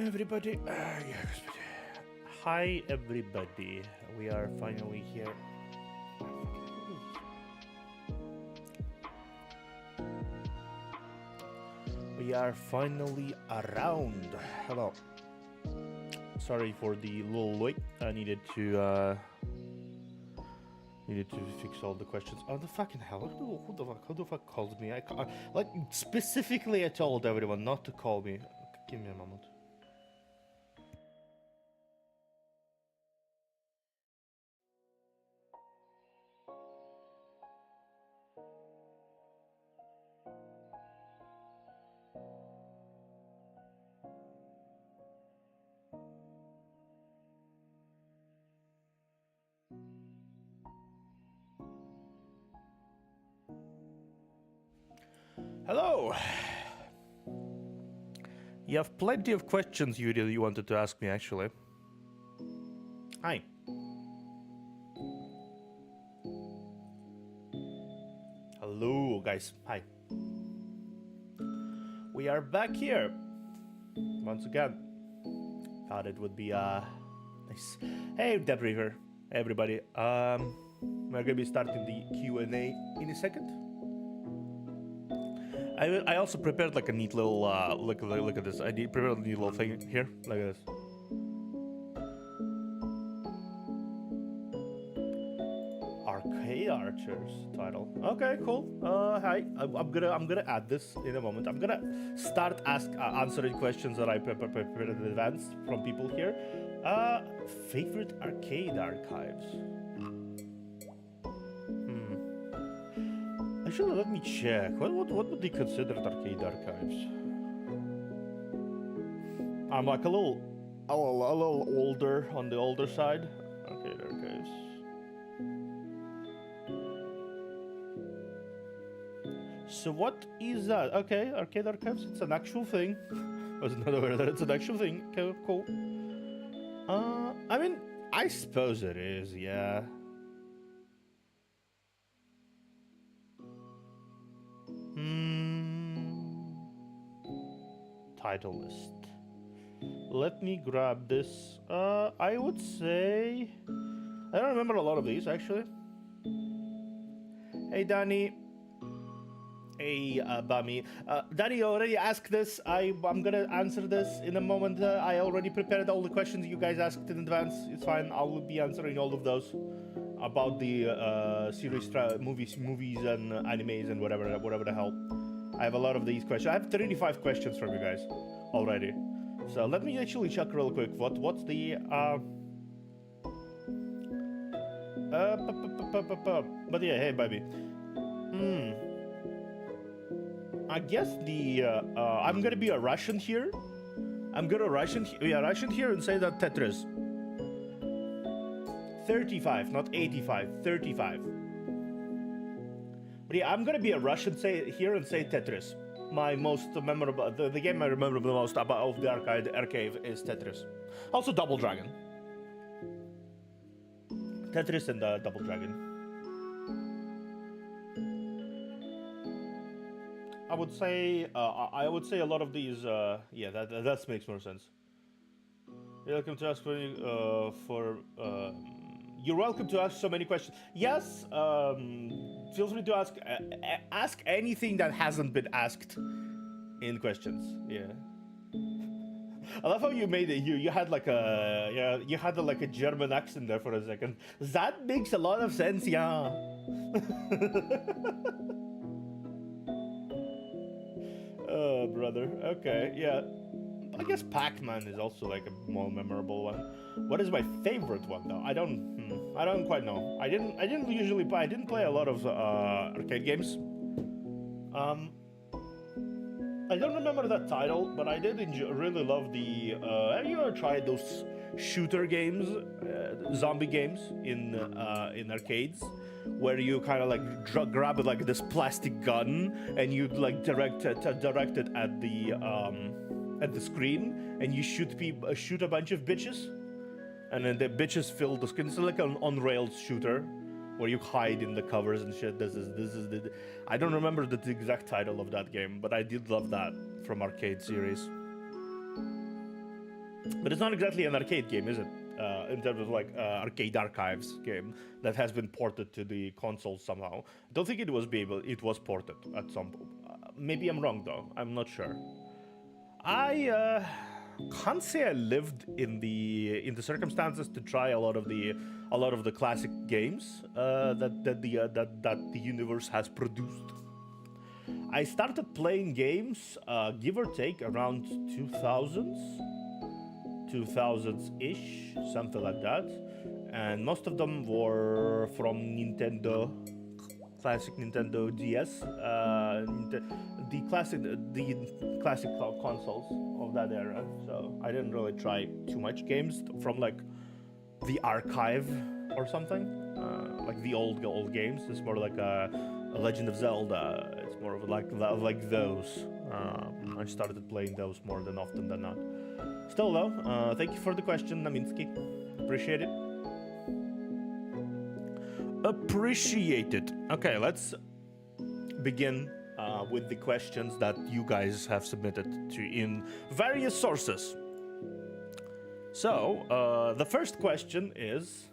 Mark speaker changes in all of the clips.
Speaker 1: Everybody. Hi, everybody. We are finally here. We are finally around. Hello. Sorry for the little wait. I needed to fix all the questions. Oh, the fucking hell! Who the fuck calls me? Like specifically, I told everyone not to call me. Give me a moment. Hello. You have plenty of questions you really wanted to ask me, actually. Hi. Hello, guys. Hi. We are back here once again. Thought it would be nice. Hey, Debris here, everybody. We're gonna be starting the Q&A in a second. I also prepared like a neat little look at this. I prepared a neat little thing here. Look at this. Arcade Archers title. Okay, cool. Hi. I'm gonna add this in a moment. I'm gonna start answering questions that I prepared in advance from people here. Favorite arcade archives. Actually, let me check. What would be considered arcade archives? I'm like a little older on the older side. Arcade archives. So what is that? Okay, arcade archives. It's an actual thing. I was not aware that it's an actual thing. Okay, cool. I mean, I suppose it is. Yeah. Title list. Let me grab this. I would say I don't remember a lot of these actually. Hey Danny. Hey Bami. Danny already asked this. I'm gonna answer this in a moment. I already prepared all the questions you guys asked in advance. It's fine. I will be answering all of those about the series, movies and animes and whatever the hell. I have a lot of these questions. I have 35 questions from you guys already. So let me actually check real quick. What's the but yeah, hey baby. I guess the I'm gonna be a Russian here. I'm gonna Russian here and say that Tetris. 35, not 85, 35. But yeah, I'm gonna be a Russian here and say Tetris. My most memorable, the game I remember the most about of the arcade is Tetris. Also Double Dragon. Tetris and Double Dragon. I would say a lot of these. Yeah, that makes more sense. You're welcome to ask You're welcome to ask so many questions. Yes, feel free to ask anything that hasn't been asked in questions. Yeah. I love how you made it. You had like a German accent there for a second. That makes a lot of sense. Yeah. Oh, brother. Okay. Yeah. I guess Pac-Man is also like a more memorable one. What is my favorite one though? I don't quite know. I didn't play a lot of arcade games. I don't remember that title, but I did really love the. Have you ever tried those shooter games, zombie games in arcades, where you kind of like grab like this plastic gun and you like direct it at the screen and you shoot a bunch of bitches, and then the bitches fill the screen. It's like an on-rails shooter where you hide in the covers and shit. This is the. I don't remember the exact title of that game, but I did love that from arcade series. But it's not exactly an arcade game, is it? In terms of like arcade archives game that has been ported to the console somehow. I don't think it was ported at some point. Maybe I'm wrong though. I'm not sure. I can't say I lived in the circumstances to try a lot of the classic games that the universe has produced. I started playing games, give or take, around 2000s-ish, something like that. And most of them were from Nintendo, classic Nintendo DS, the classic consoles of that era. So I didn't really try too much games from like the archive or something, like the old games. It's more like a Legend of Zelda. It's more of like those. I started playing those more than often than not. Still though, thank you for the question, Naminsky. Appreciate it. Appreciate it. Okay, let's begin with the questions that you guys have submitted to in various sources. So, the first question is,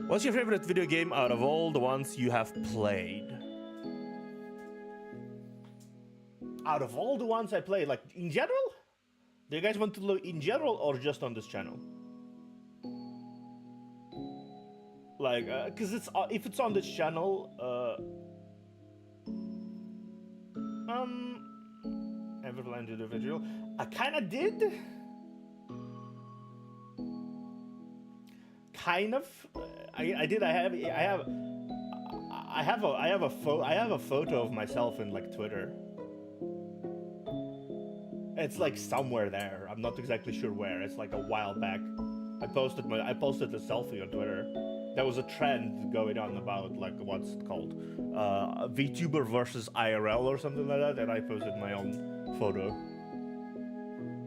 Speaker 1: what's your favorite video game out of all the ones you have played? Out of all the ones I played, like in general? Do you guys want to look in general or just on this channel? Like, cause if it's on this channel, ever landed a video? I kinda did. Kind of. I did. I have a photo of myself in like Twitter. It's like somewhere there. I'm not exactly sure where. It's like a while back. I posted a selfie on Twitter. There was a trend going on about like what's it called, VTuber versus IRL or something like that, and I posted my own photo.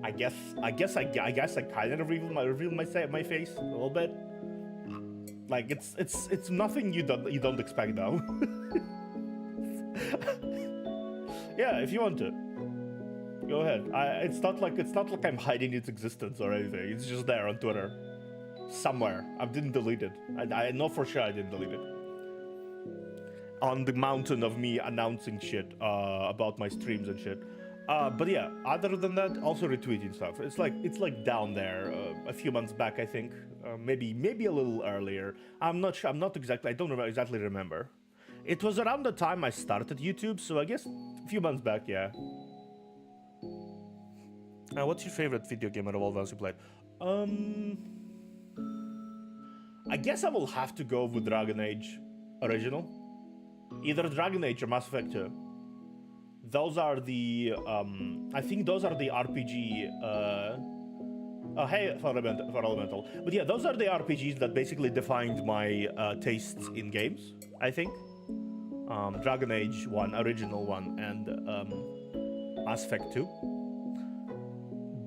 Speaker 1: I guess I kind of revealed my face a little bit. Like it's nothing you don't expect though. Yeah, if you want to, go ahead. It's not like I'm hiding its existence or anything. It's just there on Twitter, somewhere. I didn't delete it. I know for sure I didn't delete it. On the mountain of me announcing shit about my streams and shit. But yeah, other than that, also retweeting stuff. It's like down there. A few months back, I think. Maybe a little earlier. I'm not sure. I don't exactly remember. It was around the time I started YouTube, so I guess a few months back, yeah. What's your favorite video game out of all the ones you played? I guess I will have to go with Dragon Age original. Either Dragon Age or Mass Effect 2. Those are the, I think those are the RPG, oh, hey, for Elemental. But yeah, those are the RPGs that basically defined my tastes in games, I think. Dragon Age 1, original one, and Mass Effect 2.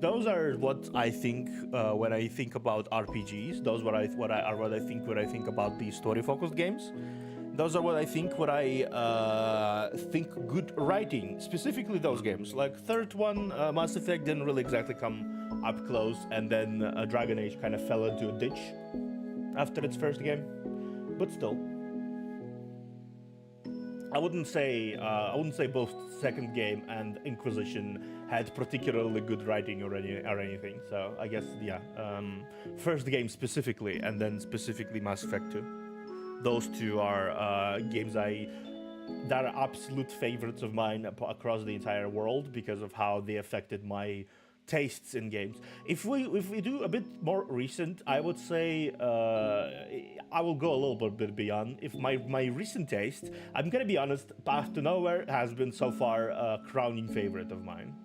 Speaker 1: Those are what I think when I think about RPGs. Those what I think when I think about the story-focused games. Those are what I think when I think good writing, specifically those games. Like third one, Mass Effect didn't really exactly come up close, and then Dragon Age kind of fell into a ditch after its first game. But still, I wouldn't say both second game and Inquisition had particularly good writing or anything. So I guess yeah, first game specifically, and then specifically Mass Effect 2. Those two are games that are absolute favorites of mine across the entire world because of how they affected my tastes in games. If we do a bit more recent, I would say I will go a little bit beyond. If my recent taste, I'm gonna be honest, Path to Nowhere has been so far a crowning favorite of mine.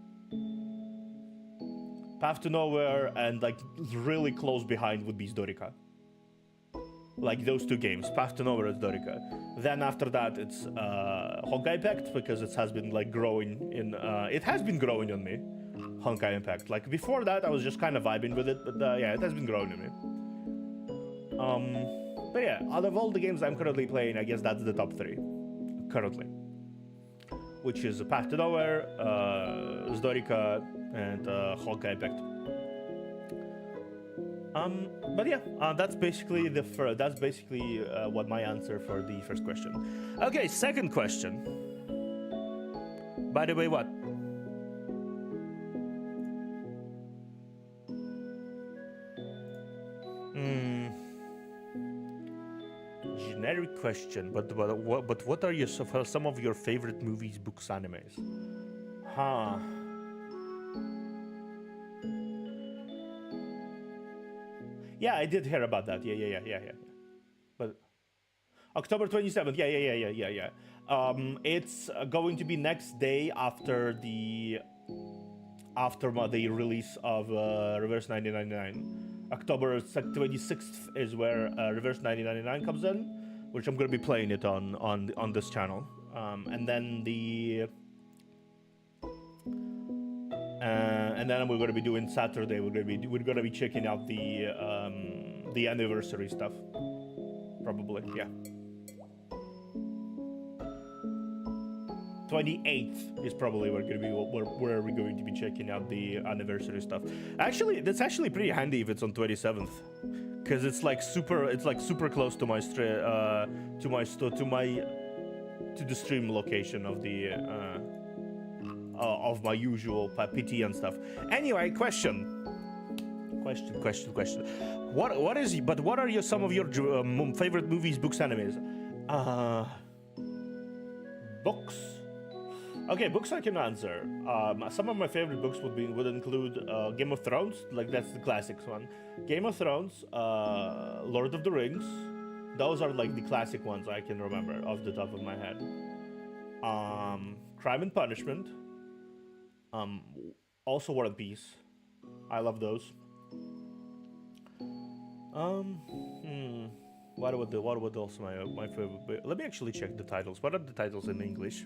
Speaker 1: Path to Nowhere and like really close behind would be Zdorika. Like those two games, Path to Nowhere and Zdorika. Then after that, it's Honkai Impact because it has been like growing in. It has been growing on me, Honkai Impact. Like before that, I was just kind of vibing with it, but yeah, it has been growing on me. But yeah, out of all the games I'm currently playing, I guess that's the top 3 currently, which is Path to Nowhere, Zdorika, and Honkai Impact. But yeah, that's basically what my answer for the first question. Okay, second question. By the way, what? Generic question, but what are some of your favorite movies, books, animes? Huh. Yeah, I did hear about that. Yeah. But October 27th. Yeah. It's going to be next day after the release of Reverse 1999. October 26th is where Reverse 1999 comes in, which I'm going to be playing it on this channel. And then we're going to be doing Saturday. We're going to be checking out the anniversary stuff. Probably, yeah. 28th is probably where we're going to be checking out the anniversary stuff. Actually, that's actually pretty handy if it's on 27th, because it's like super close to my to the stream location of the of my usual PT and stuff. Anyway, question. What are some of your favorite movies, books, animes? Books. Okay, books I can answer. Some of my favorite books would include Game of Thrones, like that's the classics one. Game of Thrones, Lord of the Rings. Those are like the classic ones I can remember off the top of my head. Crime and Punishment. Also War and Peace. I love those. What would also my favorite be? Let me actually check the titles. What are the titles in English?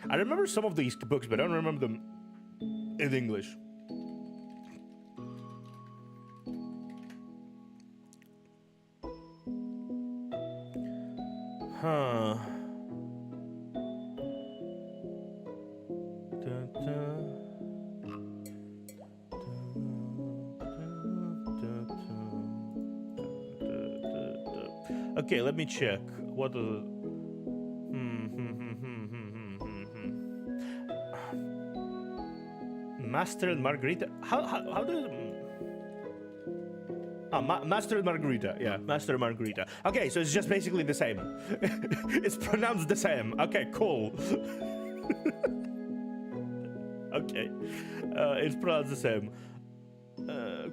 Speaker 1: I remember some of these books, but I don't remember them in English. Huh. Okay, let me check. What the... Master and Margarita. How do... Master and Margarita. Yeah, Master and Margarita. Okay, so it's just basically the same. It's pronounced the same. Okay, cool. Okay. It's pronounced the same.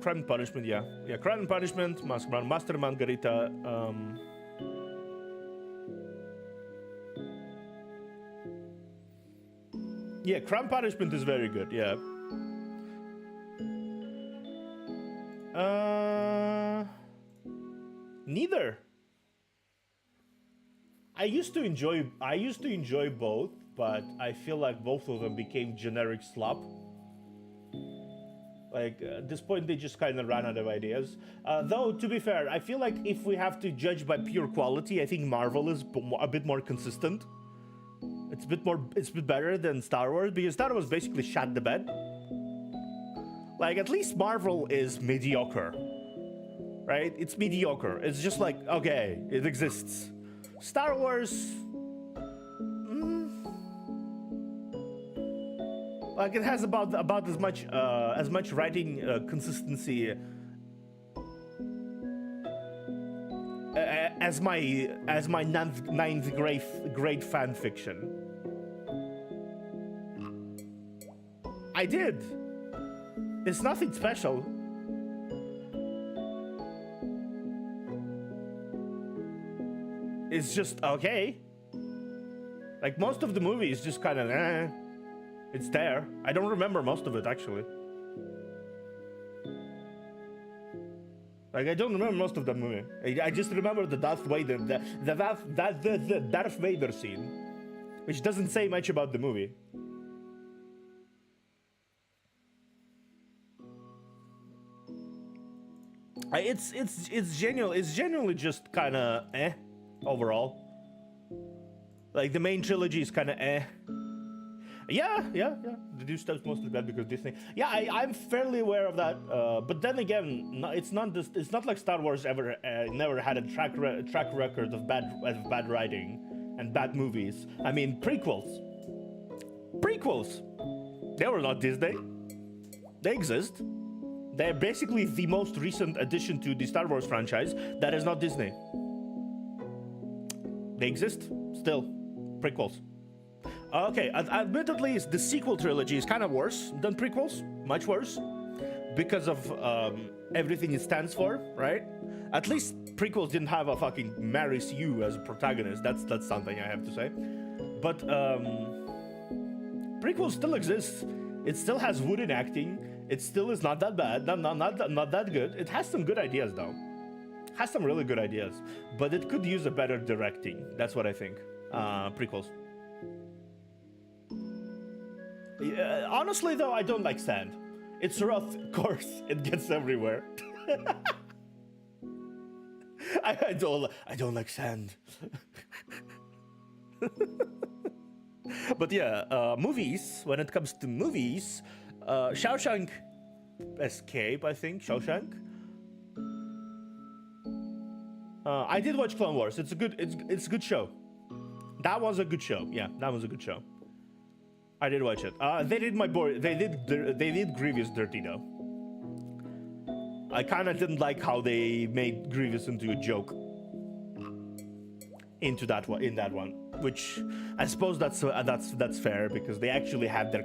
Speaker 1: Crime and Punishment, yeah. Yeah, Crime and Punishment, Master and Margarita. Yeah, Crime and Punishment is very good, yeah. Neither. I used to enjoy both, but I feel like both of them became generic slop. Like, at this point, they just kind of ran out of ideas. Though, to be fair, I feel like if we have to judge by pure quality, I think Marvel is a bit more consistent. It's a bit better than Star Wars, because Star Wars basically shot the bed. Like, at least Marvel is mediocre. Right? It's mediocre. It's just like, okay, it exists. Star Wars... Like, it has about as much writing consistency as my ninth grade fan fiction. I did. It's nothing special. It's just okay. Like, most of the movie is just kind of it's there. I don't remember most of it, actually. Like, I don't remember most of the movie. I just remember the Darth Vader, the Darth Vader scene, which doesn't say much about the movie. It's genuinely just kind of overall. Like, the main trilogy is kind of Yeah. The new stuff's mostly bad because Disney. Yeah, I'm fairly aware of that. But then again, it's not this. It's not like Star Wars ever never had a track record of bad writing and bad movies. I mean, prequels. They were not Disney. They exist. They're basically the most recent addition to the Star Wars franchise that is not Disney. They exist still. Prequels. Okay, admittedly, the sequel trilogy is kind of worse than prequels, much worse, because of everything it stands for, right? At least prequels didn't have a fucking marries you as a protagonist. That's something I have to say. But prequels still exist. It still has wood in acting. It still is not that bad, not that good. It has some good ideas though. Has some really good ideas, but it could use a better directing. That's what I think. Prequels. Honestly, though, I don't like sand. It's rough, coarse, it gets everywhere. I don't like sand. But yeah, movies. When it comes to movies, Shawshank Escape, I think Shawshank. I did watch Clone Wars. It's a good show. That was a good show. Yeah, that was a good show. I did watch it. They did my boy. They did Grievous dirty though. I kind of didn't like how they made Grievous into a joke. In that one, which I suppose that's fair because they actually had to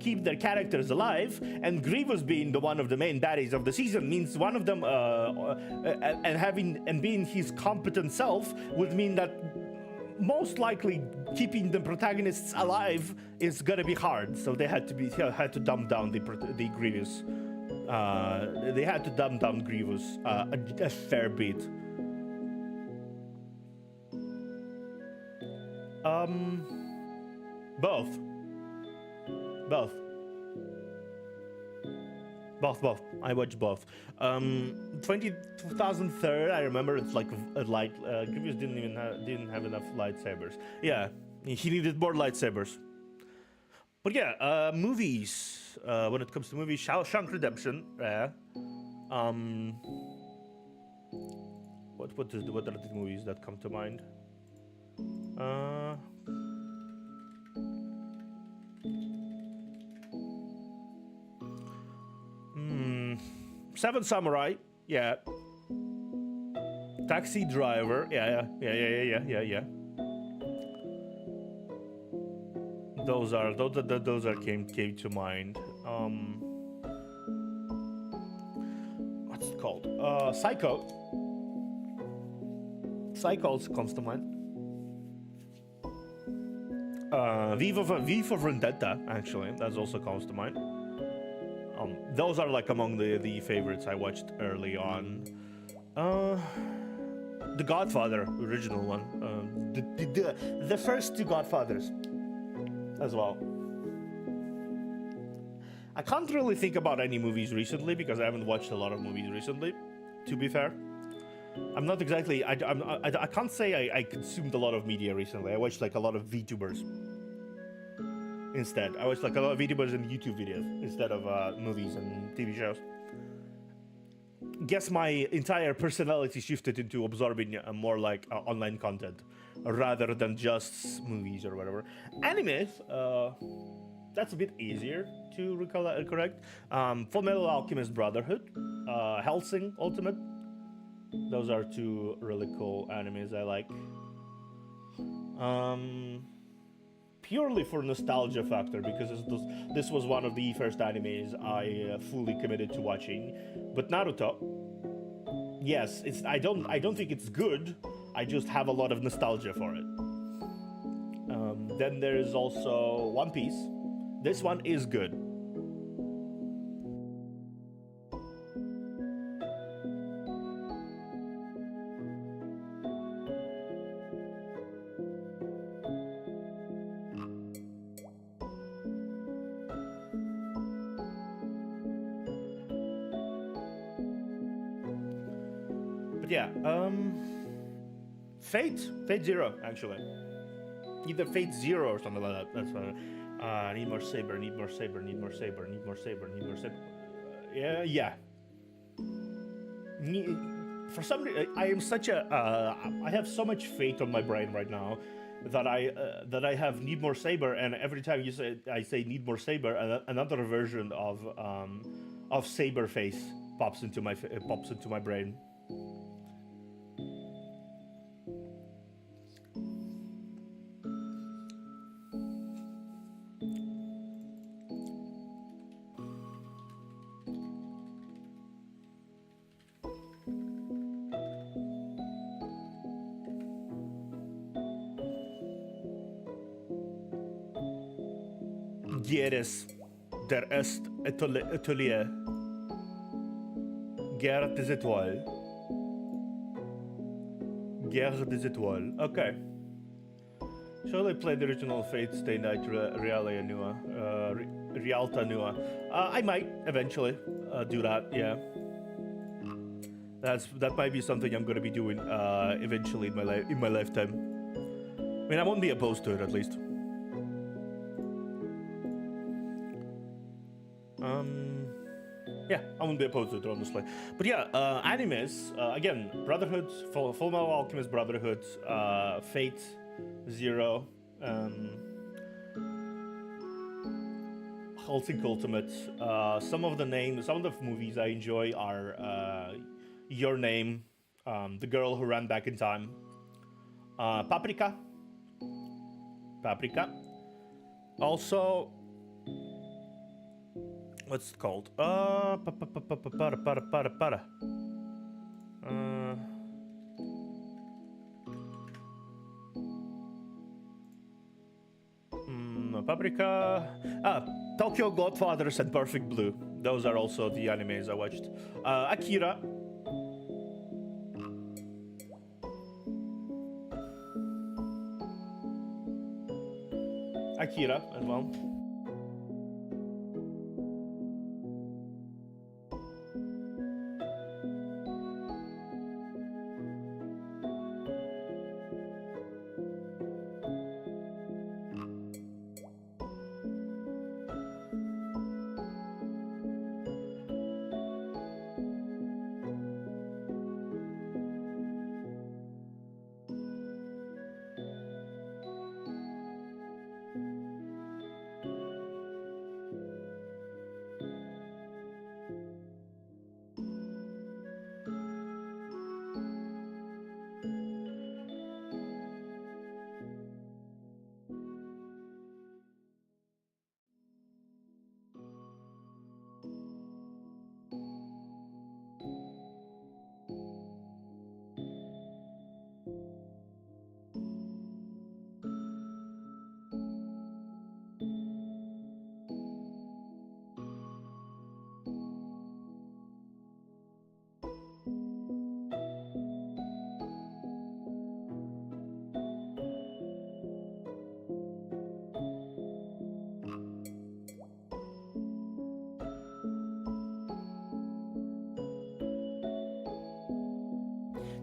Speaker 1: keep their characters alive, and Grievous being the one of the main baddies of the season means one of them and being his competent self would mean that most likely keeping the protagonists alive is gonna be hard. So they had to dumb down the Grievous. They had to dumb down Grievous a fair bit. Both. I watched both. 2003, I remember it's like a light. Grievous didn't have enough lightsabers. Yeah, he needed more lightsabers. But yeah, movies. When it comes to movies, Shawshank Redemption. What are the movies that come to mind? Seven Samurai, yeah. Taxi Driver, yeah. Those came to mind. What's it called? Psycho. Psycho also comes to mind. V for Vendetta, actually, that also comes to mind. Those are like among the favorites I watched early on. The Godfather, original one. The first two Godfathers, as well. I can't really think about any movies recently because I haven't watched a lot of movies recently. To be fair, I'm not exactly. I can't say I consumed a lot of media recently. I watched like a lot of VTubers. Instead, I watched like a lot of VTubers and YouTube videos instead of movies and TV shows. Guess my entire personality shifted into absorbing more like online content rather than just movies or whatever. Animes, that's a bit easier to correct. Fullmetal Alchemist Brotherhood, Hellsing Ultimate. Those are two really cool animes I like. Purely for nostalgia factor, because this was one of the first animes I fully committed to watching. But Naruto, yes, I don't think it's good. I just have a lot of nostalgia for it. Then there is also One Piece. This one is good. But yeah, Fate Zero, actually. either Fate Zero or something like that. That's what. Need more saber. Need more saber. Need more saber. Need more saber. Need more saber. Yeah. For some reason, I am such a. I have so much fate on my brain right now that I have need more saber, and every time I say need more saber, another version of saber face pops into my brain. Gieres der est atelier. Guerre des étoiles. Guerre des étoiles. Okay. Shall I play the original Fate Stay Night Realia Nua? Rialta Nua? I might eventually do that. Yeah. That might be something I'm going to be doing eventually in my lifetime. I mean, I won't be opposed to it at least. Yeah, I wouldn't be opposed to it, honestly. But yeah, animes, again, Brotherhood, Full Metal Alchemist Brotherhood, Fate Zero, Hellsing Ultimate. Some of the movies I enjoy are Your Name, The Girl Who Ran Back in Time, Paprika. Also, what's it called? Paprika. Tokyo Godfathers and Perfect Blue. Those are also the animes I watched. Akira. Akira as well.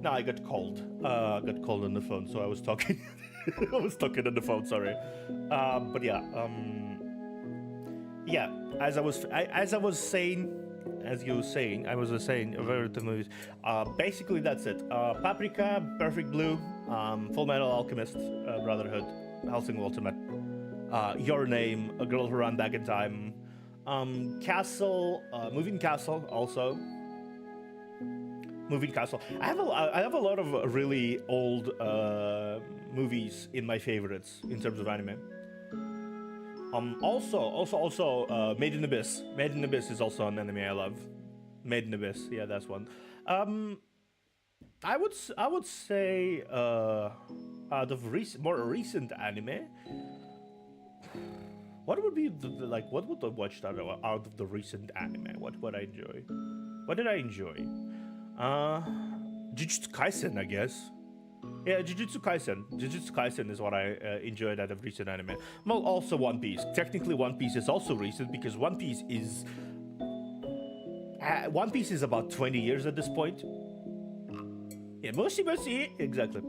Speaker 1: No, I got called. Got called on the phone, so I was talking. I was talking on the phone. Sorry, but yeah, yeah. As I was saying, about the movies. Basically, that's it. Paprika, Perfect Blue, Full Metal Alchemist, Brotherhood, Hellsing Ultimate, Your Name, A Girl Who Ran Back in Time, Castle, Moving Castle, also. Moving Castle. I have a lot of really old movies in my favorites in terms of anime. Also, Made in Abyss. Made in Abyss is also an anime I love. Made in Abyss, yeah, that's one. I would say out of more recent anime, what would be what would I watch out of the recent anime? What would I enjoy? What did I enjoy? Jujutsu Kaisen, I guess. Yeah, Jujutsu Kaisen. Jujutsu Kaisen is what I enjoyed out of recent anime. Well, also One Piece. Technically, One Piece is also recent because One Piece is about 20 years at this point. Yeah, Moshi, exactly.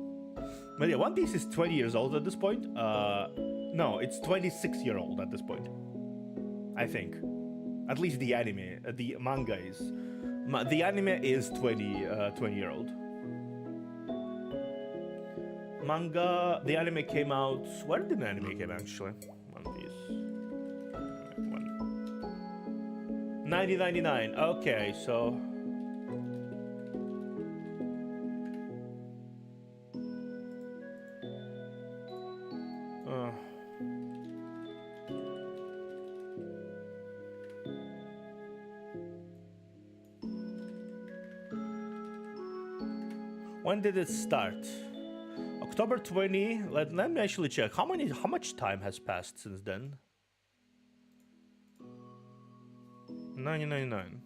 Speaker 1: But yeah, One Piece is 20 years old at this point. No, it's 26-year-old at this point. I think. At least the anime, the manga is. The anime is 20-year-old. Manga, the anime came out. Where did the anime came out, actually? One Piece. 1999. Okay, so. When did it start? October 20. Let me actually check. How much time has passed since then? 1999.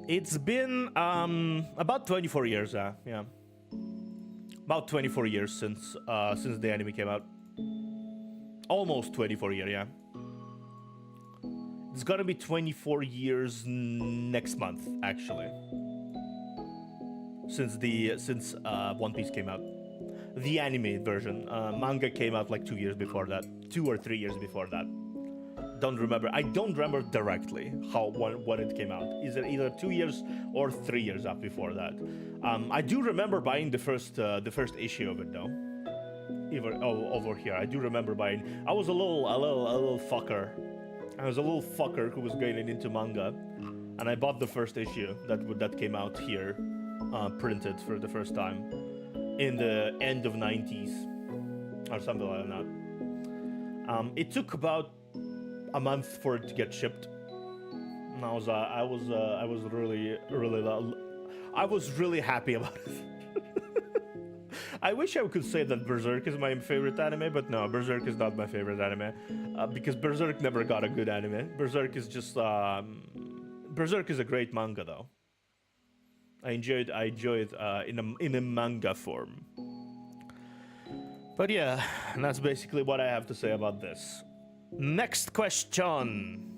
Speaker 1: It's been about 24 years, yeah. About 24 years since the anime came out. Almost 24 years, yeah. It's gonna be 24 years next month, actually. Since One Piece came out, the anime version. Manga came out like 2 years before that, 2 or 3 years before that. Don't remember. I don't remember directly when it came out. Is it either 2 years or 3 years up before that? I do remember buying the first issue of it though. Over here, I do remember buying. I was a little fucker. I was a little fucker who was getting into manga, and I bought the first issue that came out here. Printed for the first time in the end of 90s or something like that. It took about a month for it to get shipped. And I was really happy about it. I wish I could say that Berserk is my favorite anime, but no, Berserk is not my favorite anime because Berserk never got a good anime. Berserk is just Berserk is a great manga though. I enjoyed in a manga form. But yeah, and that's basically what I have to say about this. Next question.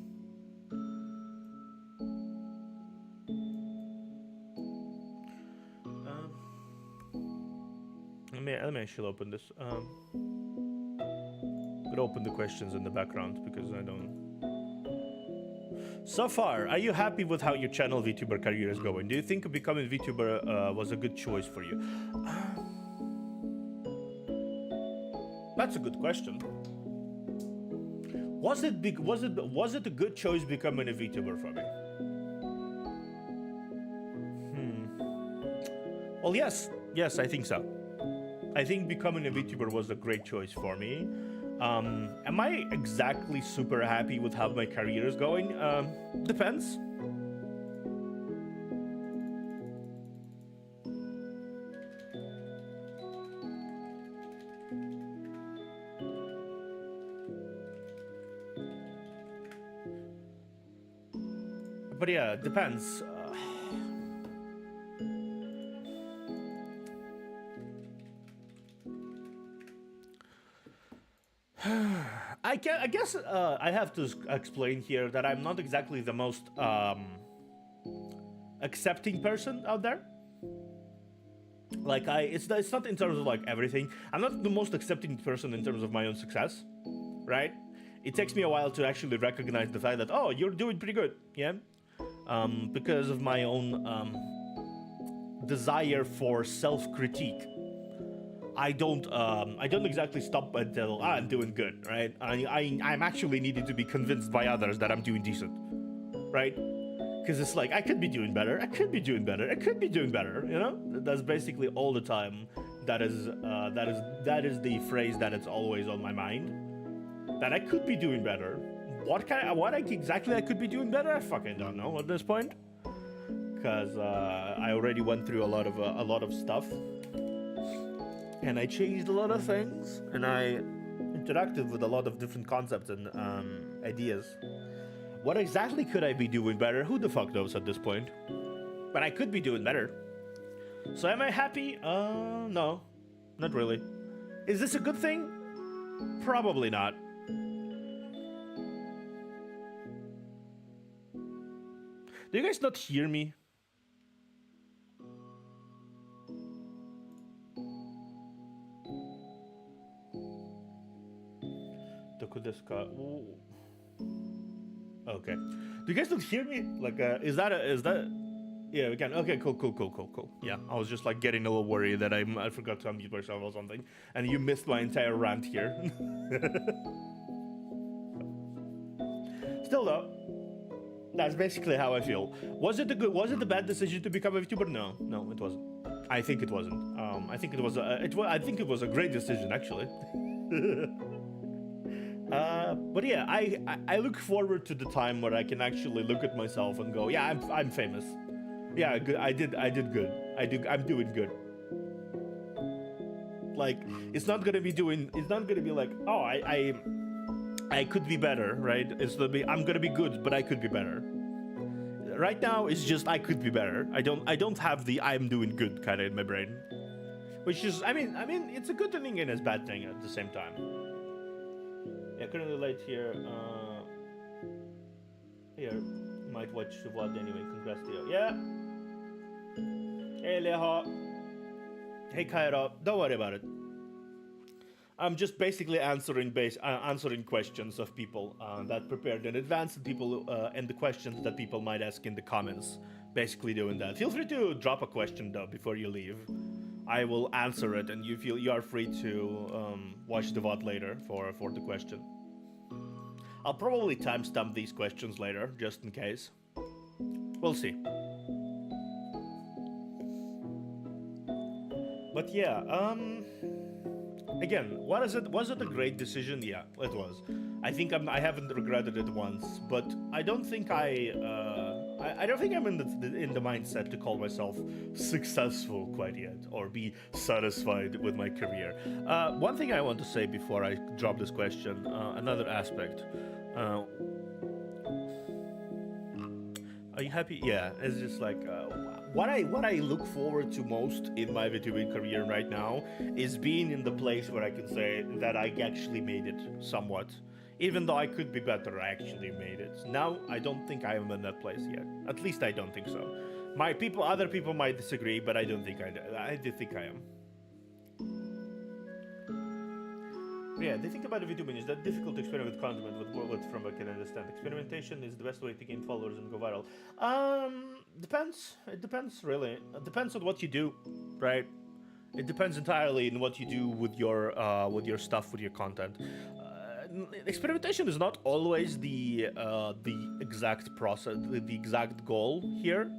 Speaker 1: Let me actually open this. I'm gonna open the questions in the background because I don't. So far, are you happy with how your channel VTuber career is going? Do you think becoming VTuber was a good choice for you? That's a good question. Was it a good choice becoming a VTuber for me? Well, yes, I think so. I think becoming a VTuber was a great choice for me. Am I exactly super happy with how my career is going? Depends. But yeah, it depends. I guess I have to explain here that I'm not exactly the most accepting person out there. Like it's not in terms of like everything. I'm not the most accepting person in terms of my own success, right? It takes me a while to actually recognize the fact that, oh, you're doing pretty good, yeah, because of my own desire for self-critique. I don't exactly stop until I'm doing good, right? I'm actually needing to be convinced by others that I'm doing decent, right? Because it's like I could be doing better, I could be doing better, I could be doing better, you know? That's basically all the time. That is the phrase that it's always on my mind. That I could be doing better. What exactly I could be doing better? I fucking don't know at this point. Because I already went through a lot of stuff. And I changed a lot of things, and I interacted with a lot of different concepts and ideas. What exactly could I be doing better? Who the fuck knows at this point? But I could be doing better. So am I happy? No, not really. Is this a good thing? Probably not. Do you guys not hear me? could this cut? Okay. Do you guys not hear me? Like, is that? Yeah, we can. Okay, cool. Yeah, I was just like getting a little worried that I forgot to unmute myself or something, and you missed my entire rant here. Still though, that's basically how I feel. Was it the bad decision to become a VTuber? No, it wasn't. I think it wasn't. I think it was a great decision actually. But yeah, I look forward to the time where I can actually look at myself and go, yeah, I'm famous. Yeah, good. I did good. I'm doing good. Like, it's not gonna be like, oh, I could be better, right? I'm gonna be good, but I could be better. Right now, it's just I could be better. I don't have the I'm doing good kind of in my brain, which is, I mean, it's a good thing and a bad thing at the same time. Yeah, currently late here. Here, might watch the VOD anyway. Congrats to you. Yeah. Hey Leha. Hey Kaira. Don't worry about it. I'm just basically answering questions of people that prepared in advance, and and the questions that people might ask in the comments. Basically doing that. Feel free to drop a question though before you leave. I will answer it, and you are free to watch the VOD later for the question. I'll probably timestamp these questions later, just in case. We'll see. But yeah, again, was it a great decision? Yeah, it was. I think I haven't regretted it once, but I don't think I don't think I'm in the mindset to call myself successful quite yet, or be satisfied with my career. One thing I want to say before I drop this question, another aspect. Are you happy? Yeah, it's just like what I look forward to most in my VTubing career right now is being in the place where I can say that I actually made it somewhat. Even though I could be better, I actually made it. Now, I don't think I am in that place yet. At least I don't think so. Other people might disagree, but I don't think I do think I am. Yeah, the thing about the VTubing is that difficult to experiment with content from what I can understand. Experimentation is the best way to gain followers and go viral. Depends. It depends, really. It depends on what you do, right? It depends entirely on what you do with your stuff, with your content. Experimentation is not always the exact process, the exact goal here,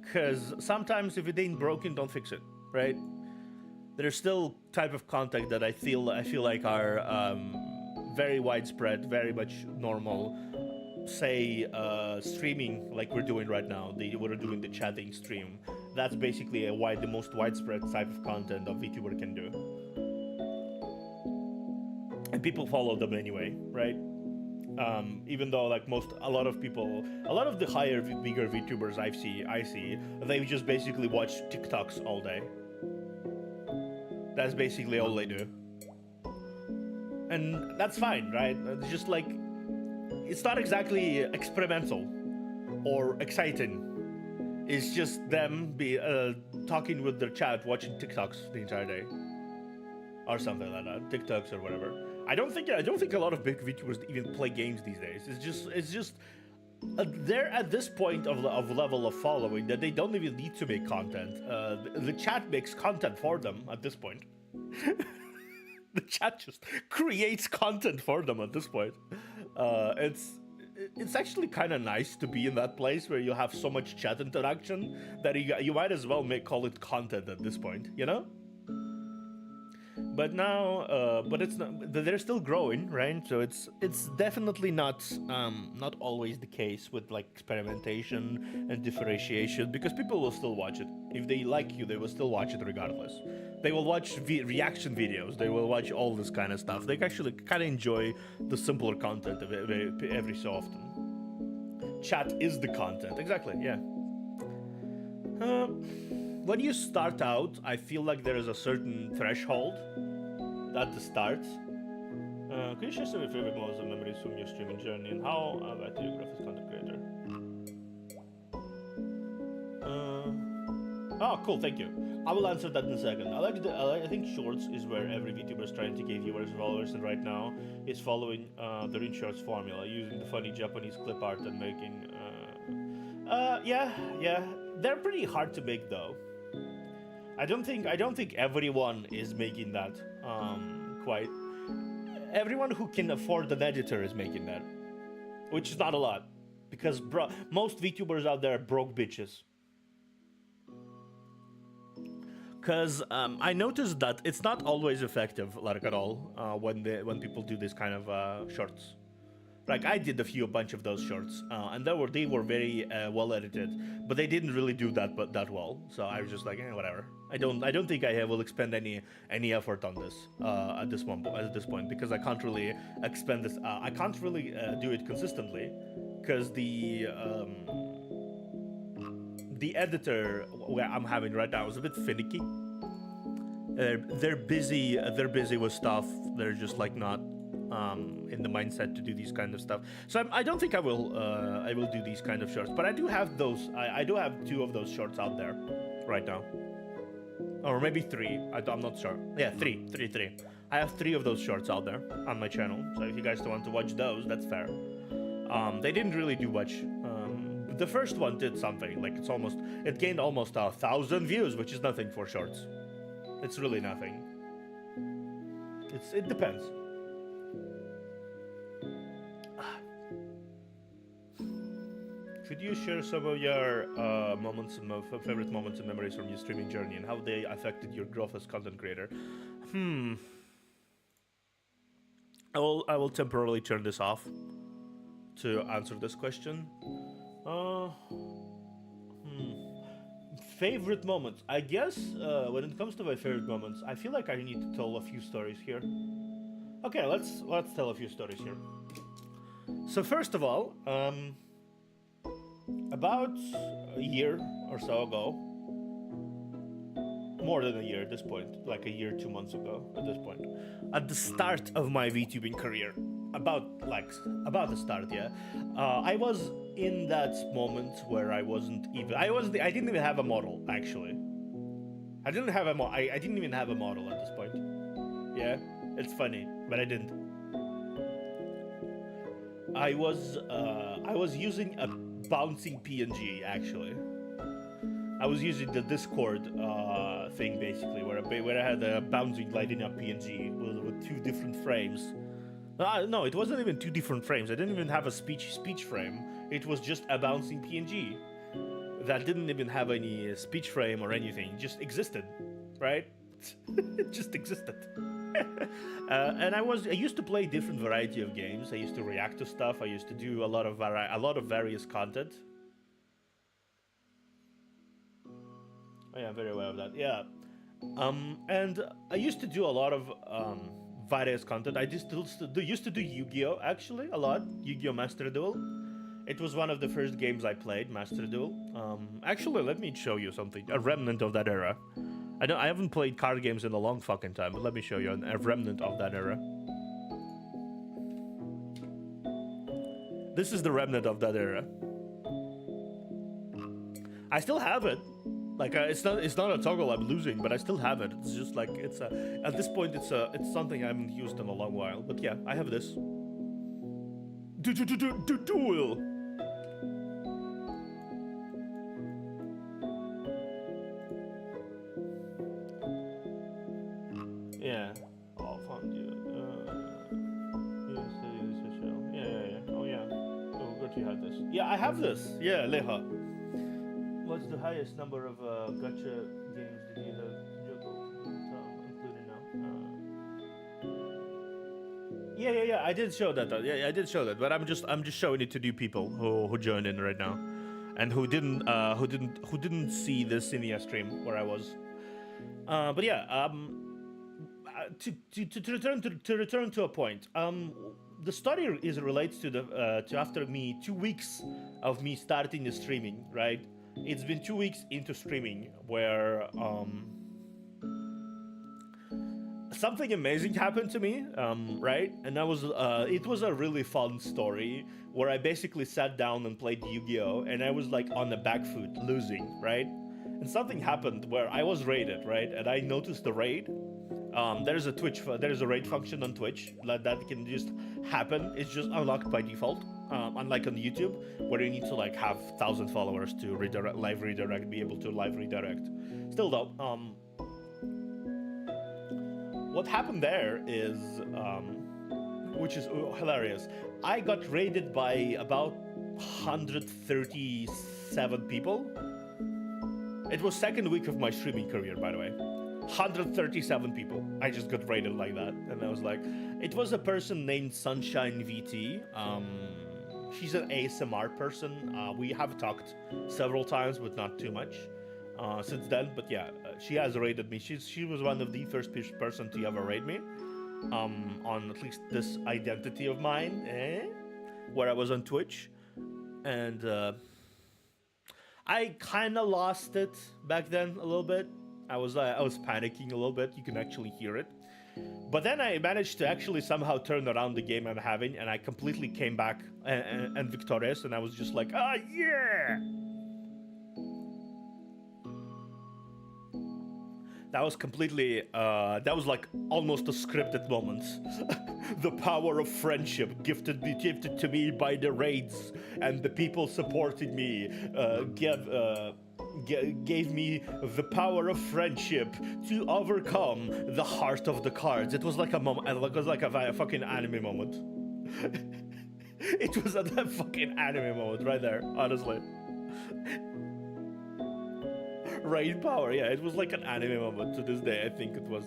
Speaker 1: because sometimes if it ain't broken, don't fix it, right? There's still type of content that I feel like are very widespread, very much normal. Say streaming, like we're doing right now. We're doing the chatting stream. That's basically the most widespread type of content a VTuber can do. And people follow them anyway, right? Even though like a lot of the bigger VTubers I see, they just basically watch TikToks all day. That's basically all they do. And that's fine, right? It's just like, it's not exactly experimental or exciting. It's just them talking with their chat, watching TikToks the entire day. Or something like that. TikToks or whatever. I don't think a lot of big VTubers even play games these days. It's just they're at this point of level of following that they don't even need to make content. The chat makes content for them at this point. The chat just creates content for them at this point. It's actually kind of nice to be in that place where you have so much chat interaction that you might as well call it content at this point, you know? But now, but it's not. They're still growing, right? So it's definitely not always the case with like experimentation and differentiation, because people will still watch it. If they like you, they will still watch it regardless. They will watch reaction videos. They will watch all this kind of stuff. They actually kind of enjoy the simpler content of it every so often. Chat is the content, exactly. Yeah. When you start out, I feel like there is a certain threshold at the start. Could you share some of your favorite moments and memories from your streaming journey, and how about you, graphics content creator? Oh, cool. Thank you. I will answer that in a second. I think shorts is where every VTuber is trying to gain viewers and followers, and right now is following the in shorts formula, using the funny Japanese clip art and making. Yeah, they're pretty hard to make though. I don't think everyone is making that. Quite. Everyone who can afford an editor is making that, which is not a lot, because most VTubers out there are broke bitches. Because I noticed that it's not always effective, like at all, when people do this kind of shorts. Like I did a bunch of those shorts, and they were very well edited, but they didn't really do that well. So I was just like, whatever. I don't think I will expend any effort on this at this point, because I can't really expend this. I can't really do it consistently, because the editor where I'm having right now is a bit finicky. They're busy with stuff. They're just like not in the mindset to do these kind of stuff. So I don't think I will do these kind of shorts. But I do have those. I do have 2 of those shorts out there right now, or maybe 3. I'm not sure. Yeah, 3. I have 3 of those shorts out there on my channel. So if you guys want to watch those, that's fair. They didn't really do much. The first one did something. Like it gained almost 1,000 views, which is nothing for shorts. It's really nothing. It depends. Could you share some of your favorite moments and memories from your streaming journey and how they affected your growth as content creator? I will temporarily turn this off to answer this question. Favorite moments. I guess when it comes to my favorite moments, I feel like I need to tell a few stories here. Okay, let's tell a few stories here. So first of all, about a year or so ago, more than a year at this point, like a year, 2 months ago at this point, at the start of my VTubing career, about the start, yeah, I was in that moment where I didn't even have a model, actually. I didn't even have a model at this point. Yeah, it's funny, but I didn't. I was using a bouncing PNG, actually. I was using the Discord thing, basically, where I had a bouncing lighting up PNG with 2 different frames. No, it wasn't even 2 different frames. I didn't even have a speech frame. It was just a bouncing PNG that didn't even have any speech frame or anything. It just existed, right? It just existed. And I used to play different variety of games. I used to react to stuff. I used to do a lot of various content. Oh, yeah, I'm very aware of that. Yeah, and I used to do a lot of various content. I used to do Yu-Gi-Oh! Actually a lot. Yu-Gi-Oh! Master Duel. It was one of the first games I played, Master Duel. Actually, let me show you something. A remnant of that era. I haven't played card games in a long fucking time, but let me show you a remnant of that era. This is the remnant of that era. I still have it. Like it's not a toggle I'm losing, but I still have it. It's just like at this point it's something I haven't used in a long while. But yeah, I have this. Duel. Yeah. Oh, found you. Yeah. Oh yeah. Oh, good you had this. Yeah, I have this. Yeah, Leha. What's the highest number of gacha games did you have juggled, including now? Yeah. I did show that. Yeah, I did show that. But I'm just showing it to new people who joined in right now, and who didn't see this in the stream where I was. But yeah. To return to a point. The story relates to after 2 weeks of me starting the streaming, right? It's been 2 weeks into streaming where something amazing happened to me, right? And it was a really fun story where I basically sat down and played Yu-Gi-Oh! And I was like on the back foot, losing, right? and something happened where I was raided, right? And I noticed the raid. There's a raid function on Twitch that can just happen. It's just unlocked by default. Unlike on YouTube, where you need to like have 1,000 followers to live redirect, be able to live redirect. Still though, what happened there is, which is hilarious. I got raided by about 137 people. It was second week of my streaming career, by the way. 137 people. I just got raided like that, and I was like, it was a person named Sunshine VT. She's an ASMR person. We have talked several times, but not too much since then. But yeah, she has raided me. She was one of the first person to ever raid me on at least this identity of mine, where I was on Twitch, and I kind of lost it back then a little bit. I was panicking a little bit. You can actually hear it. But then I managed to actually somehow turn around the game I'm having, and I completely came back and victorious, and I was just like, ah, yeah! That was completely, that was like almost a scripted moment. The power of friendship gifted to me by the raids, and the people supporting me gave me the power of friendship to overcome the heart of the cards. It was like a moment. It was like a fucking anime moment. It was a fucking anime moment right there, honestly. Raid power, yeah, it was like an anime moment to this day. I think it was.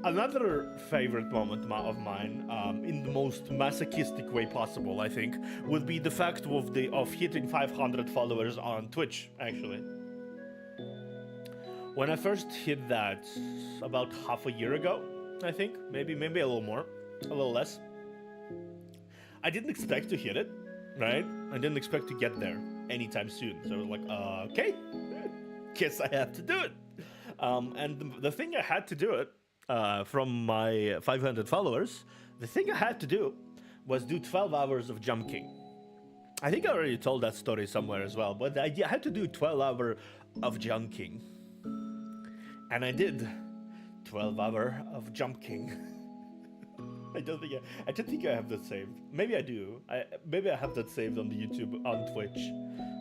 Speaker 1: Another favorite moment of mine, in the most masochistic way possible, I think, would be the fact of hitting 500 followers on Twitch. Actually, when I first hit that about half a year ago, I think, maybe a little more, a little less. I didn't expect to hit it, right? I didn't expect to get there anytime soon. So I was like, okay, guess I have to do it. And the thing I had to do it. From my 500 followers, the thing I had to do was do 12 hours of Jump King. I think I already told that story somewhere as well, but I had to do 12 hours of Jump King. And I did 12 hours of Jump King. I don't think I have that saved. Maybe I do. Maybe I have that saved on the YouTube, on Twitch.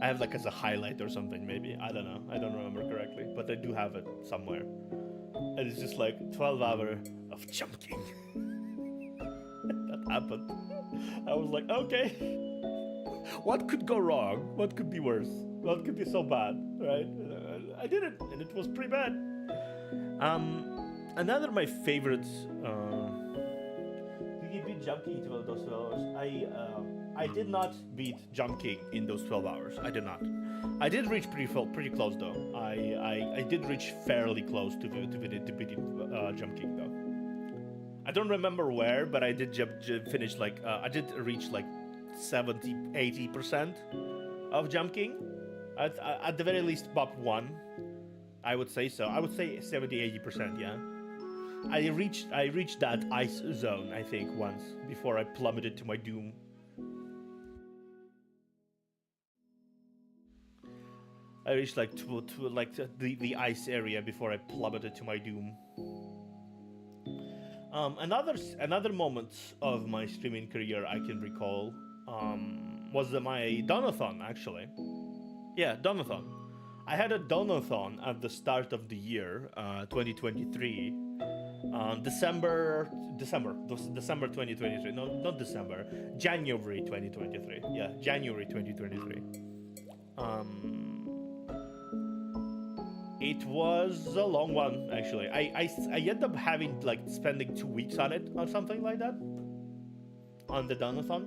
Speaker 1: I have like as a highlight or something, maybe. I don't know. I don't remember correctly, but I do have it somewhere. And it's just like 12 hours of Jump King. That happened. I was like, okay, what could go wrong? What could be worse? What could be so bad, right? I did it, and it was pretty bad. Another of my favorites. Did you beat Jump King in those 12 hours? I did not beat Jump King in those 12 hours. I did not. I did reach pretty close though. I did reach fairly close to beating Jump King though. I don't remember where, but I did finish like I did reach like 70-80% of Jump King. At the very least, Bop 1. I would say so. I would say 70-80%. Yeah. I reached that ice zone, I think, once before I plummeted to my doom. I reached like the ice area before I plummeted to my doom. Another moment of my streaming career I can recall was my donathon, actually. Yeah, donathon. I had a donathon at the start of the year, 2023. December 2023. No, not December. January 2023. Yeah, January 2023. It was a long one, actually. I ended up spending 2 weeks on it or something like that. On the donathon.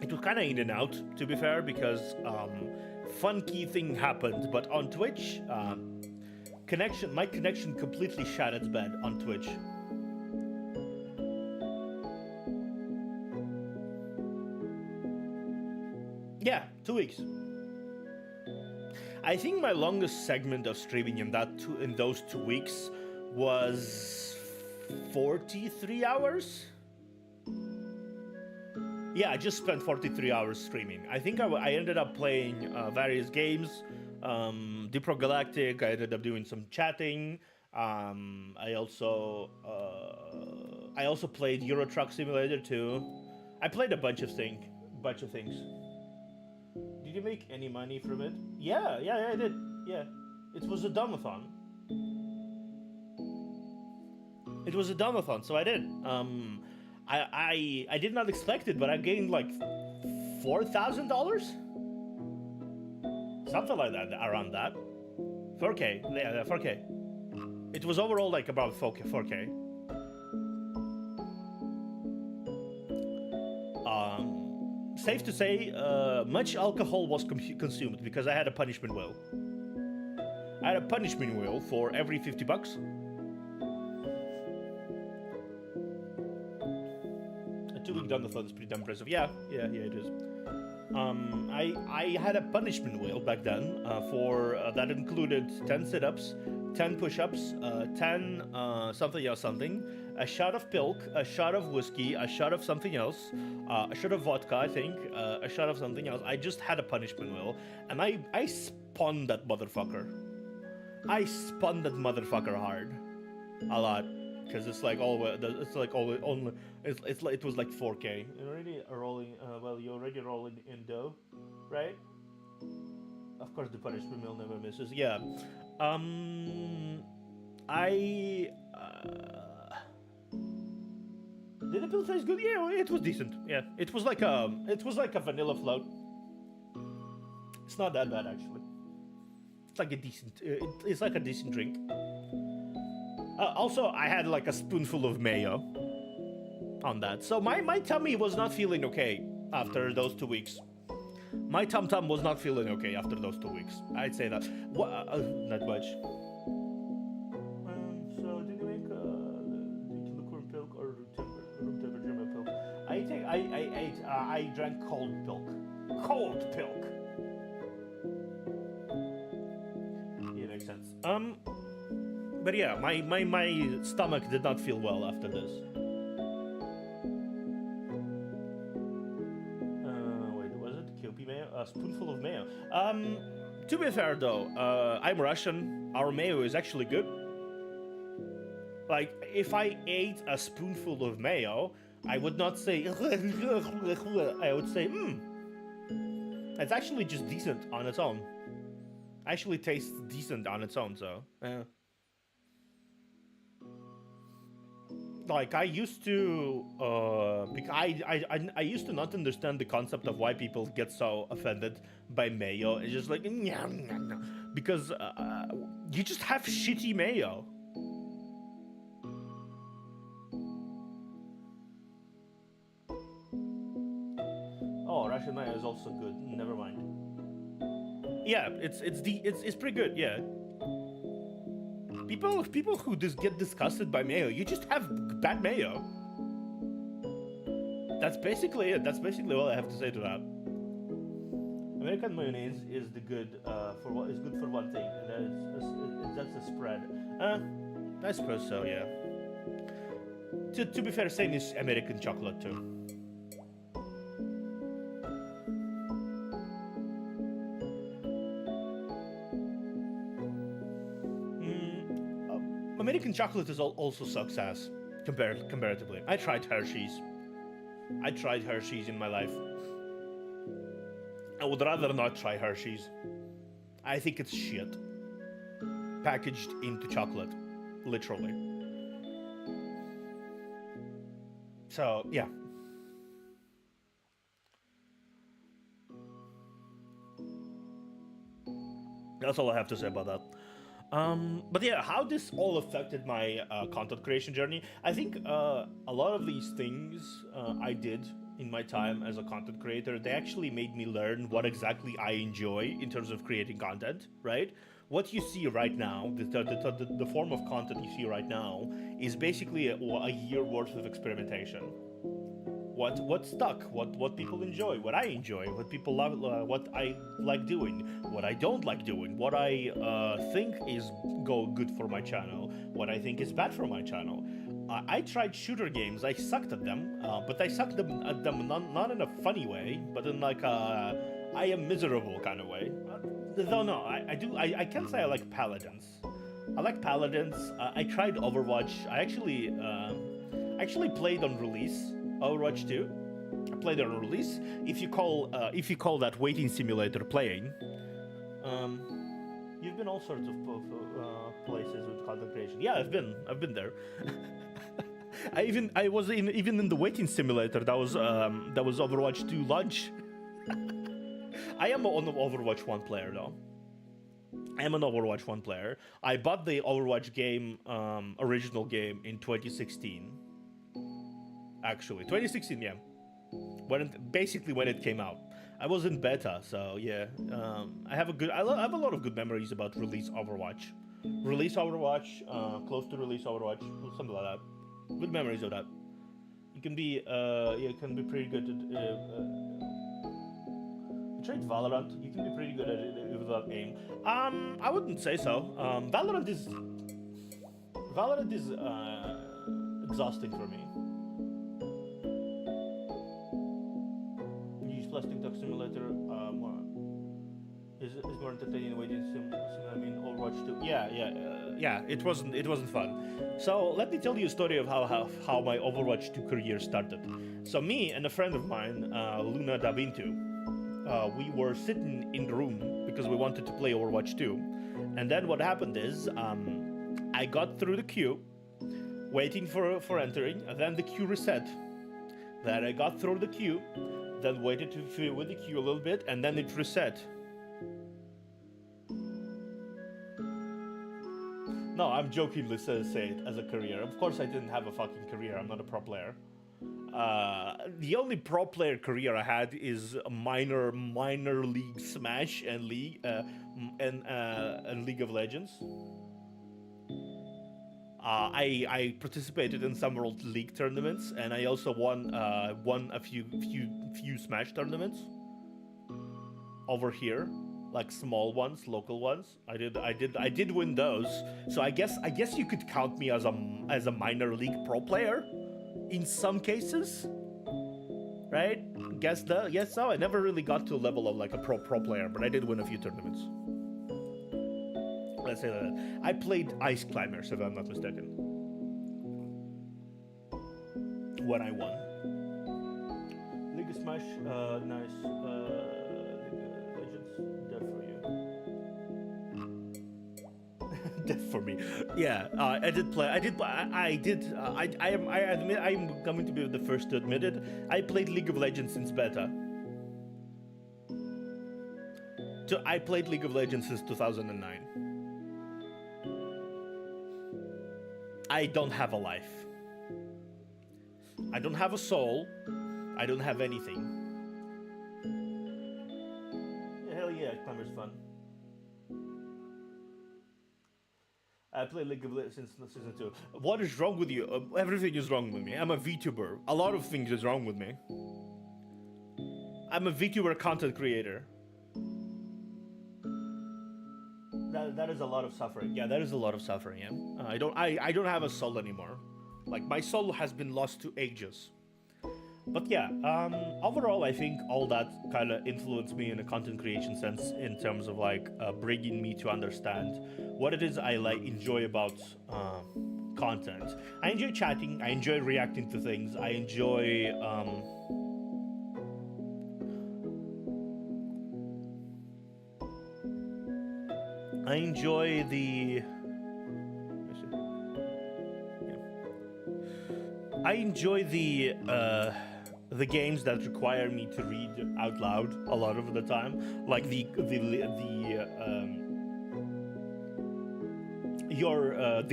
Speaker 1: It was kind of in and out, to be fair, because funky thing happened. But on Twitch, my connection completely shat its bed on Twitch. Yeah, 2 weeks. I think my longest segment of streaming in those 2 weeks was 43 hours. Yeah, I just spent 43 hours streaming. I think I ended up playing various games. Deep Rock Galactic. I ended up doing some chatting. I also played Euro Truck Simulator too. I played a bunch of things. Did you make any money from it? Yeah, I did. Yeah, it was a dumathon. It was a dumathon, so I did. I did not expect it, but I gained like $4,000, something like that, around that. 4K, yeah, 4K. It was overall like about 4K. Safe to say, much alcohol was consumed because I had a punishment wheel. I had a punishment wheel for every $50. A 2-week dumathon is pretty damn impressive. Yeah, it is. I had a punishment wheel back then for that included 10 sit-ups, 10 push-ups, 10 something, a shot of pilk, a shot of whiskey, a shot of something else, a shot of vodka, I think, a shot of something else. I just had a punishment wheel, and I spun that motherfucker. I spun that motherfucker hard, a lot, because it was like 4K. You're already rolling. You're already rolling in dough, right? Of course, the punishment wheel never misses. Yeah. Did the pill taste good? Yeah, it was decent. Yeah, it was like a vanilla float. It's not that bad actually. It's like a decent. It's like a decent drink. Also, I had like a spoonful of mayo on that, so my tummy was not feeling okay after those 2 weeks. My tum-tum was not feeling okay after those 2 weeks. I'd say that. Not much. So, did you make the liqueur pilk or room temperature pilk? I drank cold pilk. Cold pilk. Yeah, makes sense. But yeah, my stomach did not feel well after this. A spoonful of mayo. To be fair though, I'm Russian. Our mayo is actually good. Like, if I ate a spoonful of mayo, I would not say I would say, it's actually just decent on its own. Actually tastes decent on its own, so like I used to, I used to not understand the concept of why people get so offended by mayo. It's just like, because you just have shitty mayo. Oh, Russian mayo is also good. Never mind. Yeah, it's pretty good. Yeah. People who just get disgusted by mayo, you just have bad mayo. That's basically it. That's basically all I have to say to that. American mayonnaise is good for one thing, and that's a spread. I suppose so. Yeah. To be fair, same is American chocolate too. American chocolate is also sucks ass, comparatively. I tried Hershey's in my life. I would rather not try Hershey's. I think it's shit. Packaged into chocolate, literally. So, yeah. That's all I have to say about that. But yeah, how this all affected my content creation journey, I think a lot of these things I did in my time as a content creator, they actually made me learn what exactly I enjoy in terms of creating content, right? What you see right now, the form of content you see right now, is basically a year worth of experimentation. What stuck, what people enjoy, what I enjoy, what people love, what I like doing, what I don't like doing, what I think is good for my channel, what I think is bad for my channel. I tried shooter games. I sucked at them, but I sucked at them not in a funny way, but in like a I am miserable kind of way. Though no, I can't say I like paladins. I like paladins. I tried Overwatch. I actually played on release Overwatch 2. I played on release. If you call that waiting simulator playing, you've been all sorts of places with content creation. Yeah, I've been there. I was even in the waiting simulator. That was Overwatch 2 launch. I am an Overwatch 1 player though. I am an Overwatch 1 player. I bought the Overwatch game, original game in 2016. Actually, 2016, yeah. Basically when it came out. I was in beta, so yeah. I have a lot of good memories about release Overwatch. Close to release Overwatch, something like that. Good memories of that. It can be pretty good at tried Valorant. You can be pretty good at it without aim. I wouldn't say so. Valorant is exhausting for me. Use plastic duck simulator. Is more entertaining the way to I mean, Overwatch 2. Yeah. It wasn't fun. So let me tell you a story of how my Overwatch 2 career started. So me and a friend of mine, Luna Dabintu, we were sitting in the room because we wanted to play Overwatch 2. And then what happened is, I got through the queue, waiting for entering, and then the queue reset. Then I got through the queue, then waited with the queue a little bit, and then it reset. No, I'm jokingly say it as a career. Of course I didn't have a fucking career, I'm not a pro player. The only pro player career I had is a minor league Smash and League and League of Legends. I participated in some World League tournaments, and I also won a few Smash tournaments over here, like small ones, local ones. I did win those. So I guess you could count me as a minor league pro player. In some cases, right? Guess so. I never really got to a level of like a pro player, but I did win a few tournaments. Let's say that. I played Ice Climbers, if I'm not mistaken, when I won. League of Smash, nice. Legends, death for you. Death for me. Yeah, I did play. I admit, I'm going to be the first to admit it. I played League of Legends since beta. I played League of Legends since 2009. I don't have a life. I don't have a soul. I don't have anything. Hell yeah, Climber's fun. I play League of Legends since season 2. What is wrong with you? Everything is wrong with me. I'm a VTuber. A lot of things is wrong with me. I'm a VTuber content creator. That is a lot of suffering. Yeah, that is a lot of suffering. Yeah. I don't have a soul anymore. Like my soul has been lost to ages. But yeah, overall, I think all that kind of influenced me in a content creation sense, in terms of like bringing me to understand what it is I enjoy about content. I enjoy chatting. I enjoy reacting to things. I enjoy the. I enjoy the games that require me to read out loud a lot of the time, like the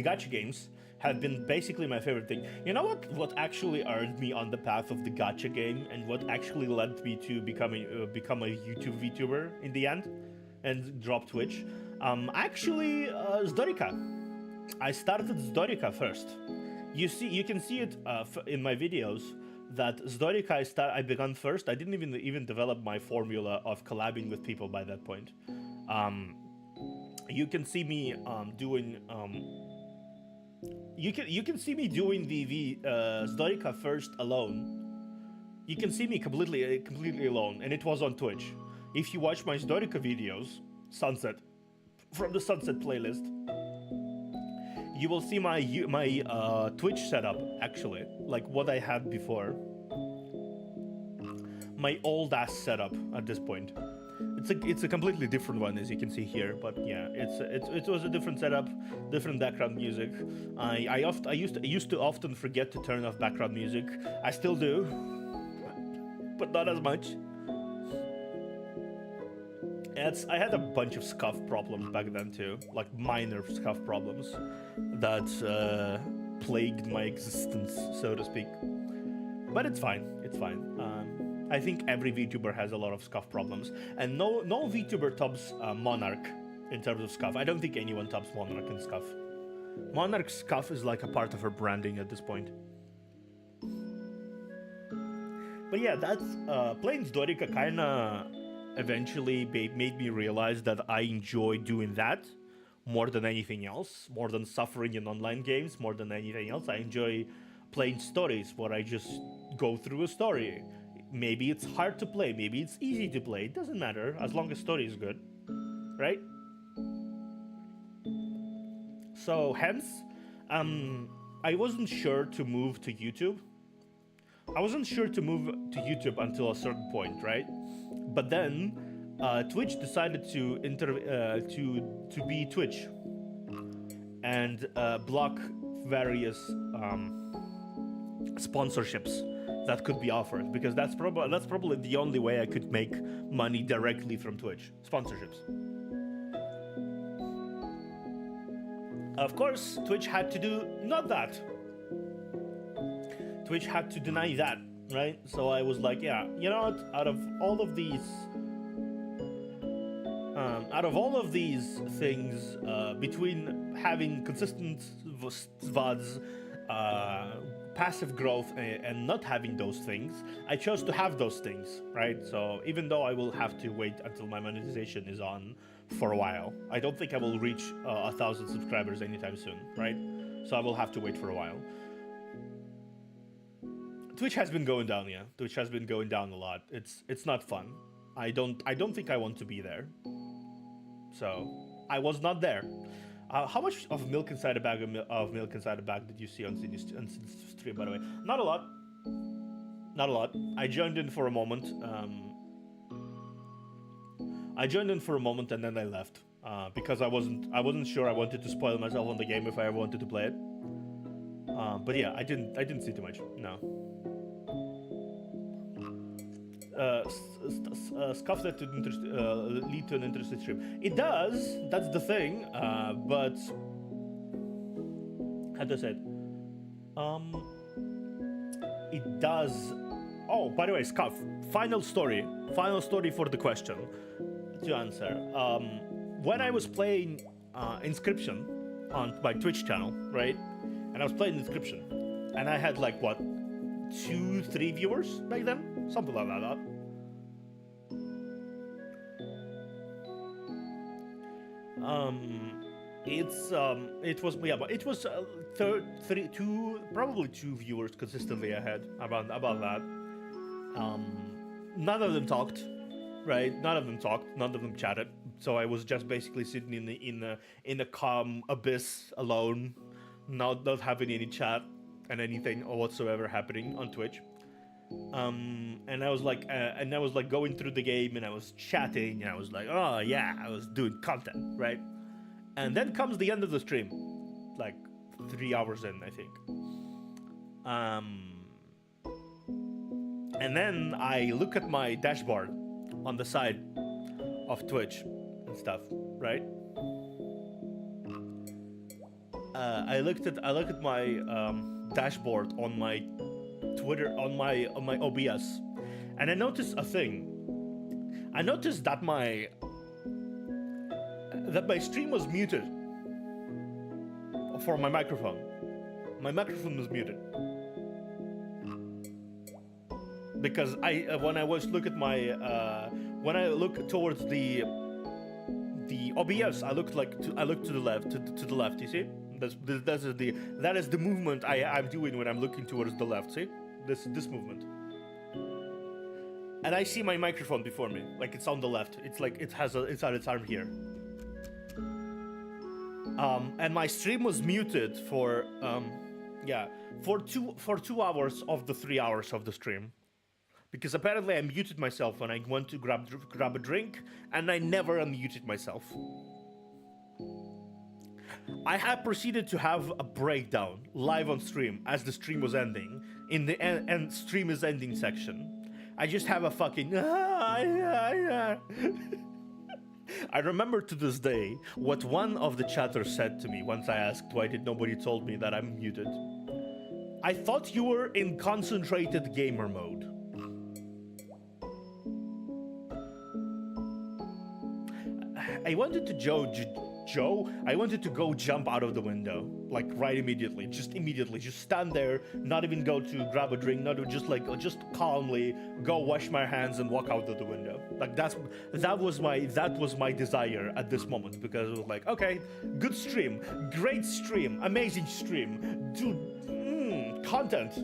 Speaker 1: gacha games have been basically my favorite thing. You know what actually earned me on the path of the gacha game, and what actually led me to become a YouTube VTuber in the end, and drop Twitch? Actually, Zdorika. I started Zdorika first. You can see it in my videos that Zdorika I began first. I didn't even develop my formula of collabing with people by that point. You can see me doing You can see me doing the Zdorika first alone. You can see me completely alone, and it was on Twitch. If you watch my Zdorika videos, Sunset, from the Sunset playlist, you will see my Twitch setup, actually, like what I had before. My old ass setup at this point. It's a completely different one, as you can see here. But yeah, it was a different setup, different background music. I used to often forget to turn off background music. I still do, but not as much. I had a bunch of scuff problems back then too, like minor scuff problems that plagued my existence, so to speak. But it's fine. It's fine. I think every VTuber has a lot of scuff problems, and no VTuber tops Monarch in terms of scuff. I don't think anyone tops Monarch in scuff. Monarch's scuff is like a part of her branding at this point. But yeah, that's playing Zdorika kinda eventually made me realize that I enjoy doing that more than anything else, more than suffering in online games, more than anything else. I enjoy playing stories where I just go through a story. Maybe it's hard to play, maybe it's easy to play, it doesn't matter, as long as story is good, right? So hence, I wasn't sure to move to YouTube. I wasn't sure to move to YouTube until a certain point, right? But then Twitch decided to be Twitch and block various sponsorships that could be offered, because that's probably the only way I could make money directly from Twitch. Sponsorships. Of course, Twitch had to do not that. Twitch had to deny that, right? So I was like, yeah, you know what? Out of all of these things, between having consistent VODs, passive growth, and not having those things, I chose to have those things, right? So even though I will have to wait until my monetization is on for a while, I don't think I will reach 1,000 subscribers anytime soon, right? So I will have to wait for a while. Twitch has been going down, yeah. Twitch has been going down a lot. It's not fun. I don't think I want to be there. So I was not there. How much of milk inside a bag did you see on stream, by the way? Not a lot. Not a lot. I joined in for a moment. And then I left because I wasn't sure I wanted to spoil myself on the game if I ever wanted to play it. But yeah, I didn't see too much. No. Scuff that to lead to an interesting stream. It does. That's the thing. But how do I say it? It does. Oh, by the way, Scuff. Final story for the question to answer. When I was playing Inscription on my Twitch channel, right? And I was playing Inscription, and I had like what, 2-3 viewers back then. Something like that. It was probably two viewers consistently I had about that. None of them talked, right? None of them chatted. So I was just basically sitting in a calm abyss alone, not having any chat and anything or whatsoever happening on Twitch. And I was like going through the game, and I was chatting, and I was like, oh yeah, I was doing content, right? And then comes the end of the stream, like 3 hours in, I think. And then I look at my dashboard on the side of Twitch and stuff, right? I looked at my dashboard on my Twitter, on my OBS, and I noticed a thing. I noticed that my stream was muted for my microphone. My microphone was muted because when I look towards the OBS, I looked to the left. You see That is the movement I'm doing when I'm looking towards the left. See, this movement. And I see my microphone before me, like it's on the left. It's like it's on its arm here. And my stream was muted for for 2 hours of the 3 hours of the stream, because apparently I muted myself when I went to grab a drink, and I never unmuted myself. I had proceeded to have a breakdown live on stream as the stream was ending in the end stream is ending section. I just have a fucking I remember to this day what one of the chatters said to me once I asked why did nobody told me that I'm muted. I thought you were in concentrated gamer mode. I wanted to I wanted to go jump out of the window, like right immediately, just stand there, not even go to grab a drink, not just calmly go wash my hands and walk out of the window. Like that was my desire at this moment, because it was like, okay, good stream, great stream, amazing stream, dude, content.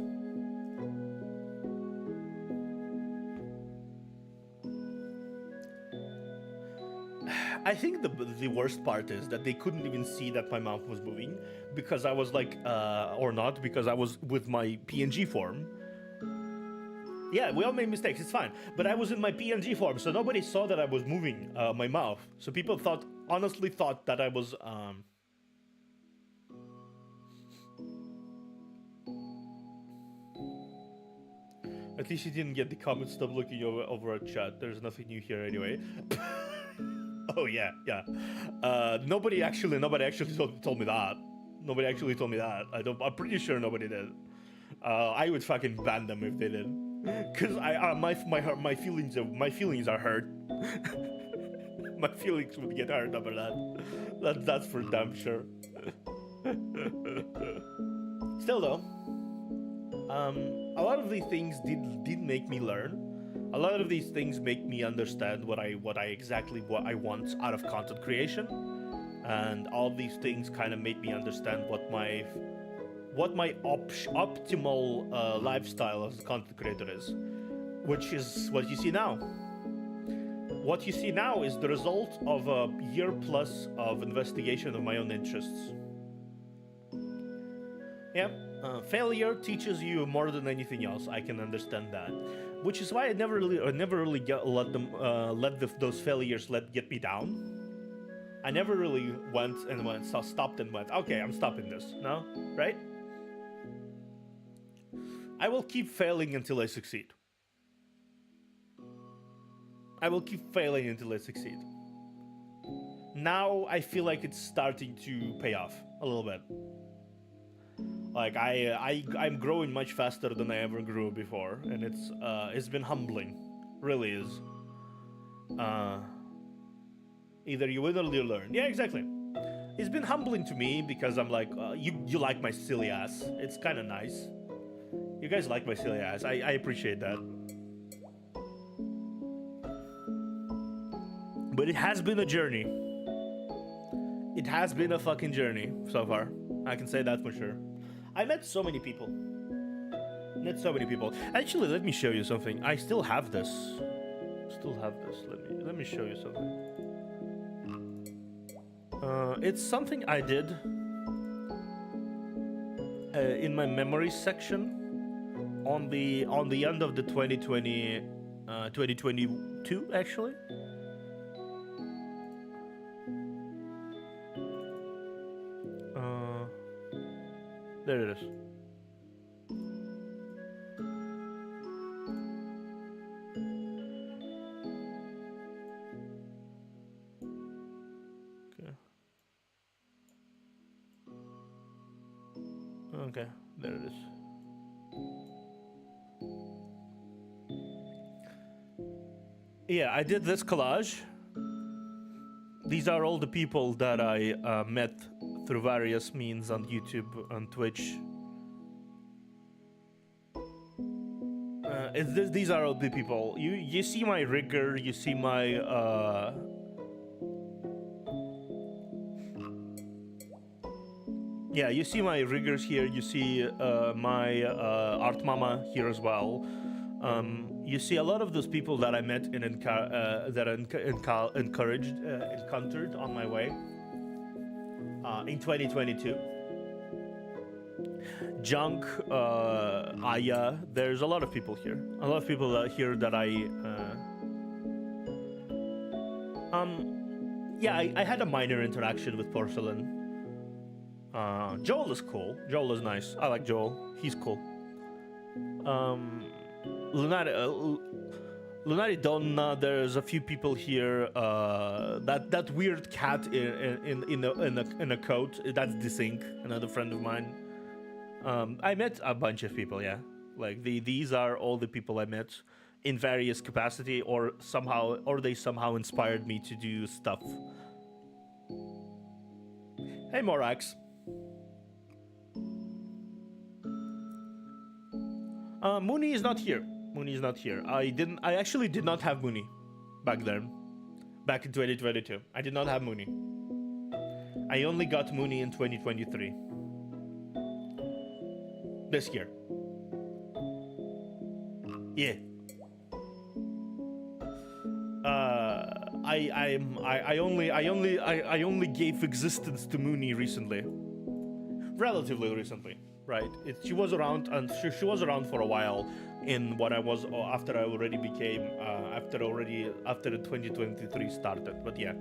Speaker 1: I think the worst part is that they couldn't even see that my mouth was moving, because I was like, or not, because I was with my PNG form. Yeah, we all made mistakes, it's fine. But I was in my PNG form, so nobody saw that I was moving my mouth. So people honestly thought that I was... At least you didn't get the comment, stop looking over a chat. There's nothing new here anyway. Oh yeah. Nobody actually told me that. Nobody actually told me that. I'm pretty sure nobody did. I would fucking ban them if they did, cause my feelings are hurt. My feelings would get hurt over that. That's for damn sure. Still though, a lot of these things did make me learn. A lot of these things make me understand what I want out of content creation, and all these things kind of made me understand what my optimal lifestyle as a content creator is, which is what you see now. What you see now is the result of a year plus of investigation of my own interests. Yeah, failure teaches you more than anything else. I can understand that. Which is why I never really let those failures get me down. I never really stopped and went, okay, I'm stopping this. No, right? I will keep failing until I succeed. I will keep failing until I succeed. Now I feel like it's starting to pay off a little bit. Like I'm growing much faster than I ever grew before, and it's been humbling, really is. Either you win or you learn. Yeah, exactly. It's been humbling to me because I'm like, you like my silly ass. It's kind of nice. You guys like my silly ass. I appreciate that. But it has been a journey. It has been a fucking journey so far. I can say that for sure. I met so many people. Actually, let me show you something. I still have this. Let me show you something. It's something I did in my memories section on the end of the 2022 actually. There it is. Okay, there it is. Yeah, I did this collage. These are all the people that I met through various means on YouTube, on Twitch. These are all the people. You see my rigger, you see my yeah, you see my riggers here. You see my art mama here as well. You see a lot of those people that I met and encountered on my way in 2022. Junk, Aya. There's a lot of people here. A lot of people here that yeah, I had a minor interaction with Porcelain. Joel is cool. Joel is nice. I like Joel. He's cool. Lunari Donna. There's a few people here. That weird cat in a coat. That's Desync, another friend of mine. I met a bunch of people. Yeah, like these are all the people I met in various capacity, or they somehow inspired me to do stuff. Hey, Morax. Mooney is not here. Mooney is not here. I actually did not have Mooney back then. Back in 2022. I did not have Mooney. I only got Mooney in 2023. This year. Yeah. I only gave existence to Mooney recently. Relatively recently. Right, she was around, and she was around for a while in what I was after I already became after 2023 started. But yeah,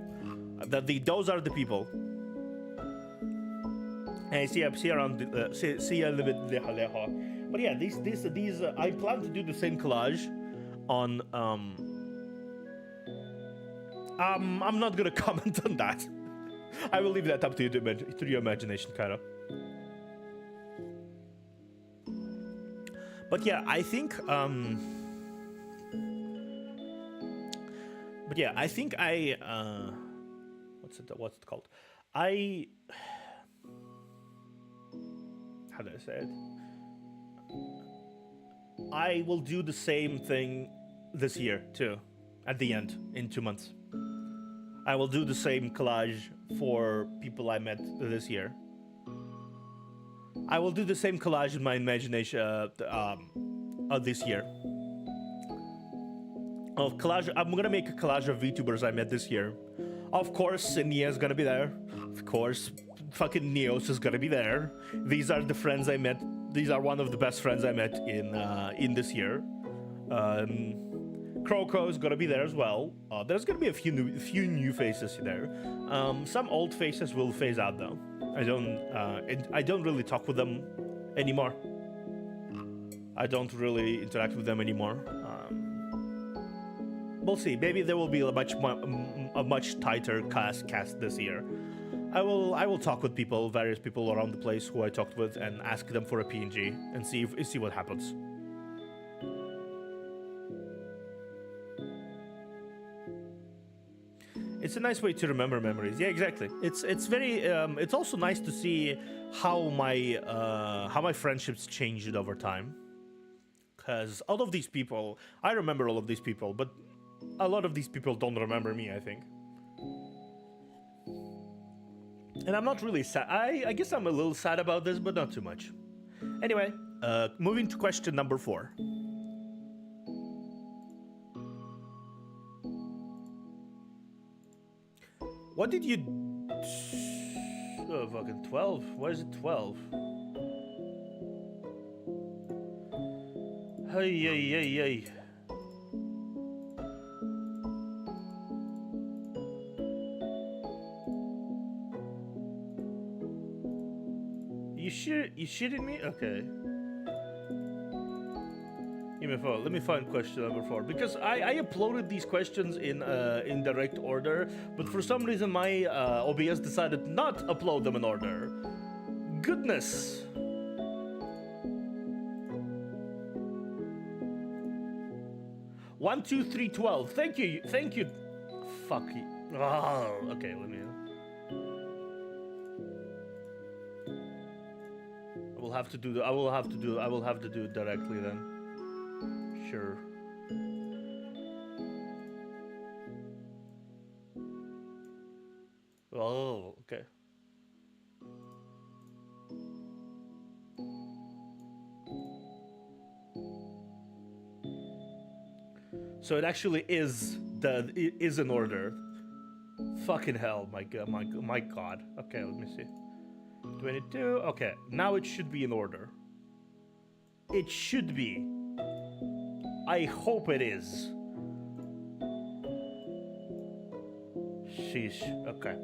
Speaker 1: those are the people. I see around see a little bit. But yeah, these I plan to do the same collage on I'm not gonna comment on that. I will leave that up to you to your imagination, Kara. But yeah, I think what's it called? How do I say it? I will do the same thing this year too, at the end, in 2 months. I will do the same collage for people I met this year. I will do the same collage in my imagination this year. Of collage, I'm gonna make a collage of VTubers I met this year. Of course, Nia is gonna be there. Of course, fucking Neos is gonna be there. These are the friends I met. These are one of the best friends I met in this year. Croco is gonna be there as well. There's gonna be a few new faces there. Some old faces will phase out though. I don't really talk with them anymore. I don't really interact with them anymore. We'll see. Maybe there will be a much tighter cast this year. I will talk with various people around the place who I talked with, and ask them for a PNG and see what happens. It's a nice way to remember memories. Yeah, exactly. It's very. It's also nice to see how my friendships changed over time. Because all of these people, I remember all of these people, but a lot of these people don't remember me, I think. And I'm not really sad. I guess I'm a little sad about this, but not too much. Anyway, moving to question number 4. What did you... Oh, fucking 12. Why is it 12? Hey, hey, hey, hey. You shitting me? Okay. Give me a phone. Let me find question number 4, because I uploaded these questions in direct order, but for some reason my OBS decided not upload them in order. Goodness. One, 2, 3, 12. Thank you. Fuck you. Oh, okay. Let me. I will have to do it directly then. Sure. Oh, okay. So it actually is in order. Fucking hell, my god. Okay, let me see. 22. Okay, now it should be in order. It should be. I hope it is. Sheesh. Okay.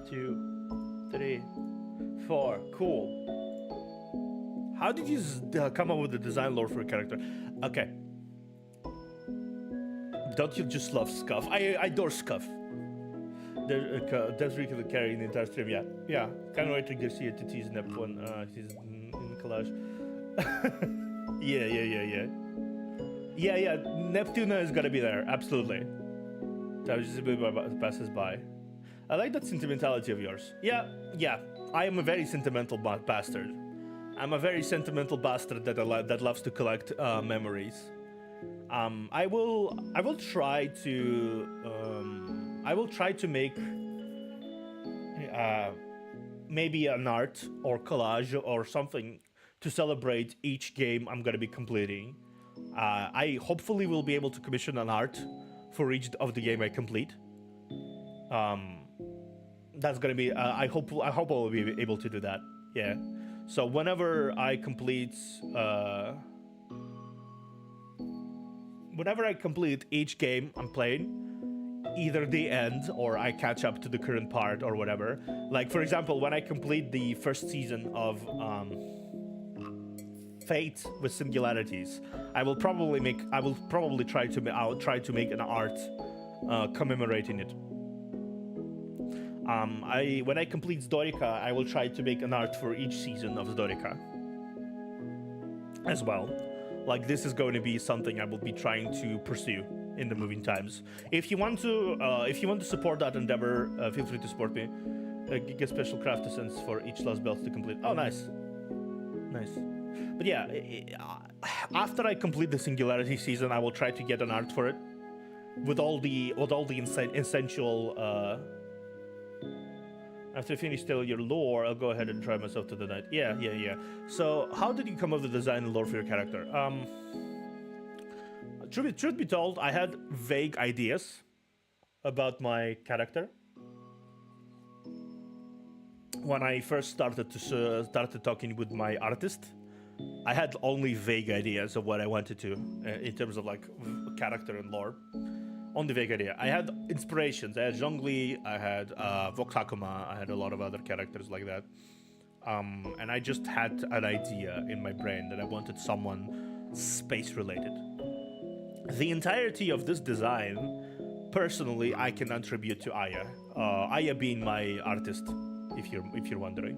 Speaker 1: 2, 3, 4. Cool. How did you come up with the design lore for a character? Okay. Don't you just love Scuff? I adore Scuff. There's Ricky carrying the entire stream. Yeah. Can't wait to see it to tease Nep when he's in collage. Yeah. Neptuna is gonna be there. Absolutely. That was just a bit passes by. I like that sentimentality of yours. Yeah. I am a very sentimental bastard. I'm a very sentimental bastard that loves to collect memories. I will try to make maybe an art or collage or something to celebrate each game I'm gonna be completing. I hopefully will be able to commission an art for each of the game I complete. That's gonna be. I hope I will be able to do that. Yeah. So whenever I complete each game I'm playing, either the end or I catch up to the current part or whatever. Like for example, when I complete the first season of Fate with Singularities, I'll try to make an art commemorating it. When I complete Zdorica, I will try to make an art for each season of Zdorica as well. Like this is going to be something I will be trying to pursue in the moving times. If you want to support that endeavor, feel free to support me. Get special craft essence for each last belt to complete. Oh, nice. But yeah, after I complete the Singularity season, I will try to get an art for it with all the essential. After I finish telling your lore, I'll go ahead and try myself to the night. Yeah. So, how did you come up with the design and lore for your character? Truth be told, I had vague ideas about my character when I first started talking with my artist. I had only vague ideas of what I wanted to in terms of like character and lore. Only vague idea. I had inspirations. I had Zhongli, I had Vox Hakuma, I had a lot of other characters like that. And I just had an idea in my brain that I wanted someone space related. The entirety of this design, personally, I can attribute to Aya. Aya being my artist, if you're wondering.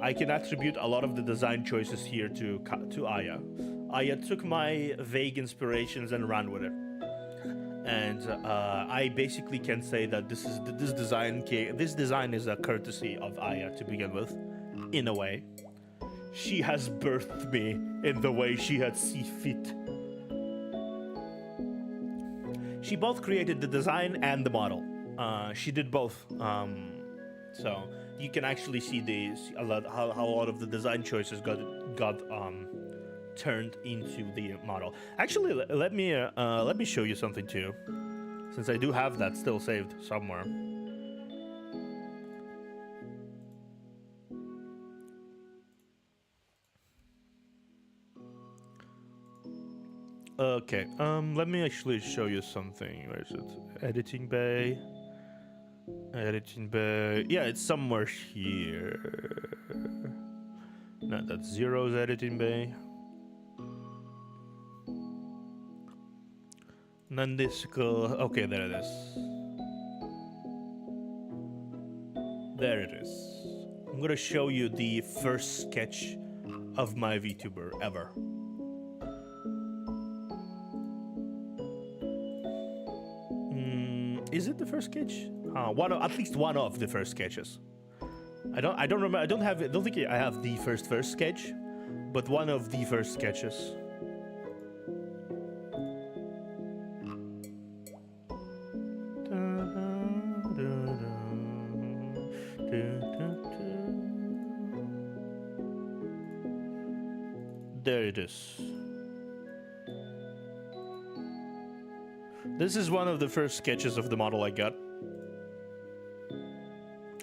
Speaker 1: I can attribute a lot of the design choices here to Aya. Aya took my vague inspirations and ran with it. And I basically can say that this design is a courtesy of Aya to begin with, in a way. She has birthed me in the way she had seen fit. She both created the design and the model. She did both. So you can actually see how a lot of the design choices got turned into the model. Actually, let me show you something too, since I do have that still saved somewhere. Okay, let me actually show you something. Where is it? Editing bay. Yeah, it's somewhere here. No, that's Zero's editing bay. Nandisco. Okay, there it is. There it is. I'm gonna show you the first sketch of my VTuber ever. Is it the first sketch? At least one of the first sketches. I don't remember. I don't think I have the first sketch, but one of the first sketches. There it is. This is one of the first sketches of the model I got.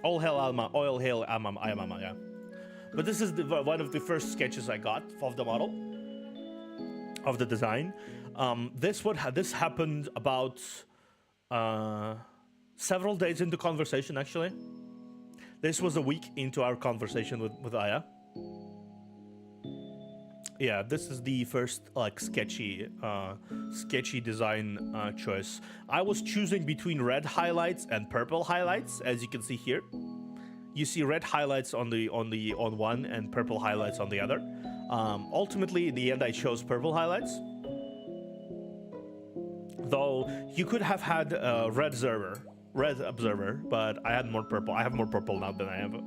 Speaker 1: All hail Alma, oil hail Amama, yeah. But this is one of the first sketches I got of the model, of the design. This happened about several days into conversation, actually. This was a week into our conversation with Aya. Yeah, this is the first like sketchy design choice. I was choosing between red highlights and purple highlights, as you can see here. You see red highlights on one and purple highlights on the other. Ultimately, in the end, I chose purple highlights. Though you could have had red observer, but I had more purple. I have more purple now than I have.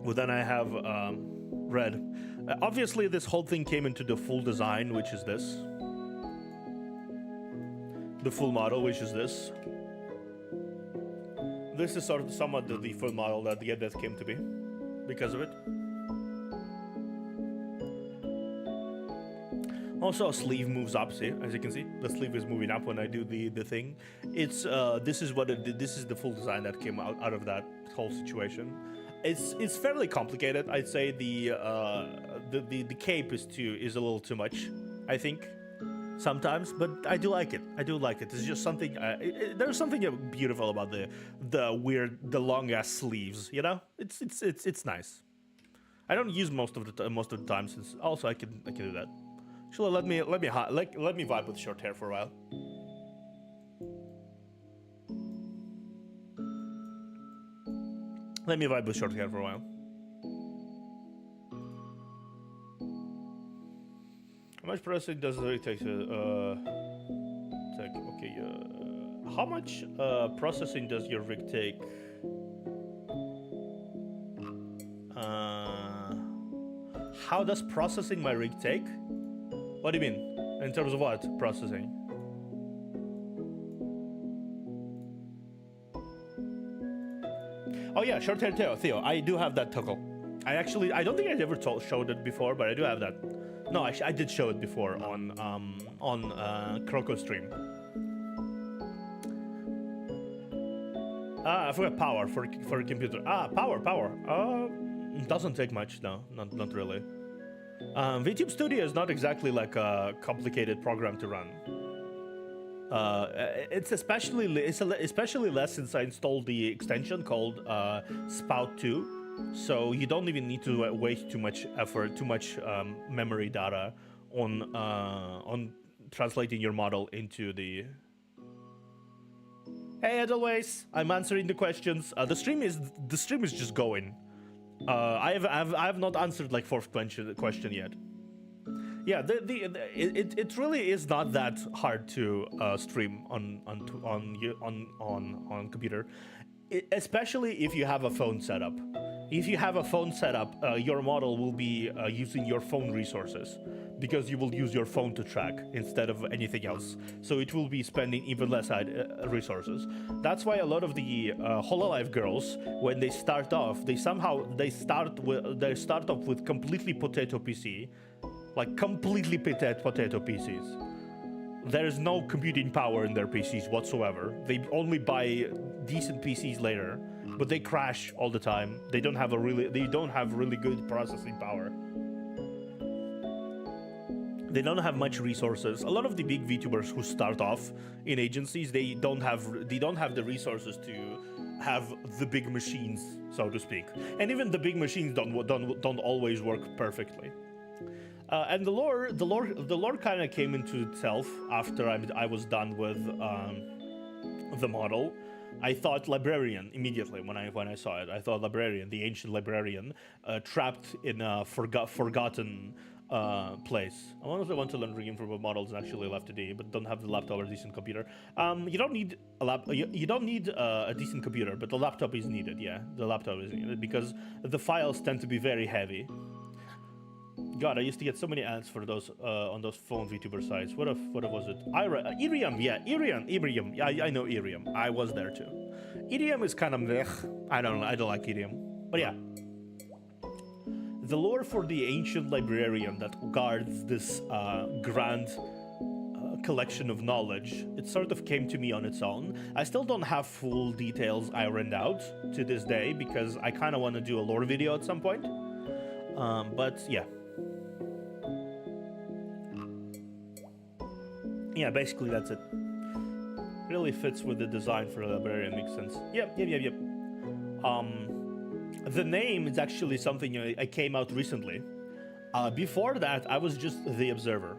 Speaker 1: Well, then I have red. Obviously, this whole thing came into the full design, which is this. The full model, which is this. This is sort of somewhat the full model that came to be because of it. Also, a sleeve moves up. See, as you can see, the sleeve is moving up when I do the thing. It's this is the full design that came out of that whole situation. It's fairly complicated. I'd say the cape is a little too much, I think, sometimes. But I do like it. It's just something. There's something beautiful about the long ass sleeves. You know, it's nice. I don't use most of the time since also I can do that. Actually, let me vibe with short hair for a while. Let me vibe with short hair for a while. How much processing does it take to okay, how much processing does your rig take? How does processing my rig take? What do you mean? In terms of what? Processing? Oh yeah, short hair Theo. I do have that toggle. I don't think I ever showed it before, but I do have that. No, I did show it before on Croco stream. I forgot power for a computer. Power. Doesn't take much, no, not really. VTube Studio is not exactly like a complicated program to run. It's especially less since I installed the extension called Spout 2, so you don't even need to waste too much effort, too much memory data on translating your model into the. Hey, as always, I'm answering the questions. The stream is just going. I have not answered like fourth question yet. Yeah, it really is not that hard to stream on computer, especially if you have a phone setup. If you have a phone setup, your model will be using your phone resources because you will use your phone to track instead of anything else. So it will be spending even less resources. That's why a lot of the Hololive girls, when they start off, they start off with completely potato PC, like completely potato PCs. There is no computing power in their PCs whatsoever. They only buy decent PCs later, but they crash all the time. They don't have really good processing power. They don't have much resources. A lot of the big VTubers who start off in agencies, they don't have the resources to have the big machines, so to speak. And even the big machines don't always work perfectly. And the lore kind of came into itself after I was done with the model. I thought librarian immediately when I saw it. I thought librarian, the ancient librarian, trapped in a forgotten place. I honestly want to learn rigging for models actually left today, but don't have the laptop or a decent computer. You don't need a decent computer, but the laptop is needed. Yeah, the laptop is needed because the files tend to be very heavy. God, I used to get so many ads for those on those phone VTuber sites. What was it? Irium, yeah, Irium. Yeah, I know Irium. I was there too. Irium is kind of meh. I don't like Irium, but yeah. The lore for the ancient librarian that guards this grand collection of knowledge. It sort of came to me on its own. I still don't have full details ironed out to this day because I kind of want to do a lore video at some point. But yeah. Yeah, basically that's it. Really fits with the design for a librarian, makes sense. Yep. The name is actually something I came out recently. Before that, I was just the observer.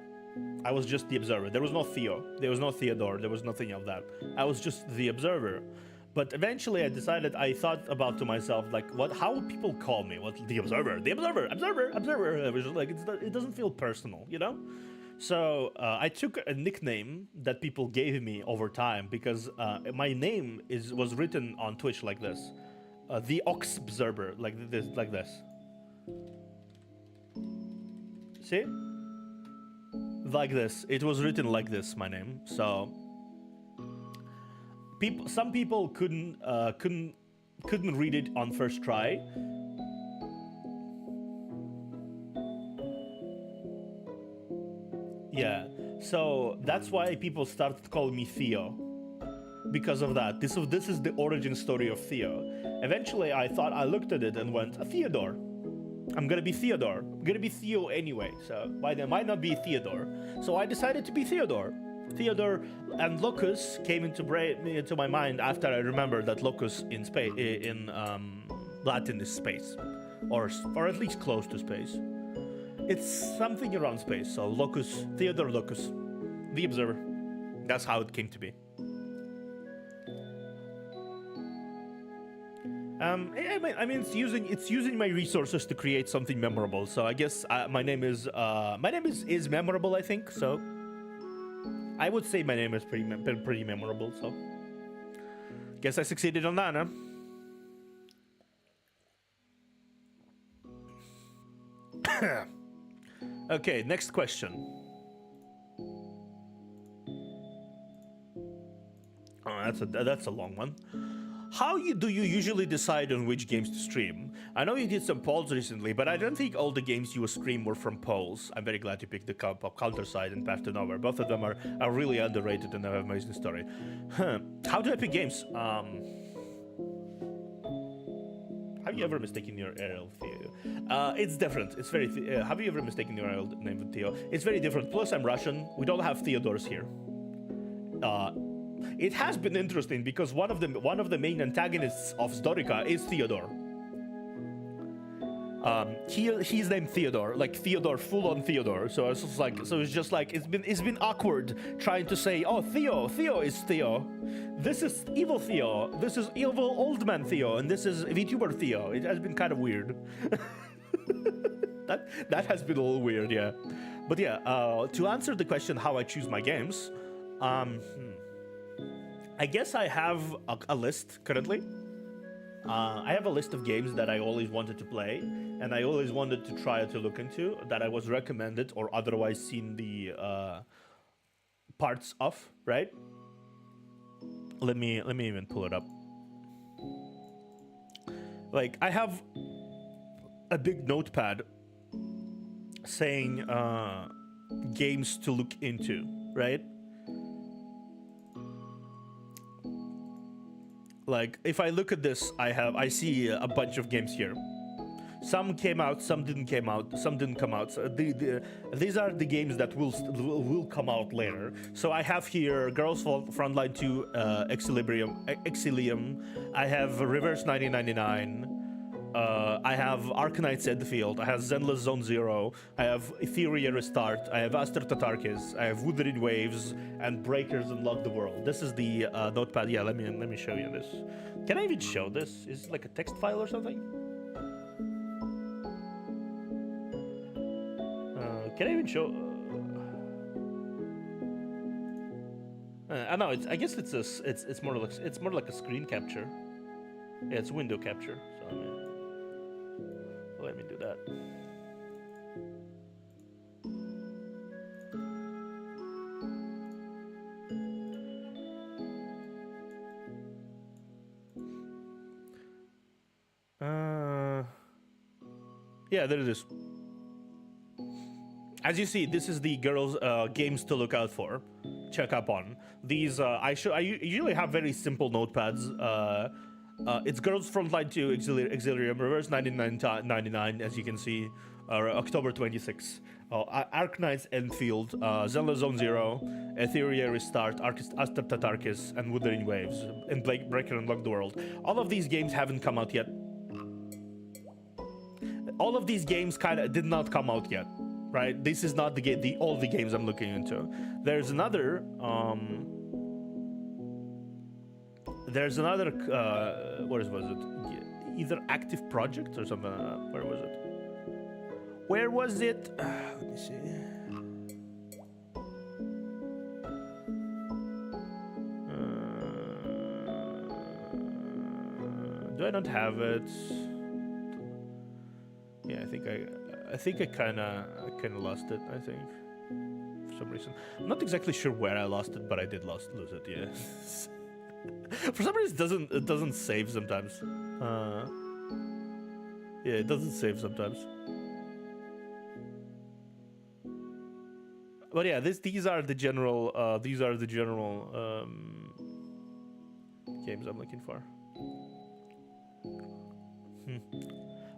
Speaker 1: I was just the observer. There was no Theo. There was no Theodore. There was nothing of that. I was just the observer. But eventually I thought about to myself, like, how would people call me? What, the observer? The observer, observer. It was just like, it doesn't feel personal, you know? So I took a nickname that people gave me over time because my name was written on Twitch like this. The Ox Observer, like this. See? Like this. It was written like this, my name. So some people couldn't read it on first try. Yeah. So that's why people started calling me Theo. Because of that. This is the origin story of Theo. Eventually I looked at it and went, Theodore. I'm gonna be Theodore. I'm gonna be Theo anyway, so why might not be Theodore. So I decided to be Theodore. Theodore and Locus came into my mind after I remembered that Locus in Latin is space, or at least close to space. It's something around space. So Locus, Theodore Locus, the observer. That's how it came to be. I mean, it's using my resources to create something memorable. So I guess my name is memorable. I think so. I would say my name is pretty memorable. So guess I succeeded on that, huh? Okay, next question. Oh, that's a long one. How do you usually decide on which games to stream? I know you did some polls recently, but I don't think all the games you stream were from polls. I'm very glad you picked the Counterside and Path to Nowhere. Both of them are really underrated and have an amazing story. How do I pick games? Have you ever mistaken your real Theo? It's different. It's very. Have you ever mistaken your real name for Theo? It's very different. Plus, I'm Russian. We don't have Theodores here. It has been interesting because one of the main antagonists of Zdorika is Theodore. He's named Theodore, like Theodore, full on Theodore. So it's just like it's been awkward trying to say, oh, Theo is Theo. This is evil Theo. This is evil old man Theo, and this is VTuber Theo. It has been kind of weird. that has been a little weird, yeah. But yeah, to answer the question how I choose my games, I guess I have a list currently. I have a list of games that I always wanted to play, and I always wanted to try to look into, that I was recommended or otherwise seen the parts of, right? Let me even pull it up. Like, I have a big notepad saying games to look into, right? Like, if I look at this, I see a bunch of games here. Some came out, some didn't come out, some didn't come out. So these are the games that will come out later. So I have here Girls Frontline 2, Exilium. I have Reverse 1999. I have Arcanite's Endfield. I have Zenless Zone Zero. I have Etheria Restart. I have Aster Tatarkis. I have Wuthering Waves and Breakers and Love the World. This is the notepad. Yeah, let me show you this. Can I even show this? Is it like a text file or something? Can I even show? I know. I guess it's more like a screen capture. Yeah, it's window capture. So let me do that. Yeah, there it is. As you see, this is the girls' games to look out for. check up on. These I usually have very simple notepads. It's Girls Frontline 2 Exilium Reverse 1999, as you can see, October 26. Arc Knights Enfield, Zelda Zone Zero, Etheria Restart, Astartes and Wuthering Waves, and Breaker Unlock the World. All of these games haven't come out yet. All of these games kind of did not come out yet, right? This is not all the games I'm looking into. There's another what was it? Either active project or something. Where was it? Where was it? Let me see. Do I not have it? Yeah, I think I kind of lost it. I think for some reason. I'm not exactly sure where I lost it, but I did lose it. Yeah. For some reason, it doesn't save sometimes. Yeah, it doesn't save sometimes. But yeah, these are the general games I'm looking for.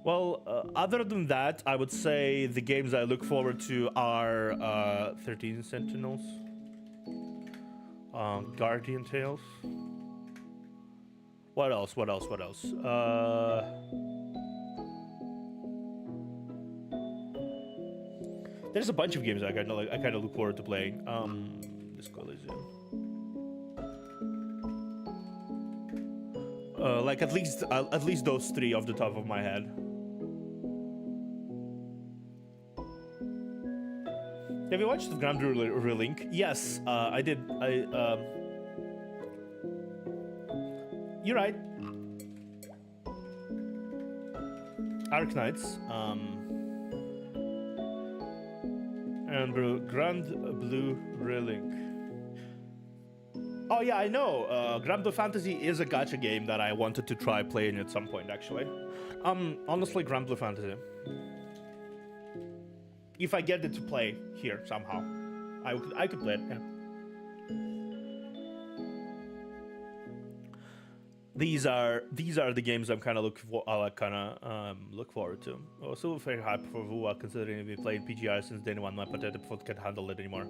Speaker 1: Well, other than that, I would say the games I look forward to are 13 Sentinels, Guardian Tales. What else? There's a bunch of games I kind of look forward to playing. This Collision. Like at least those three off the top of my head. Have you watched the Grand Relink? Yes, I did. You're right. Arc Knights. And Grand Blue Relink. Oh yeah, I know. Grand Blue Fantasy is a gacha game that I wanted to try playing at some point, actually. Honestly, Grand Blue Fantasy. If I get it to play here somehow, I could play it. Yeah. These are the games I'm kind of look forward to. Also very hype for Vua, considering we played PGR since day one. My potato foot can't handle it anymore.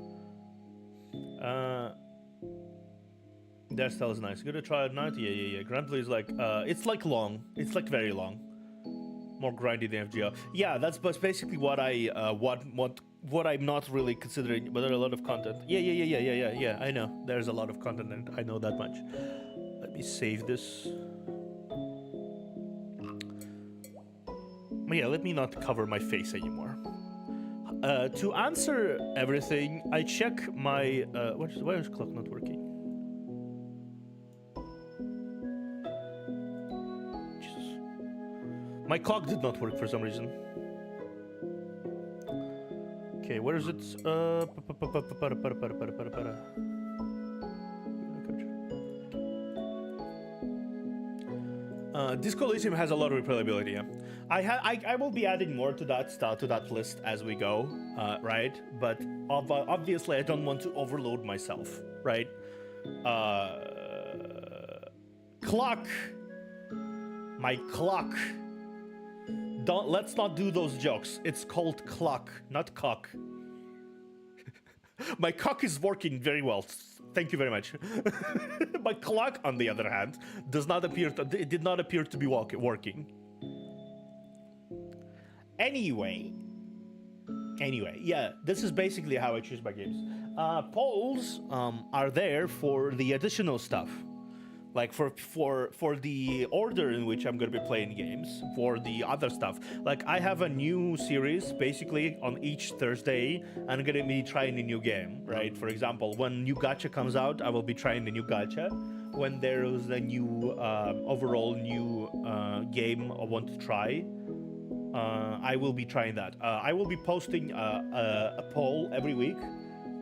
Speaker 1: Their style is nice. Gonna try it now. Yeah. Grand Blue is like it's like long. It's like very long. More grindy than FGO. Yeah, that's basically what I'm not really considering. But there's a lot of content. Yeah. I know there's a lot of content, and I know that much. Let me save this. Yeah, let me not cover my face anymore. To answer everything, I check my why is clock not working? Jesus. My clock did not work for some reason. Okay, where is it? Disco Elysium has a lot of replayability. Yeah. I will be adding more to that list as we go, right? But obviously, I don't want to overload myself, right? Clock, my clock. Let's not do those jokes. It's called clock, not cock. My cock is working very well. Thank you very much. My clock, on the other hand, did not appear to be working. Anyway, yeah, this is basically how I choose my games. Polls are there for the additional stuff, like for the order in which I'm gonna be playing games, for the other stuff. Like I have a new series, basically on each Thursday, I'm gonna be trying a new game, right? For example, when new gacha comes out, I will be trying a new gacha. When there is a new overall new game I want to try, I will be trying that. I will be posting a poll every week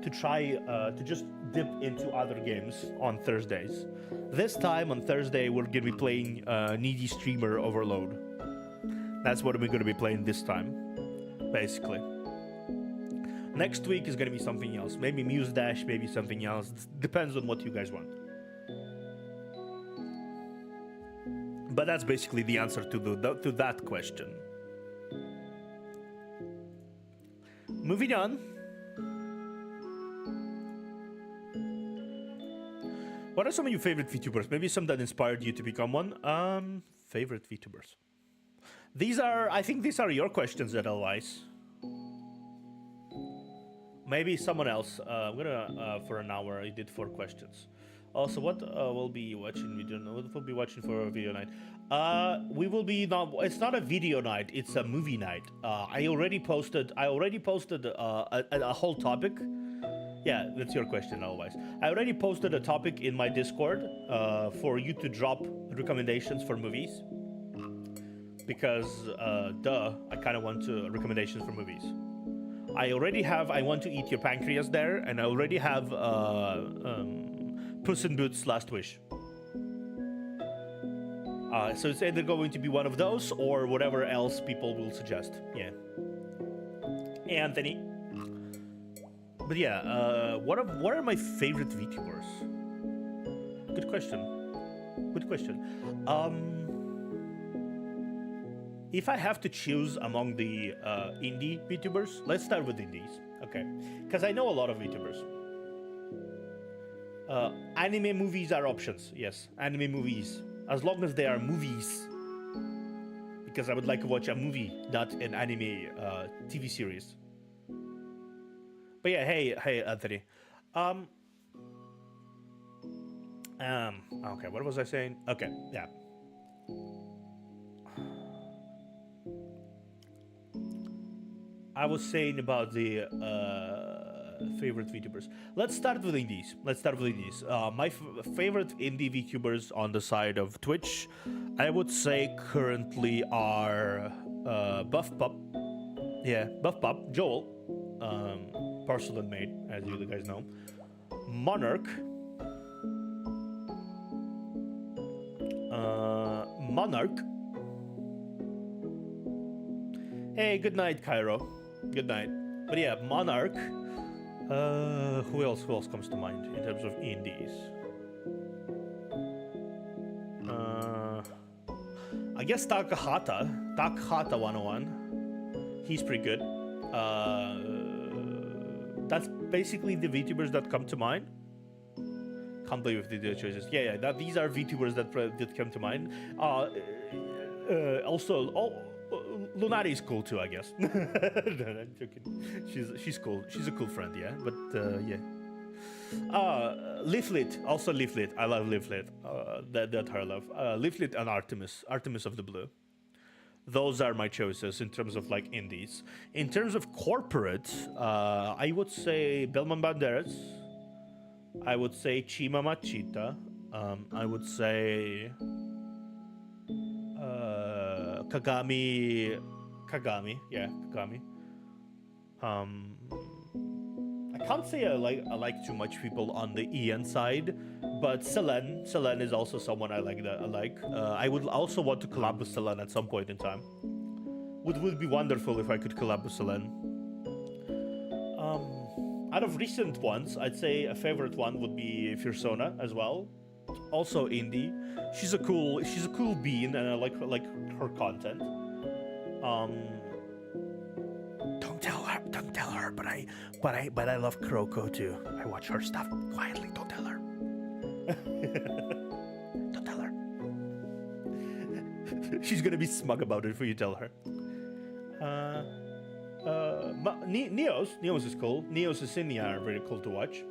Speaker 1: to try to just dip into other games on Thursdays. This time on Thursday, we're gonna be playing Needy Streamer Overload. That's what we're gonna be playing this time, basically. Next week is gonna be something else. Maybe Muse Dash, maybe something else. Depends on what you guys want. But that's basically the answer to that question. Moving on. What are some of your favorite VTubers? Maybe some that inspired you to become one. Favorite VTubers. I think these are your questions, Edelweiss. Maybe someone else. I'm gonna for an hour. I did 4 questions. Also, what we'll be watching? We don't know what we'll be watching for a video night. We will be not. It's not a video night. It's a movie night. I already posted a whole topic. Yeah, that's your question. Otherwise, I already posted a topic in my Discord for you to drop recommendations for movies. Because, I kind of want recommendations for movies. I already have I Want to Eat Your Pancreas there, and I already have Puss in Boots Last Wish. So it's either going to be one of those or whatever else people will suggest. Yeah. Anthony. But yeah, what are my favorite VTubers? Good question. Good question. If I have to choose among the indie VTubers, let's start with indies, okay? Because I know a lot of VTubers. Anime movies are options, yes. Anime movies, as long as they are movies. Because I would like to watch a movie, not an anime TV series. But yeah, hey, Anthony. Okay, what was I saying? Okay, yeah. I was saying about the favorite VTubers. Let's start with indies. My favorite indie VTubers on the side of Twitch, I would say currently are Buff Pup. Yeah, Buff Pup, Joel, Porcelain Maid, as you guys know, Monarch, Hey, good night, Cairo. Good night. But yeah, Monarch. Who else comes to mind in terms of indies? I guess Takahata 101. He's pretty good. That's basically the VTubers that come to mind. Can't believe the choices. Yeah. These are VTubers that come to mind. Lunari is cool too, I guess. No, I'm joking. She's cool. She's a cool friend, yeah. But yeah. Leaflet, also Leaflet. I love Leaflet. That her love. Leaflet and Artemis of the Blue. Those are my choices in terms of like indies. In terms of corporate, I would say Belman Banderas. I would say Chima Machita. I would say Kagami. Yeah, Kagami. I can't say I like too much people on the Ian side, but Selen is also someone I like. I would also want to collab with Selen at some point in time. Would be wonderful if I could collab with Selen. Out of recent ones, I'd say a favorite one would be Firsona as well. Also indie. She's a cool bean, and I like her content. Don't tell her, but I love Kuroko too. I watch her stuff quietly. Don't tell her. Don't tell her. She's gonna be smug about it if you tell her. Neos is cool. Neos and Cinia are very cool to watch.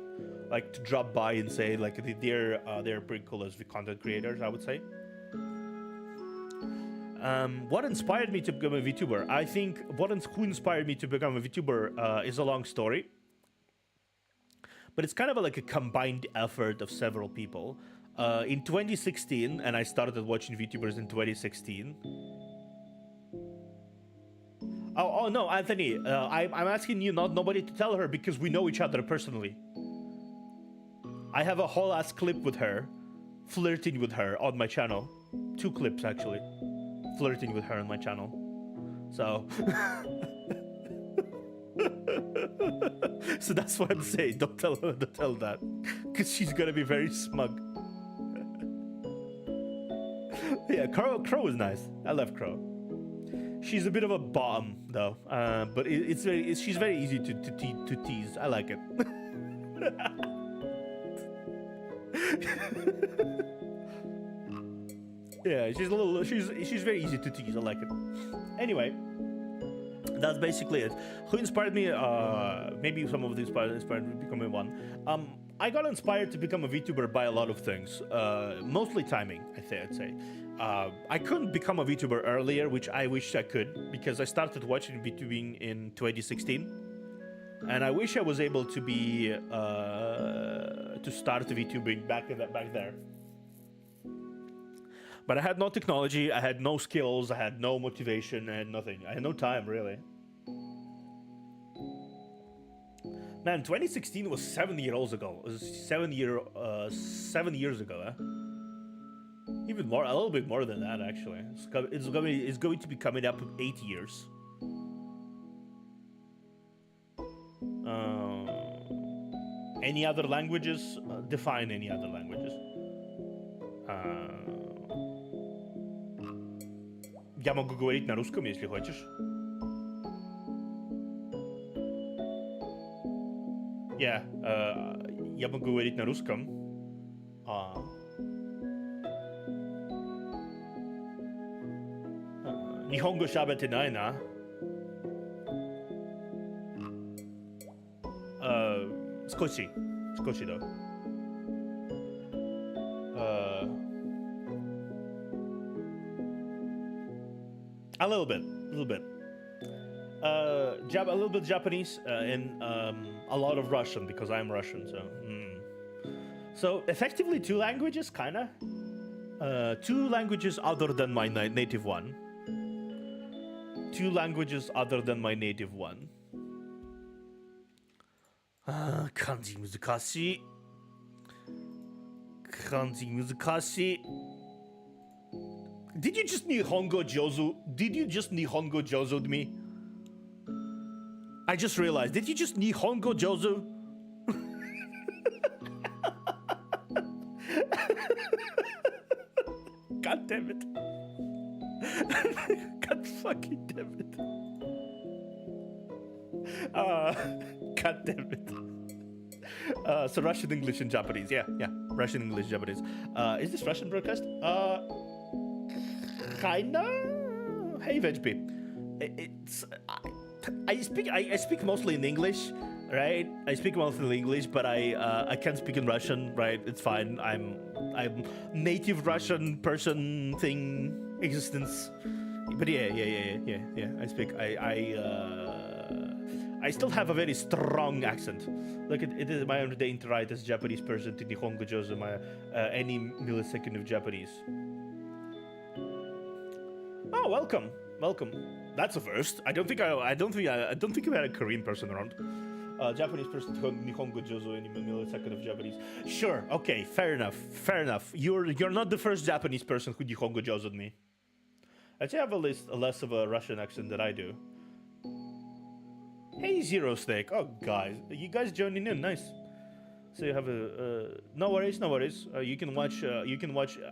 Speaker 1: Like to drop by and say like they're pretty cool as the content creators, I would say. What inspired me to become a VTuber? I think who inspired me to become a VTuber is a long story, but it's kind of like a combined effort of several people. In 2016, and I started watching VTubers in 2016. Oh no, Anthony, I'm asking you, nobody to tell her because we know each other personally. I have a whole ass clip with her, flirting with her on my channel. 2 clips actually, flirting with her on my channel. So, So that's what I'm saying. Don't tell her to tell that, because she's gonna be very smug. Yeah, Crow is nice. I love Crow. She's a bit of a bottom though, but she's very easy to tease. I like it. Yeah, she's very easy to tease. I like it. Anyway, that's basically it. Who inspired me? Maybe some of the inspired me to become one. I got inspired to become a VTuber by a lot of things. Mostly timing, I'd say. I couldn't become a VTuber earlier, which I wish I could, because I started watching VTubing in 2016, and I wish I was able to be to start VTubing back there. But I had no technology, I had no skills, I had no motivation, I had nothing. I had no time, really. Man, 2016 was 7 years ago. It was 7 years ago, huh? Even more, a little bit more than that, actually. It's going to be coming up 8 years. Any other languages? Define any other languages. Я могу говорить на русском, если хочешь. Yeah, я могу говорить на русском. Nihongo shabete nai na. Skoshi though. A little bit. A little bit Japanese and a lot of Russian, because I'm Russian. So effectively 2 languages, kinda. 2 languages other than my native one. 2 languages other than my native one. Kanji muzukashii. Did you just Nihongo Jozu? Did you just Nihongo Jozu'd me? I just realized. Did you just Nihongo Jozu? God damn it. God fucking damn it. God damn it. So Russian, English, and Japanese. Yeah. Russian, English, Japanese. Is this Russian broadcast? Kinda. Hey, VegB. I speak mostly in English, right? I speak mostly in English, but I can't speak in Russian, right? It's fine. I'm native Russian person thing existence. But yeah. I speak. I still have a very strong accent. Look, it is my everyday interact as Japanese person to Nihongo Jozu, my any millisecond of Japanese. Oh, welcome. That's a first. I don't think we had a Korean person around. Japanese person to Nihongo Jozu any millisecond of Japanese. Sure. Okay. Fair enough. You're not the first Japanese person who Nihongo Jozu'd me. Actually, I have a less of a Russian accent than I do. Hey, Zero Steak. Oh, guys, you guys joining in? Nice. So you have a no worries. You can watch.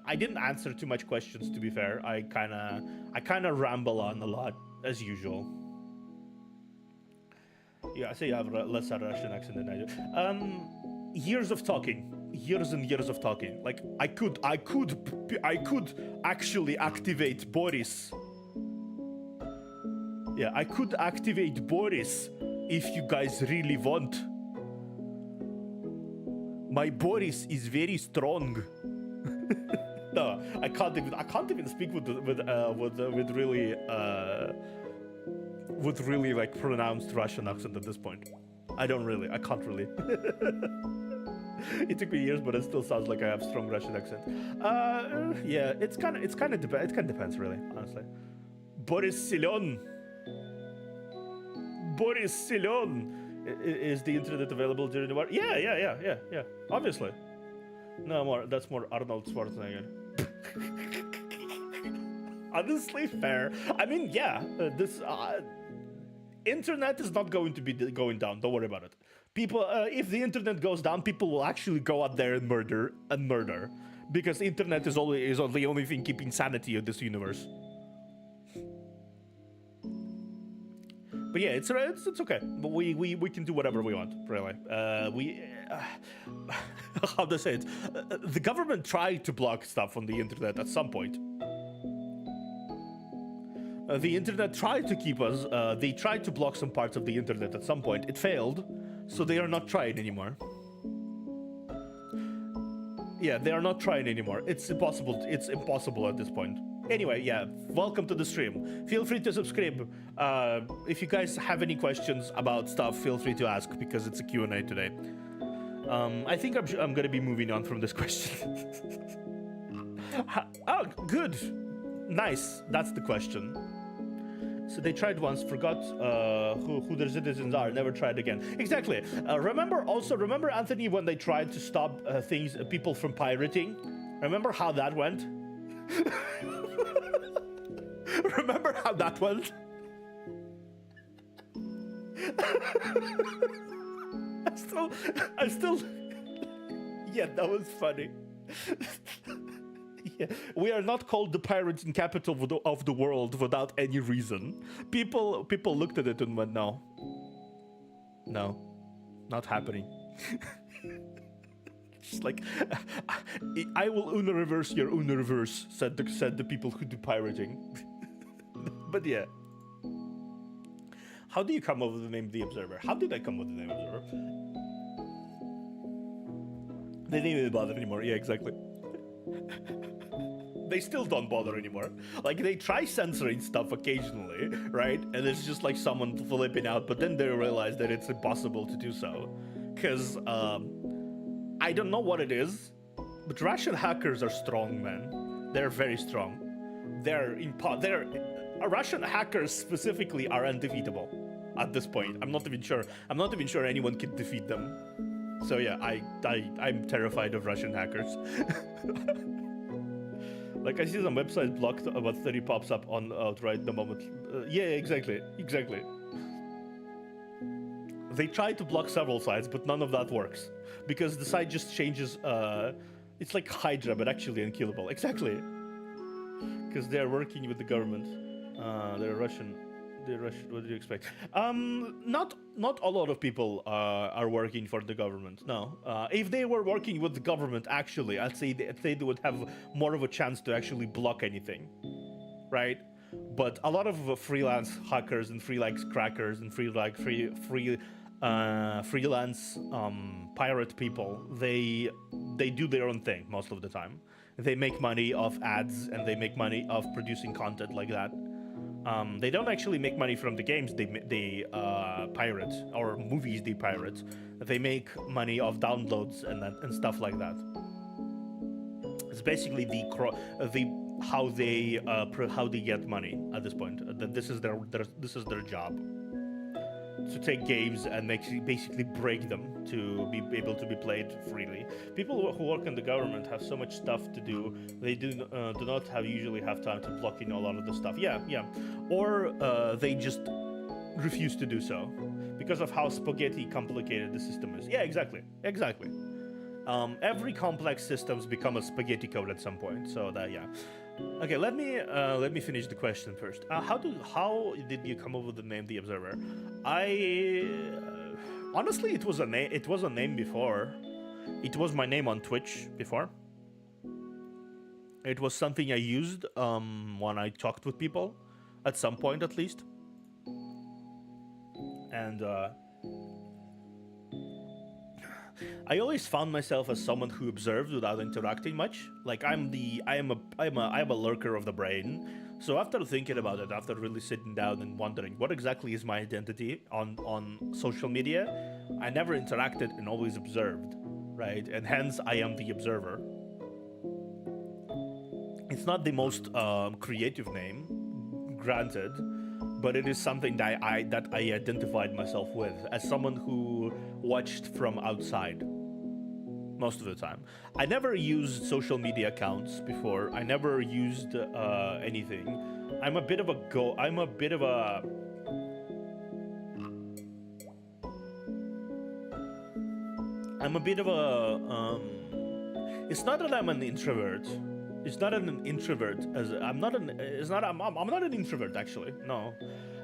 Speaker 1: I didn't answer too much questions, to be fair. I kind of ramble on a lot as usual. Yeah, I say you have less a Russian accent than I do. Years and years of talking. Like I could actually activate Boris. Yeah, I could activate Boris if you guys really want. My Boris is very strong. No, I can't even speak with really like pronounced Russian accent at this point. I can't really. It took me years, but it still sounds like I have strong Russian accent. Yeah, it kind of depends really, honestly. Boris Silon. Is the internet available during the war? Yeah. Obviously. No, that's more Arnold Schwarzenegger. Honestly, fair. I mean, yeah. internet is not going to be going down. Don't worry about it. People, if the internet goes down, people will actually go out there and murder, because internet is the only thing keeping sanity in this universe. But yeah, it's okay. But we can do whatever we want, really. How to say it? The government tried to block stuff on the internet at some point. The internet tried to keep us. They tried to block some parts of the internet at some point. It failed, so they are not trying anymore. Yeah, they are not trying anymore. It's impossible. It's impossible at this point. Anyway, yeah, welcome to the stream. Feel free to subscribe. If you guys have any questions about stuff, feel free to ask, because it's a Q&A today. I think I'm gonna be moving on from this question. Oh, good. Nice. That's the question. So they tried once, forgot who their citizens are, never tried again. Exactly. Remember, Anthony, when they tried to stop people from pirating? Remember how that went? Remember how that went? I still yeah, that was funny. Yeah. We are not called the pirates in capital of the world without any reason. People looked at it and went, no, not happening. Just like, I will reverse your reverse, said the people who do pirating. But yeah. How do you come up with the name The Observer? How did I come up with the name Observer? They didn't even bother anymore. Yeah, exactly. They still don't bother anymore. Like, they try censoring stuff occasionally, right? And it's just like someone flipping out, but then they realize that it's impossible to do so. Because, I don't know what it is, but Russian hackers are strong, man. They're very strong. Russian hackers specifically are undefeatable at this point. I'm not even sure anyone can defeat them. So yeah, I'm terrified of Russian hackers. Like, I see some websites blocked, about 30 pops up on right the moment. Yeah, exactly. They try to block several sites, but none of that works. Because the site just changes, it's like Hydra, but actually unkillable. Exactly. Because they're working with the government. They're Russian. What do you expect? Not a lot of people are working for the government. No. If they were working with the government, actually, I'd say they would have more of a chance to actually block anything, right? But a lot of freelance hackers and freelance crackers and freelance pirate people, they do their own thing most of the time. They make money off ads and they make money off producing content like that. They don't actually make money from the games they pirate, or movies they pirate. They make money off downloads and stuff like that. It's basically how they get money at this point. That this is their job. To take games and basically break them to be able to be played freely. People who work in the government have so much stuff to do. They do not usually have time to block in a lot of the stuff. Yeah. Or they just refuse to do so because of how spaghetti complicated the system is. Yeah, exactly. Every complex systems become a spaghetti code at some point. So that, yeah. Okay, let me finish the question first. How did you come up with the name The Observer? Honestly, it was a name. It was a name before. It was my name on Twitch before. It was something I used when I talked with people, at some point at least. And I always found myself as someone who observed without interacting much. Like, I'm a lurker of the brain. So after thinking about it, after really sitting down and wondering what exactly is my identity on social media, I never interacted and always observed, right? And hence I am the observer. It's not the most creative name, granted, but it is something that I identified myself with as someone who watched from outside most of the time. I never used social media accounts before. I never used anything. I'm a bit of a I'm a bit of a. It's not that I'm an introvert. It's not an introvert. As I'm not an. It's not. I'm not an introvert actually. No,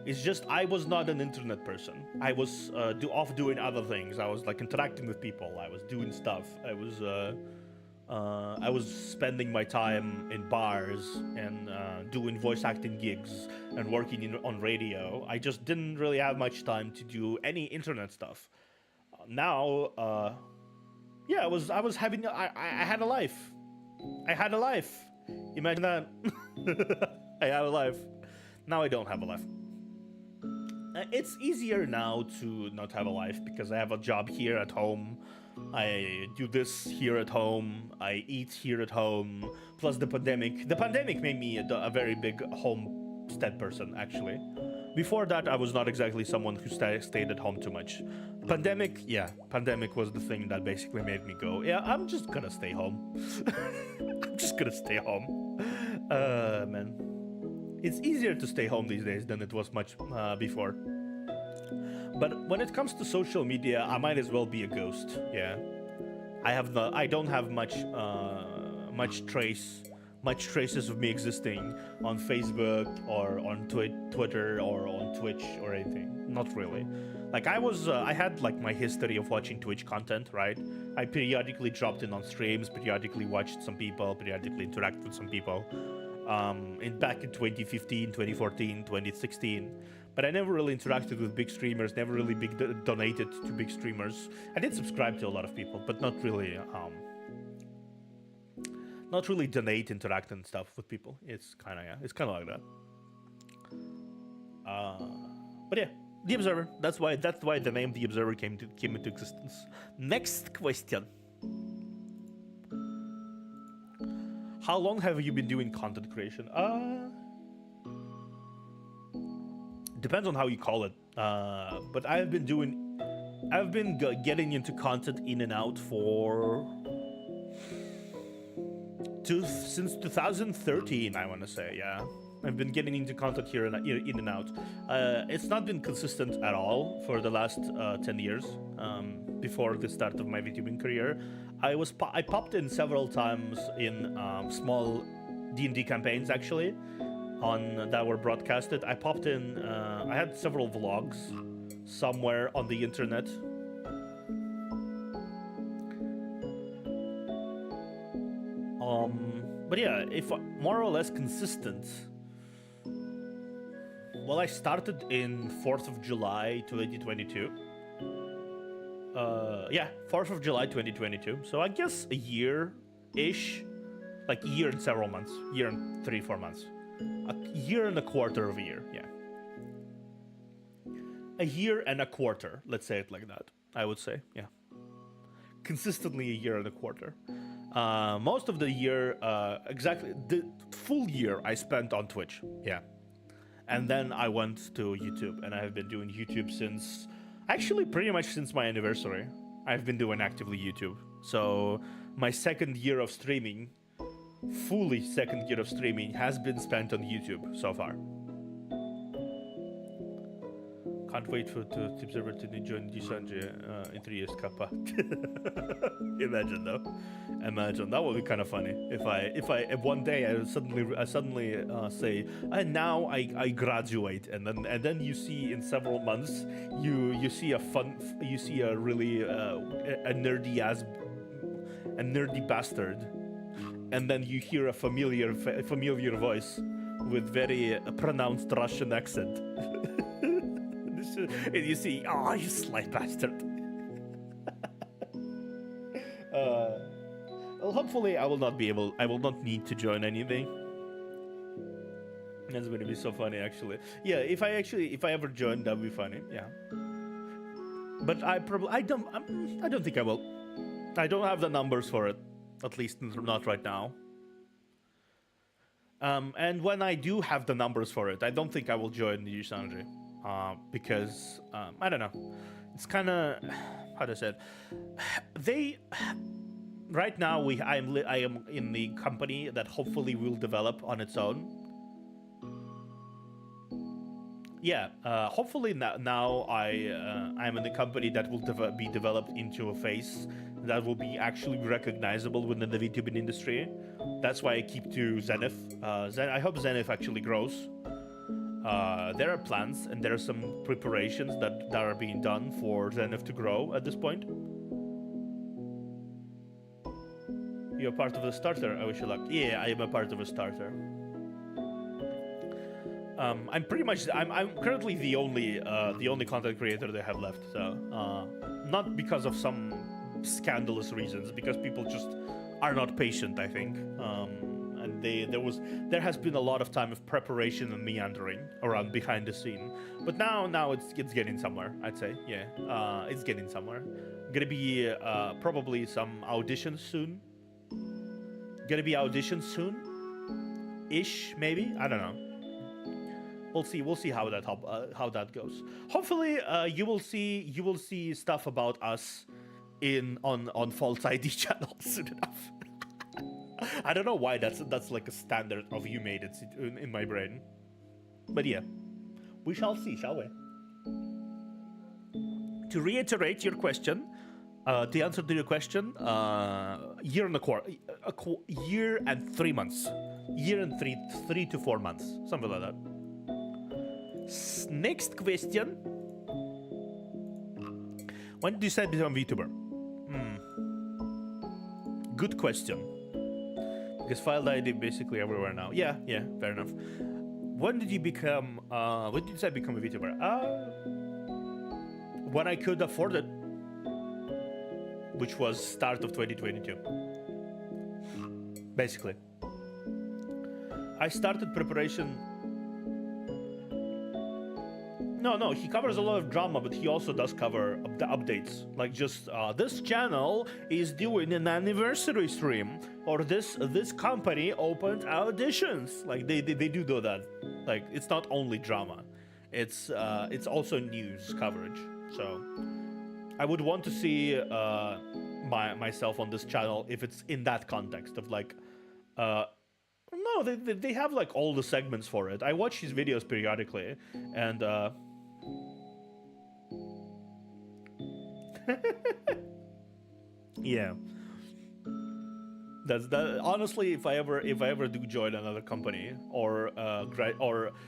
Speaker 1: it's just I was not an internet person. I was off doing other things. I was like interacting with people. I was doing stuff. I was spending my time in bars and doing voice acting gigs and working on radio. I just didn't really have much time to do any internet stuff. Now, yeah, I was having I had a life. I had a life. Imagine that. I had a life. Now I don't have a life. It's easier now to not have a life because I have a job here at home. I do this here at home. I eat here at home. Plus the pandemic. The pandemic made me a very big homestead person, actually. Before that, I was not exactly someone who stayed at home too much. Pandemic, yeah. Pandemic was the thing that basically made me go, yeah, I'm just gonna stay home. I'm just gonna stay home. Man. It's easier to stay home these days than it was much before. But when it comes to social media, I might as well be a ghost. Yeah, I don't have much traces of me existing on Facebook or on Twitter or on Twitch or anything. Not really. Like I had like my history of watching Twitch content, right? I periodically dropped in on streams, periodically watched some people, periodically interacted with some people. Back in 2015, 2014, 2016. But I never really interacted with big streamers, never really donated to big streamers. I did subscribe to a lot of people, but not really donate, interact and stuff with people. It's kind of like that. But yeah, The Observer. That's why the name The Observer came into existence. Next question. How long have you been doing content creation? Depends on how you call it. But I've been getting into content in and out since 2013, I want to say. Yeah, I've been getting into content here and in and out. It's not been consistent at all for the last 10 years. Before the start of my VTubing career, I popped in several times in small D&D campaigns actually. That were broadcasted. I popped in. I had several vlogs somewhere on the internet. But yeah, if more or less consistent. Well, I started in 4th of July 2022. Yeah, 4th of July 2022. So I guess a year-ish, like a year and several months, year and 3-4 months. A year and a quarter of a year, yeah. A year and a quarter, let's say it like that, I would say, yeah. Consistently a year and a quarter. Most of the year, exactly, the full year I spent on Twitch, yeah. And then I went to YouTube, and I have been doing YouTube since, actually pretty much since my anniversary. I've been doing actively YouTube. So my second year of streaming, fully second year of streaming, has been spent on YouTube so far. Can't wait for the Observer to join Disanje in 3 years, Kappa. Imagine though. Imagine that would be kind of funny if one day I suddenly say, and now I graduate, and then you see in several months you see a really a nerdy bastard, and then you hear a familiar voice with very pronounced Russian accent. And you see, oh, you sly bastard. Well, hopefully I will not need to join anything. That's going to be so funny, actually. Yeah, if I ever join, that would be funny. Yeah. But I don't think I will. I don't have the numbers for it, at least not right now. And when I do have the numbers for it, I don't think I will join the Sanji. Because I don't know, it's kind of, how to say it, right now I am in the company that hopefully will develop on its own, yeah, hopefully now I'm in a company that will be developed into a face that will be actually recognizable within the VTubing industry. That's why I keep to Zenith. I hope Zenith actually grows. There are plans and there are some preparations that are being done for Zenith to grow at this point. You're part of the starter. I wish you luck. Yeah, I am a part of a starter. I'm pretty much. I'm currently the only content creator they have left. So not because of some scandalous reasons, because people just are not patient. I think. And there has been a lot of time of preparation and meandering around behind the scene. But now it's getting somewhere. I'd say. Yeah. It's getting somewhere. Gonna be probably some auditions soon. Gonna be auditions soon. Ish, maybe. I don't know. We'll see how that goes. Hopefully, you will see stuff about us on False ID channel soon enough. I don't know why that's like a standard of you made it in my brain, but yeah, we shall see, shall we? To reiterate your question, the answer to your question, year and year and 3 months, year and 3 to 4 months, something like that. Next question. When did you say become VTuber? Good question. Because file ID basically everywhere now. Yeah, fair enough. When did you become? When did you say become a VTuber? When I could afford it, which was start of 2022. Basically, I started preparation. No, he covers a lot of drama, but he also does cover the updates. Like just, this channel is doing an anniversary stream, or this company opened auditions. Like they do that. Like it's not only drama, it's also news coverage. So I would want to see myself on this channel if it's in that context of like, no, they have like all the segments for it. I watch his videos periodically, and yeah, that's that. Honestly, if I ever do join another company or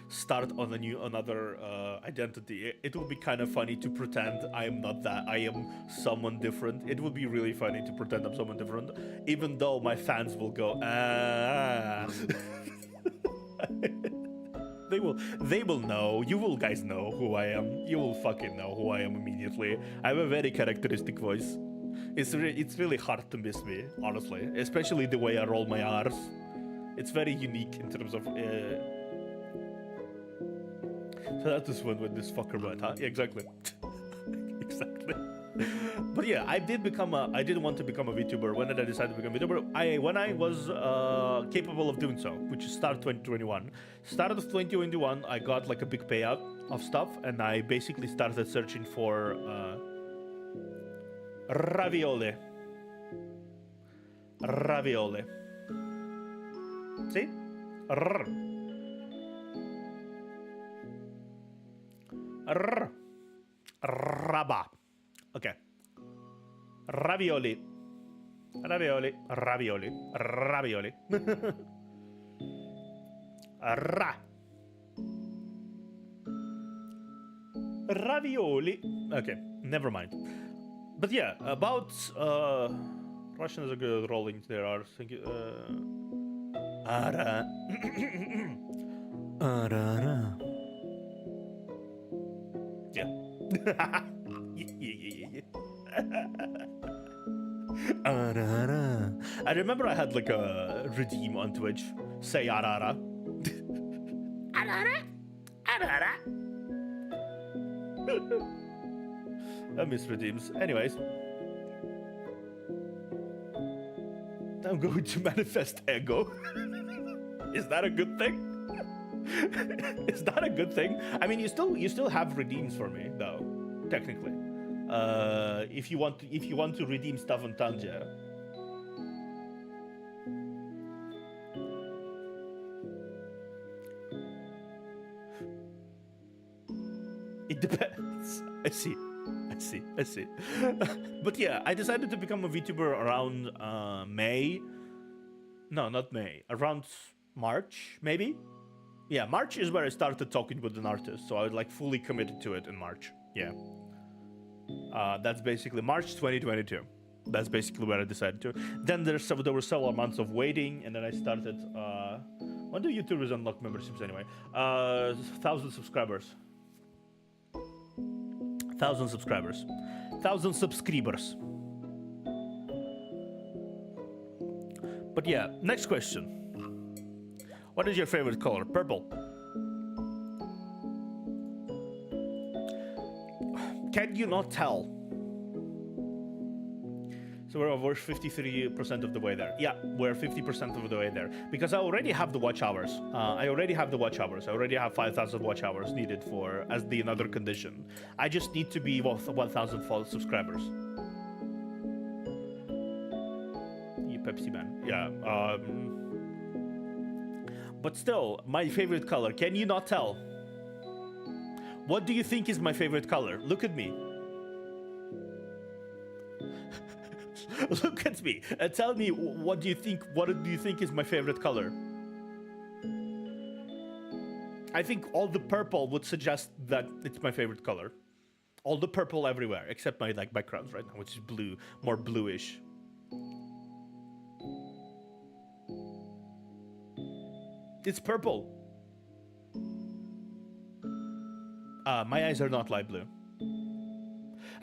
Speaker 1: start on another identity, it would be kind of funny to pretend I am not that. I am someone different. It would be really funny to pretend I'm someone different, even though my fans will go ah. They will know. You will guys know who I am. You will fucking know who I am immediately. I have a very characteristic voice. It's really hard to miss me, honestly. Especially the way I roll my R's. It's very unique in terms of. So that was when this fucker went, huh? Yeah, exactly. Exactly. But yeah, I did want to become a VTuber. When did I decide to become a VTuber? When I was capable of doing so, which is start of 2021. Start of 2021, I got like a big payout of stuff, and I basically started searching for ravioli. Ravioli. See? Raba. Okay. Ravioli. Ravioli. Ravioli. Ravioli. Ra. Ravioli. Okay, never mind. But yeah, about Russians are good at rolling their R's. Thank you. Ara. Arara. Yeah. Yeah. Arara. I remember I had like a redeem on Twitch. Say arara. Arara. Arara. I miss redeems. Anyways. I'm going to manifest ego. Is that a good thing? Is that a good thing? I mean, you still have redeems for me though, technically. If you want to redeem stuff on Tanja. It depends. I see. But yeah, I decided to become a VTuber around May. No, not May. Around March, maybe? Yeah, March is where I started talking with an artist, so I was like fully committed to it in March. Yeah. That's basically March 2022. That's basically where I decided to. Then there were several months of waiting, and then I started. When do YouTubers unlock memberships anyway? 1,000 subscribers. 1,000 subscribers. 1,000 subscribers. But yeah, next question. What is your favorite color? Purple. Can you not tell? So we're 53% of the way there. Yeah, we're 50% of the way there. Because I already have the watch hours. I already have 5,000 watch hours needed for as the another condition. I just need to be 1,000 subscribers. You Pepsi man. Yeah. But still, my favorite color. Can you not tell? What do you think is my favorite color? Look at me. Look at me and tell me what do you think is my favorite color? I think all the purple would suggest that it's my favorite color. All the purple everywhere, except my like backgrounds right now, which is blue, more bluish. It's purple. My eyes are not light blue.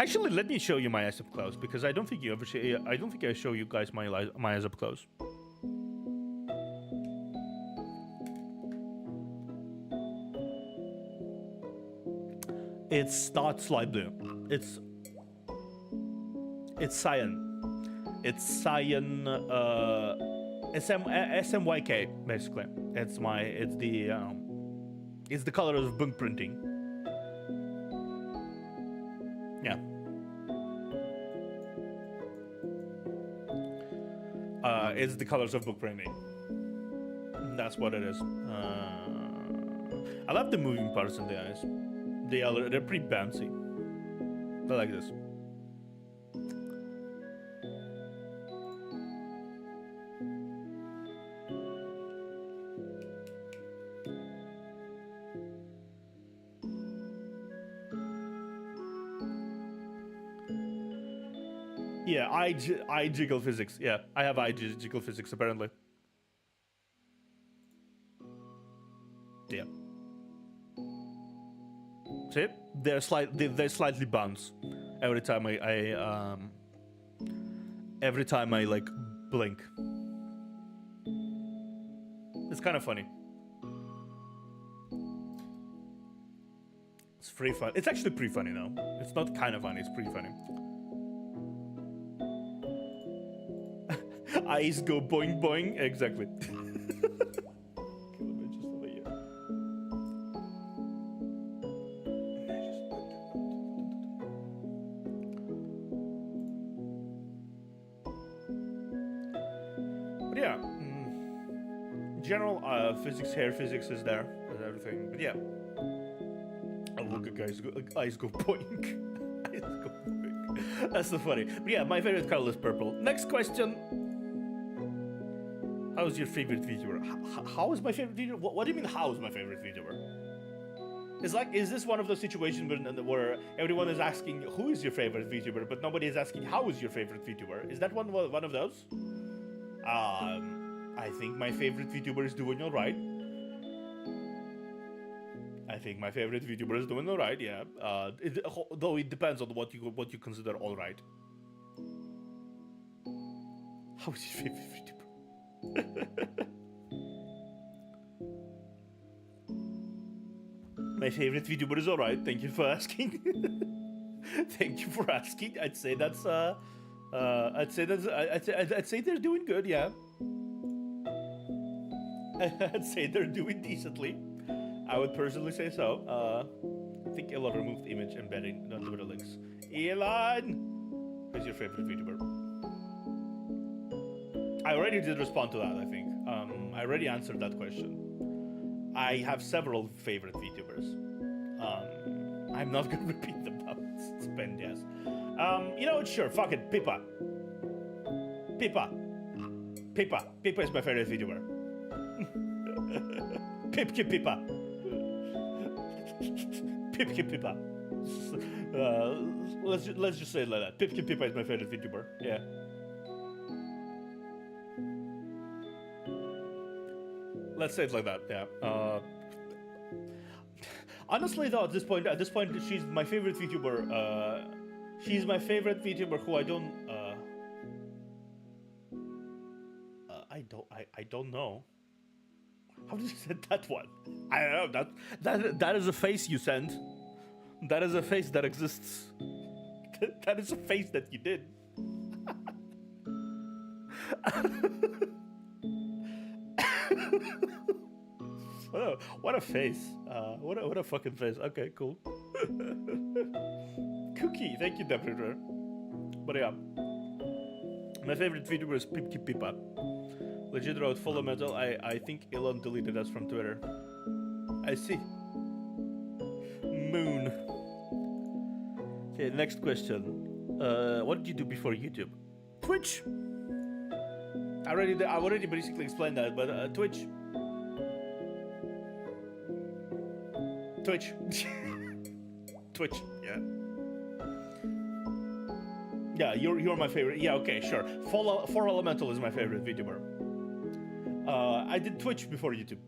Speaker 1: Actually, let me show you my eyes up close because I don't think you ever see. I don't think I show you guys my eyes up close. It's not light blue. It's cyan. It's cyan. SMYK basically. It's the color of book printing. Yeah. It's the colors of book printing. That's what it is. I love the moving parts in the eyes. They're pretty bouncy. I like this. Yeah, eye jiggle physics. Yeah, I have eye jiggle physics apparently. Yeah. See? They slightly bounce every time I like blink. It's kind of funny. It's pretty fun. It's actually pretty funny now. It's not kind of funny. It's pretty funny. Eyes go boing boing. Exactly. But yeah, general physics, hair physics is there and everything. But yeah, oh look at guys, eyes go boing. Eyes go boing. That's so funny. But yeah, my favorite color is purple. Next question. How's your favorite VTuber? How is my favorite VTuber? What do you mean, how is my favorite VTuber? It's like, is this one of those situations where everyone is asking, who is your favorite VTuber, but nobody is asking, how is your favorite VTuber? Is that one of those? I think my favorite VTuber is doing alright. I think my favorite VTuber is doing alright, yeah. Though it depends on what you consider alright. How is your favorite VTuber? My favorite VTuber is alright. Thank you for asking. Thank you for asking. I'd say they're doing good. Yeah. I'd say they're doing decently. I would personally say so. I think Elon removed image embedding, not the links. Elon, who's your favorite VTuber? I already did respond to that, I think. I already answered that question. I have several favorite VTubers. I'm not gonna repeat them now. Spend, yes. You know what? Sure, fuck it. Pippa. Pippa. Pippa. Pippa is my favorite VTuber. Pipki Pippa. Pipki Pippa. Let's just say it like that. Pipki Pippa is my favorite VTuber. Yeah. Let's say it like that. Yeah. Honestly, though, at this point, she's my favorite VTuber. She's my favorite VTuber who I don't know. How did you send that one? I don't know. That is a face you sent. That is a face that exists. That is a face that you did. What a face. What a fucking face. Okay, cool. Cookie, thank you, Depredator. But yeah. My favorite VTuber is Pipki Pippa. Legit wrote follow metal. I think Elon deleted us from Twitter. I see. Moon. Okay, next question. What did you do before YouTube? Twitch. I already basically explained that, but Twitch. Twitch. Twitch, yeah. Yeah, you're my favorite. Yeah, okay, sure. 4 Elemental is my favorite VTuber. I did Twitch before YouTube.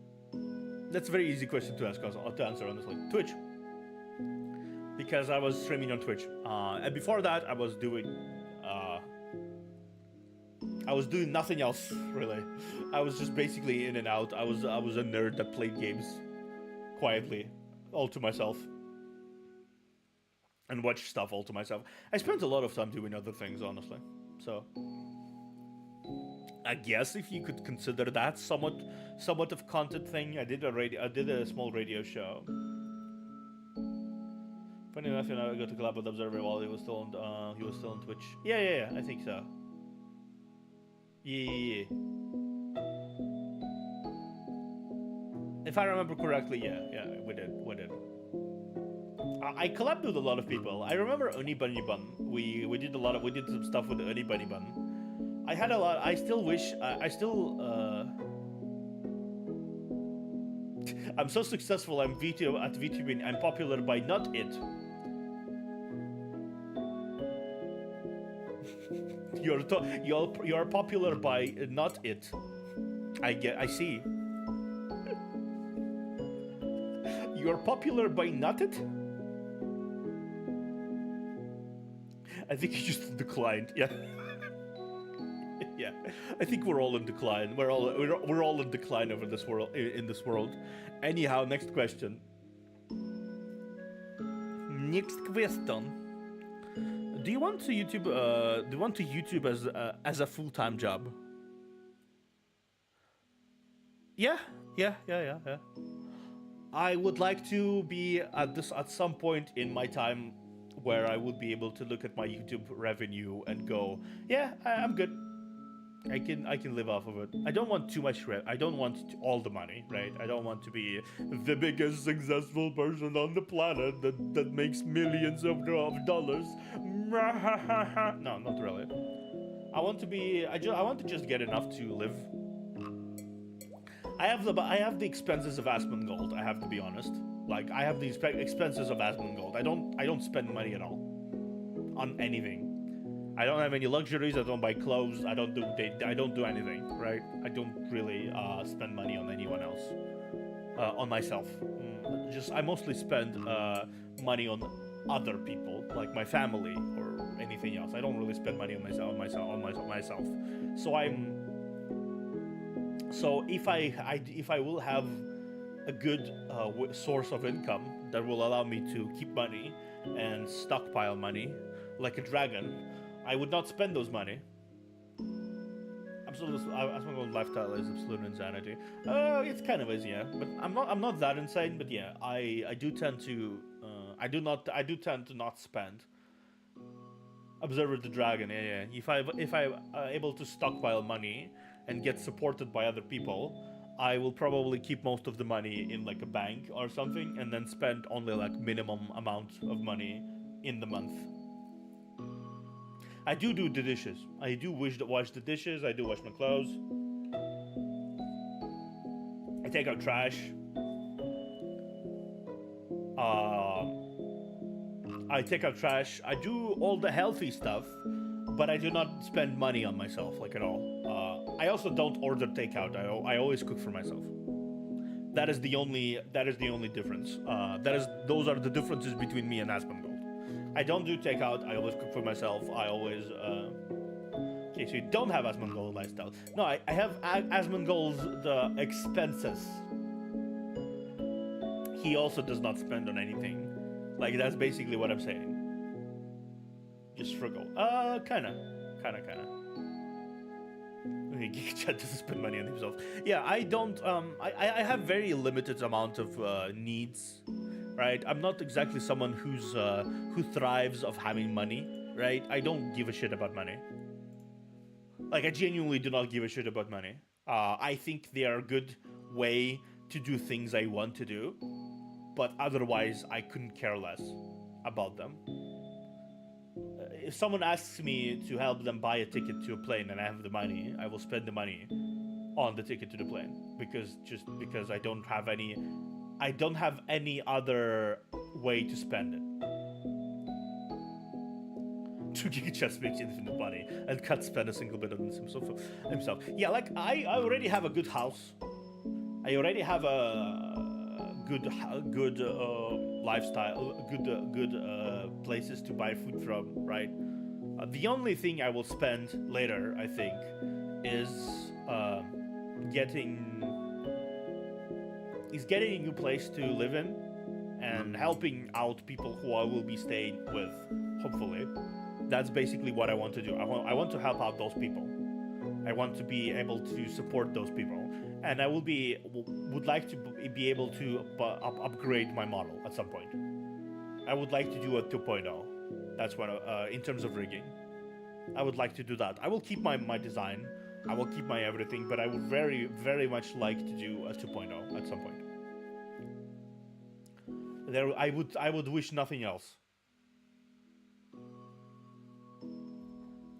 Speaker 1: That's a very easy question to answer, honestly. Twitch. Because I was streaming on Twitch. And before that, I was doing nothing else, really. I was just basically in and out. I was a nerd that played games quietly, all to myself. And watched stuff all to myself. I spent a lot of time doing other things, honestly. So I guess if you could consider that somewhat of content thing. I did a small radio show. Funny enough, you know, I got to collab with Observer while he was still on Twitch. Yeah, I think so. Yeah. If I remember correctly, yeah, we did. I collabed with a lot of people. I remember Uni Bunny Bun. We did some stuff with Uni Bunny Bun. I had a lot. I still wish. I'm so successful. I'm VTubing. I'm popular by not it. You're popular by not it. I see. You're popular by not it? I think you just declined. Yeah. Yeah. I think we're all in decline. We're all in decline over this world in this world. Anyhow, next question. Next question. Do you want to YouTube as a full-time job? Yeah. I would like to be at some point in my time where I would be able to look at my YouTube revenue and go, yeah, I'm good. I can live off of it. I don't want too much I don't want all the money, right? I don't want to be the biggest successful person on the planet that makes millions of dollars. No, not really. I want to just get enough to live. I have the expenses of Asmongold. I have to be honest. Like, I have the expenses of Asmongold. I don't spend money at all on anything. I don't have any luxuries. I don't buy clothes. I don't do anything. Right? I don't really spend money on anyone else. On myself. I mostly spend money on other people, like my family or anything else. I don't really spend money on myself. So if I will have a good source of income that will allow me to keep money and stockpile money like a dragon, I would not spend those money. Asmongold's lifestyle is absolute insanity. It's kind of is, yeah, but I'm not that insane. But yeah, I do tend to not spend. Observer the Dragon, yeah. If I'm able to stockpile money and get supported by other people, I will probably keep most of the money in like a bank or something, and then spend only like minimum amount of money in the month. I do the dishes. I do wash the dishes. I do wash my clothes. I take out trash. I take out trash. I do all the healthy stuff, but I do not spend money on myself like at all. I also don't order takeout. I always cook for myself. That is the only difference. Those are the differences between me and Asmongold. I don't do takeout. I always cook for myself. I always. Okay, so you don't have Asmongold lifestyle. No, I have Asmongold's the expenses. He also does not spend on anything. Like, that's basically what I'm saying. Just frugal. Kinda. Chat doesn't spend money on himself. Yeah, I don't, I have very limited amount of needs, right? I'm not exactly someone who thrives of having money, right? I don't give a shit about money. Like, I genuinely do not give a shit about money. I think they are a good way to do things I want to do, but otherwise I couldn't care less about them. If someone asks me to help them buy a ticket to a plane and I have the money, I will spend the money on the ticket to the plane because I don't have any other way to spend it. 2 GigaChats makes infinite money and can't spend a single bit on himself. Yeah, like I already have a good house. I already have a good lifestyle, good places to buy food from, right? The only thing I will spend later, I think, is getting a new place to live in and helping out people who I will be staying with, hopefully. That's basically what I want to do. I want to help out those people. I want to be able to support those people. And I would like to be able to upgrade my model at some point. I would like to do a 2.0. That's what, in terms of rigging. I would like to do that. I will keep my design. I will keep my everything, but I would very, very much like to do a 2.0 at some point. I would wish nothing else.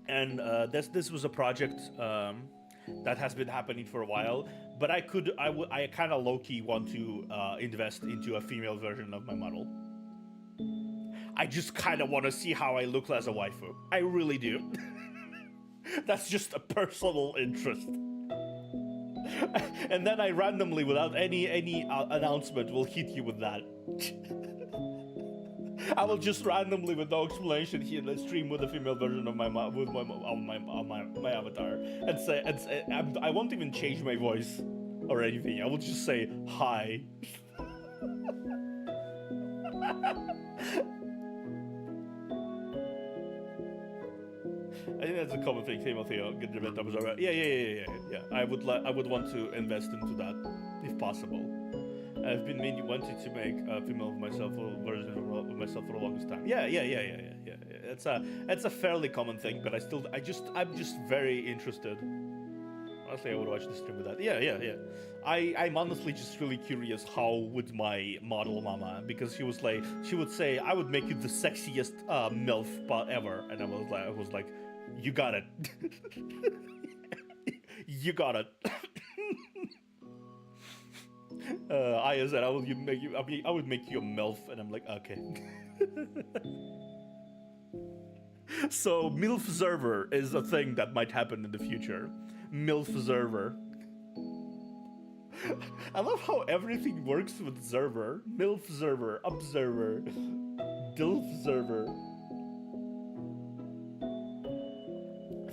Speaker 1: And this was a project that has been happening for a while, but I kind of low-key want to invest into a female version of my model. I just kind of want to see how I look as a waifu. I really do. That's just a personal interest. And then I randomly, without any announcement, will hit you with that. I will just randomly, with no explanation, here the stream with a female version of my avatar, and say I won't even change my voice or anything. I will just say hi. I think that's a common thing. Female Theo, good event observer. Yeah. I would want to invest into that if possible. I've been wanting to make a female of myself version of myself for the longest time. Yeah. It's a fairly common thing, but I'm just very interested. Honestly, I would watch the stream with that. Yeah. I'm honestly just really curious how would my model mama, because she would say, I would make you the sexiest MILF ever, and I was like, you got it. You got it. I said I would make you a MILF, and I'm like, okay. So MILF server is a thing that might happen in the future. MILF server. I love how everything works with server. MILF server, observer, DILF server.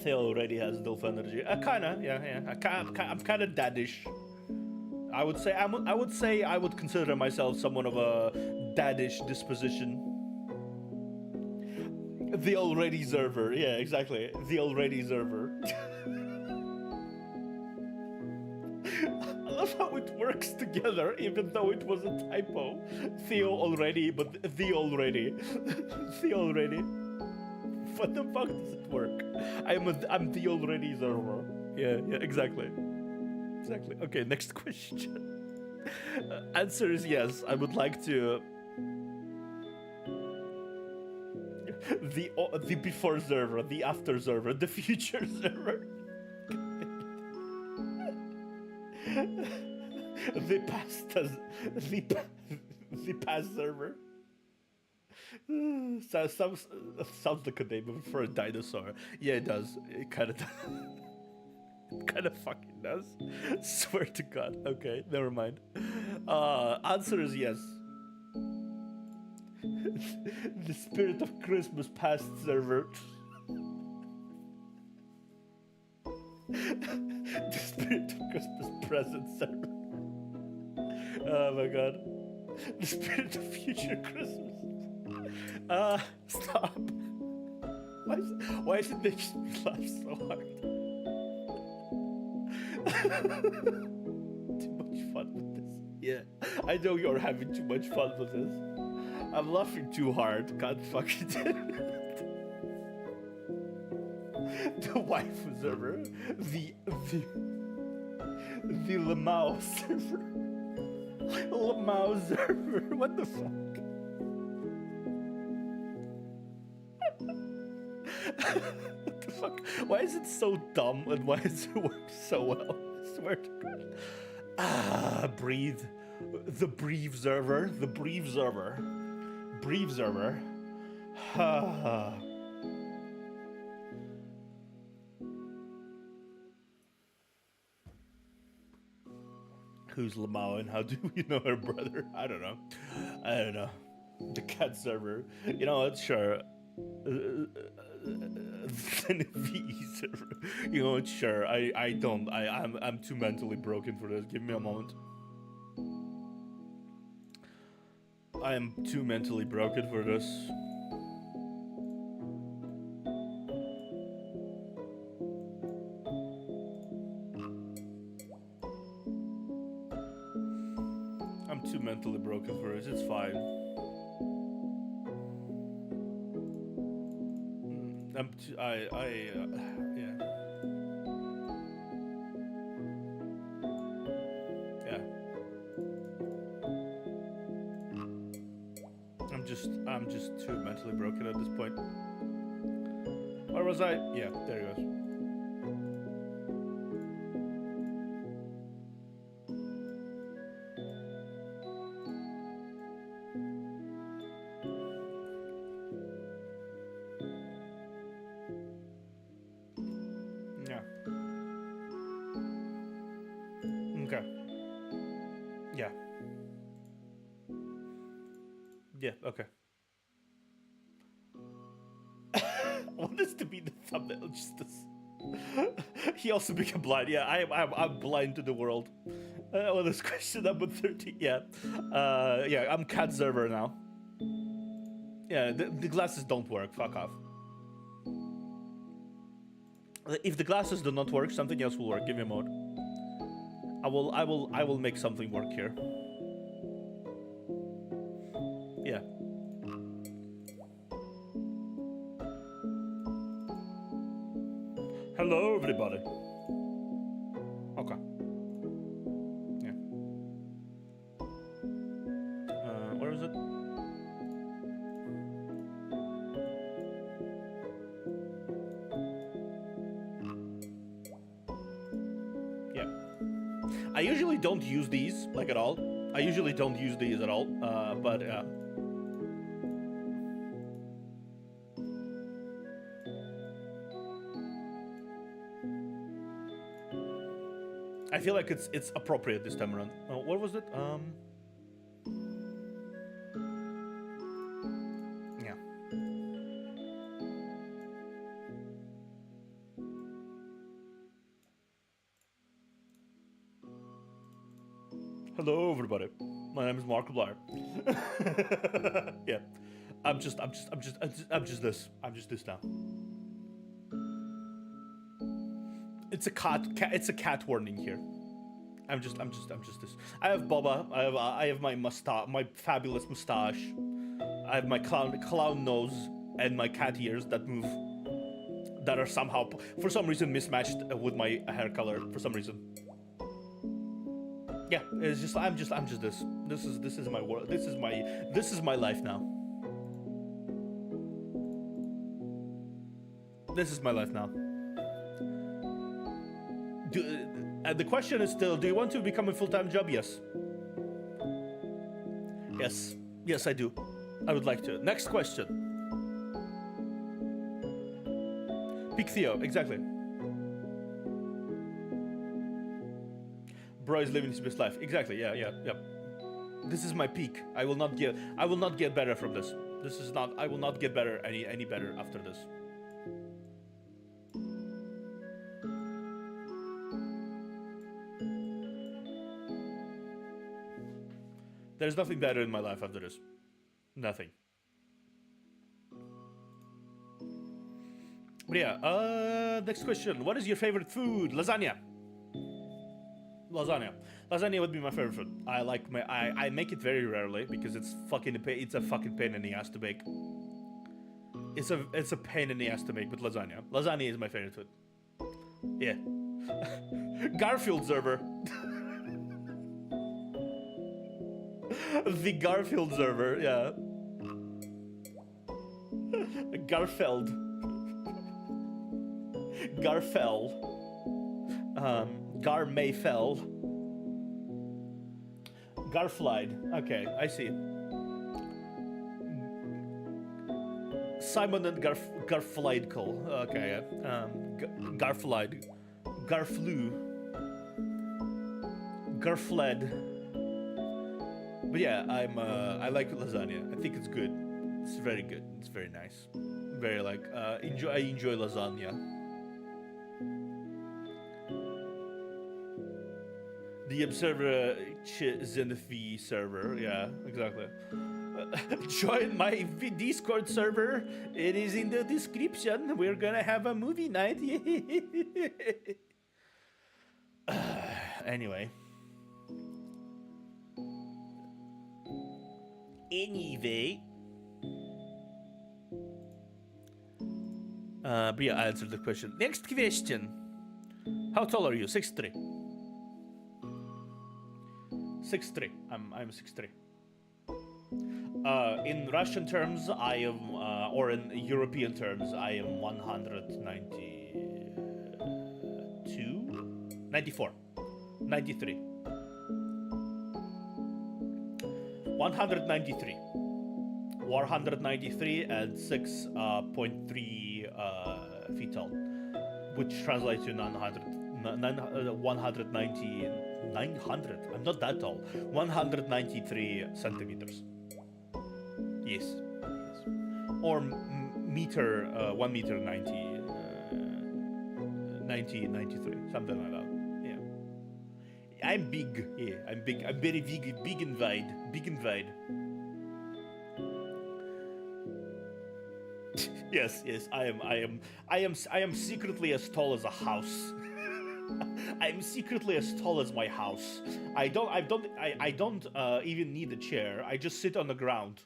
Speaker 1: Theo already has DILF energy. Kinda, yeah. I'm kinda daddish. I would say I would consider myself someone of a daddish disposition. The already server, yeah, exactly. The already server. I love how it works together, even though it was a typo. Theo already, but the already. The already. What the fuck does it work? I'm the already server. Yeah, exactly. Exactly. Okay, next question. Answer is yes. I would like to. The before server, the after server, the future server, the past the past server. Sounds like a name for a dinosaur. Yeah, it does. It kind of does. It kind of fucking does. Swear to God. Okay, never mind. Answer is yes. The spirit of Christmas past server. The spirit of Christmas present server. Oh my God. The spirit of future Christmas. Stop. Why is it making me laugh so hard? Too much fun with this. Yeah, I know you're having too much fun with this. I'm laughing too hard. Can't fucking do it. The wife server. The Lamau server. Lamau server. What the fuck? What the fuck? Why is it so dumb and why does it work so well? I swear to God. Breathe. The brief server. The brief server. Brief server. Who's Lamau and how do we know her brother? I don't know. The cat server. You know what? Sure. Server. You know what? Sure. I'm too mentally broken for this. Give me a moment. I am too mentally broken for this. I'm too mentally broken for this. It's fine. Yeah. Yeah. I'm just too mentally broken at this point. Where was I? Yeah, there he goes. Yeah. Okay. Yeah. Yeah, okay. I want this to be the thumbnail, just this. He also became blind. Yeah, I'm blind to the world. Well, this question number 30. Yeah. Yeah, I'm cat server now. Yeah, the glasses don't work. Fuck off. If the glasses do not work, something else will work. Give me a moment. I will make something work here. Yeah. Hello, everybody. Okay. Yeah. Where is it? Yeah. I usually don't use these, like, at all. I usually don't use these at all, but, I feel like it's appropriate this time around. What was it? Yeah. Hello, everybody. My name is Markiplier. Yeah. I'm just this. I'm just this now. It's a cat warning here. I'm just this. I have Boba. I have my mustache, my fabulous mustache. I have my clown nose and my cat ears that move, that are somehow, for some reason, mismatched with my hair color. For some reason. Yeah, it's just I'm just this. This is my world. This is my life now. This is my life now. The question is still, do you want to become a full-time job? Yes. Yes. Yes, I do. I would like to. Next question. Pick Theo, exactly. Bro is living his best life. Exactly, yeah. This is my peak. I will not get better from this. This is not I will not get better any better after this. There's nothing better in my life after this. Nothing. But yeah, next question. What is your favorite food? Lasagna. Lasagna would be my favorite food. I make it very rarely because it's a fucking pain in the ass to bake. It's a pain in the ass to make, but lasagna. Lasagna is my favorite food. Yeah. Garfield server. The Garfield server, yeah. Garfeld. Garfell. Garmayfell. Garflied. Okay, I see. Simon and Garfliedkel. Okay, yeah. Garflied. Garflu. Garfled. But yeah, I like lasagna. I think it's good. It's very good. It's very nice. Very I enjoy lasagna. The Observer Zenfi server. Yeah, exactly. Join my Discord server. It is in the description. We're gonna have a movie night. Anyway. But yeah, I answered the question. Next question. How tall are you? 6'3". 6'3". I'm 6'3". In Russian terms, I am, or in European terms, I am 192, 94, 93. 193. 193 and 6.3 feet tall, which translates to 190. 900. I'm not that tall. 193 centimeters. Yes. Or meter. 1 meter 90. 93. Something like that. Yeah. I'm big. Yeah, I'm big. I'm very big. Big and wide. Big and wide. Yes. I am secretly as tall as a house. I'm secretly as tall as my house. I don't even need a chair. I just sit on the ground.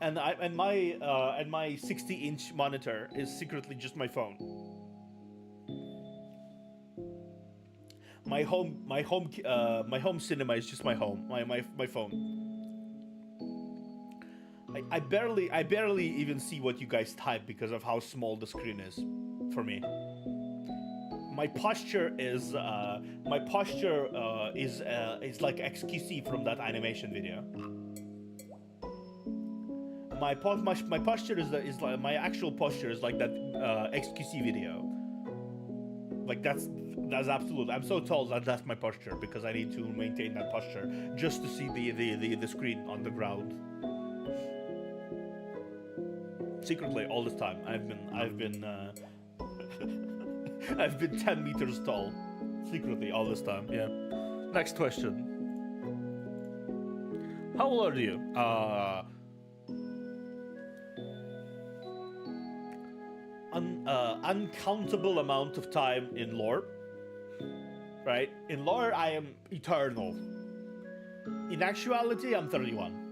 Speaker 1: And my 60-inch monitor is secretly just my phone. My home cinema is just my home. My phone. I barely even see what you guys type because of how small the screen is for me. My posture is like XQC from that animation video. My posture is like my actual posture is like that XQC video. Like that's absolute. I'm so tall that that's my posture because I need to maintain that posture just to see the screen on the ground. Secretly, all this time, I've been 10 meters tall. Secretly, all this time. Yeah. Next question. How old are you? Uncountable amount of time in lore. Right? In lore, I am eternal. In actuality, I'm 31.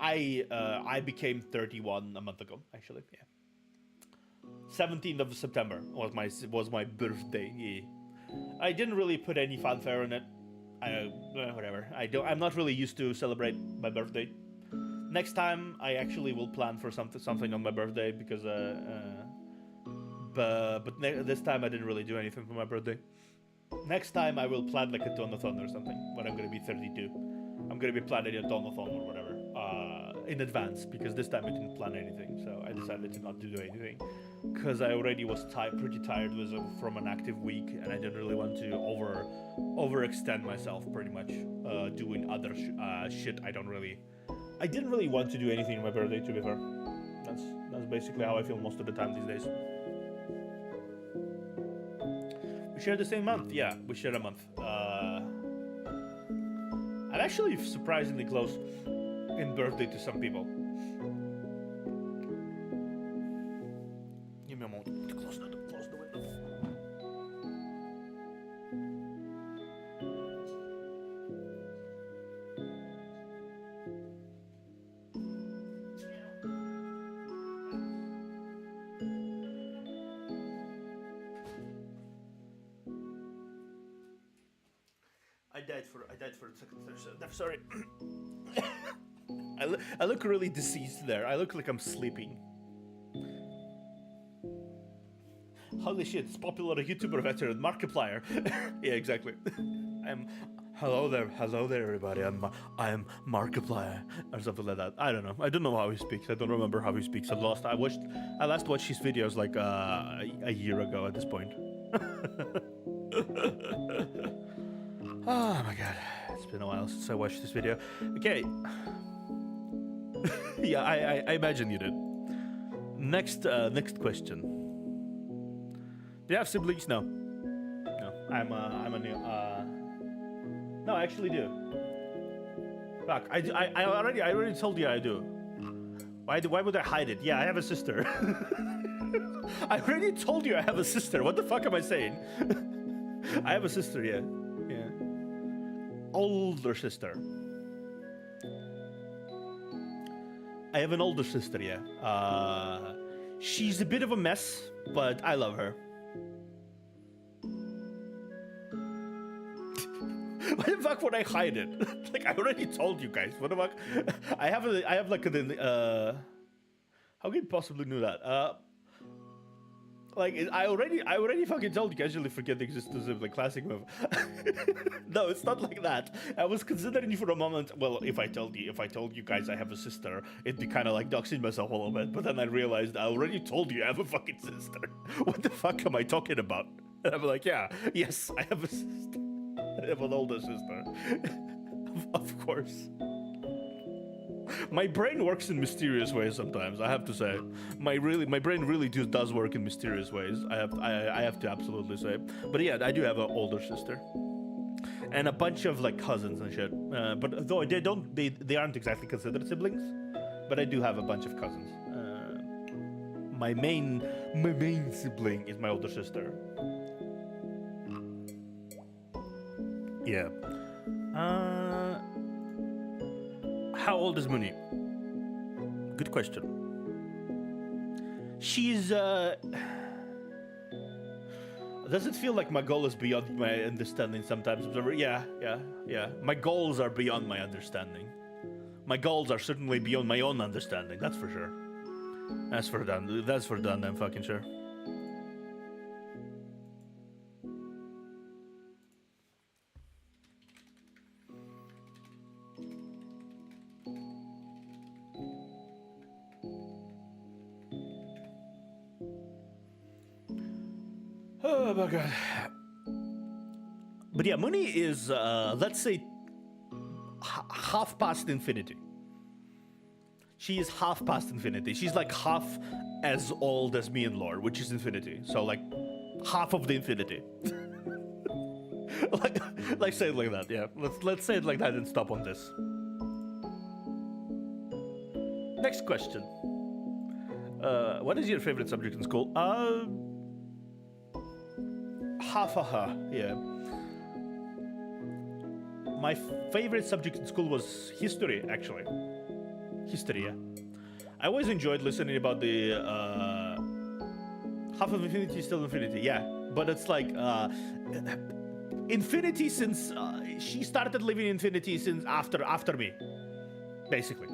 Speaker 1: I became 31 a month ago, actually. Yeah. 17th of September was my birthday. Yeah. I didn't really put any fanfare in it. Whatever. I'm not really used to celebrate my birthday. Next time I actually will plan for something on my birthday because this time I didn't really do anything for my birthday. Next time I will plan like a donathon or something when I'm gonna be 32. I'm gonna be planning a donathon or whatever in advance because this time I didn't plan anything, so I decided to not do anything because I already was pretty tired from an active week and I didn't really want to overextend myself pretty much doing other shit. I didn't really want to do anything on my birthday, to be fair. That's basically how I feel most of the time these days. We share the same month, yeah. We share a month. I'm actually surprisingly close in birthday to some people. Give me a moment to close the window. I died for a second there, so I'm sorry. I look really deceased there. I look like I'm sleeping. Holy shit, it's popular YouTuber veteran Markiplier. Yeah, exactly. Hello there, everybody. I'm Markiplier or something like that. I don't know. I don't know how he speaks. I don't remember how he speaks. I last watched his videos like a year ago at this point. Oh my god, it's been a while since I watched this video. Okay. Yeah, I imagine you did. Next question. Do you have siblings? No. I'm a new. No, I actually do. Fuck, I already told you I do. Why would I hide it? Yeah, I have a sister. I already told you I have a sister. What the fuck am I saying? I have a sister, yeah. Older sister. I have an older sister, yeah. She's a bit of a mess, but I love her. Why the fuck would I hide it? Like, I already told you guys. What the fuck? I have like a how can you possibly know that? Like, I already fucking told you. Casually forget the existence of the classic move. No, it's not like that. I was considering for a moment. Well, if I told you guys I have a sister, it'd be kind of like doxing myself a little bit. But then I realized I already told you I have a fucking sister. What the fuck am I talking about? And I'm like, yeah, yes, I have a sister. I have an older sister. Of course. My brain works in mysterious ways sometimes, I have to say. My brain really does work in mysterious ways. I have to absolutely say. But yeah, I do have an older sister. And a bunch of like cousins and shit. But though they aren't exactly considered siblings, but I do have a bunch of cousins. My main sibling is my older sister. Yeah. How old is Muni? Good question. She's does it feel like my goal is beyond my understanding sometimes? Yeah. My goals are beyond my understanding. My goals are certainly beyond my own understanding, that's for sure. That's for done, I'm fucking sure. Oh my god. But yeah, Muni is, let's say, half past infinity. She is half past infinity. She's like half as old as me and Lore, which is infinity. So like half of the infinity. like say it like that, yeah. Let's say it like that and stop on this. Next question. What is your favorite subject in school? Yeah. My favorite subject in school was history, actually. History, yeah. I always enjoyed listening about the Half of infinity is still infinity, yeah. But it's like infinity since she started living infinity since after me, basically.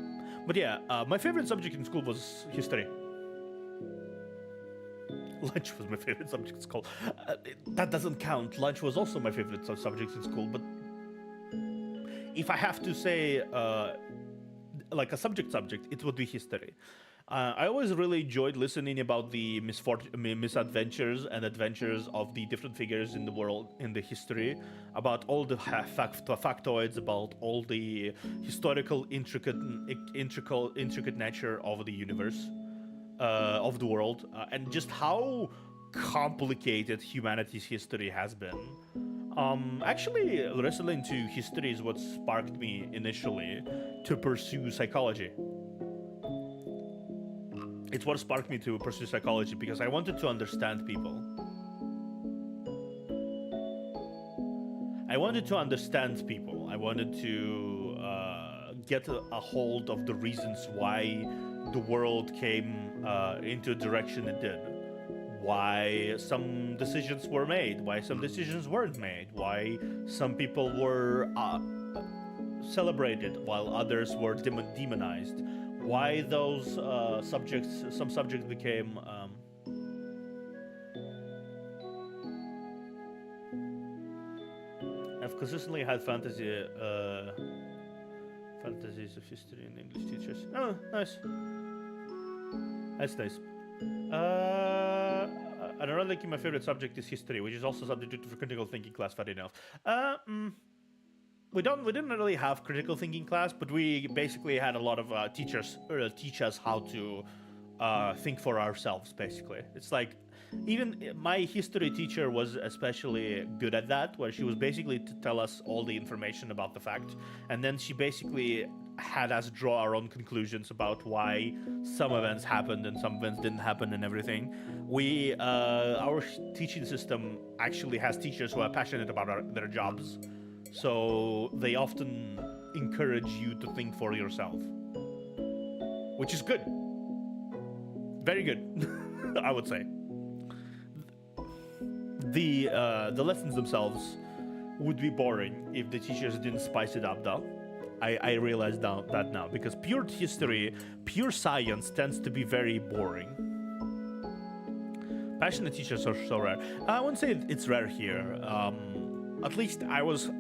Speaker 1: But yeah, my favorite subject in school was history. Lunch was my favorite subject in school. That doesn't count. Lunch was also my favorite subject in school. But if I have to say like a subject, it would be history. I always really enjoyed listening about the misadventures and adventures of the different figures in the world, in the history, about all the factoids, about all the historical intricate nature of the universe, of the world, and just how complicated humanity's history has been. Actually, listening to history is what sparked me initially to pursue psychology. It's what sparked me to pursue psychology because I wanted to understand people. I wanted to understand people. I wanted to get a hold of the reasons why the world came into the direction it did. Why some decisions were made, why some decisions weren't made, why some people were celebrated while others were demonized. Why those some subjects became I've consistently had fantasies of history and English teachers. Oh, nice. That's nice. Ironically, my favorite subject is history, which is also subject for critical thinking class. Funny enough. We didn't really have critical thinking class, but we basically had a lot of teachers teach us how to think for ourselves. Basically, it's like even my history teacher was especially good at that, where she was basically to tell us all the information about the fact, and then she basically had us draw our own conclusions about why some events happened and some events didn't happen and everything. We our teaching system actually has teachers who are passionate about their jobs. So they often encourage you to think for yourself, which is good. Very good, I would say. The lessons themselves would be boring if the teachers didn't spice it up, though. I realize that now, because pure history, pure science tends to be very boring. Passionate teachers are so rare. I wouldn't say it's rare here. At least I was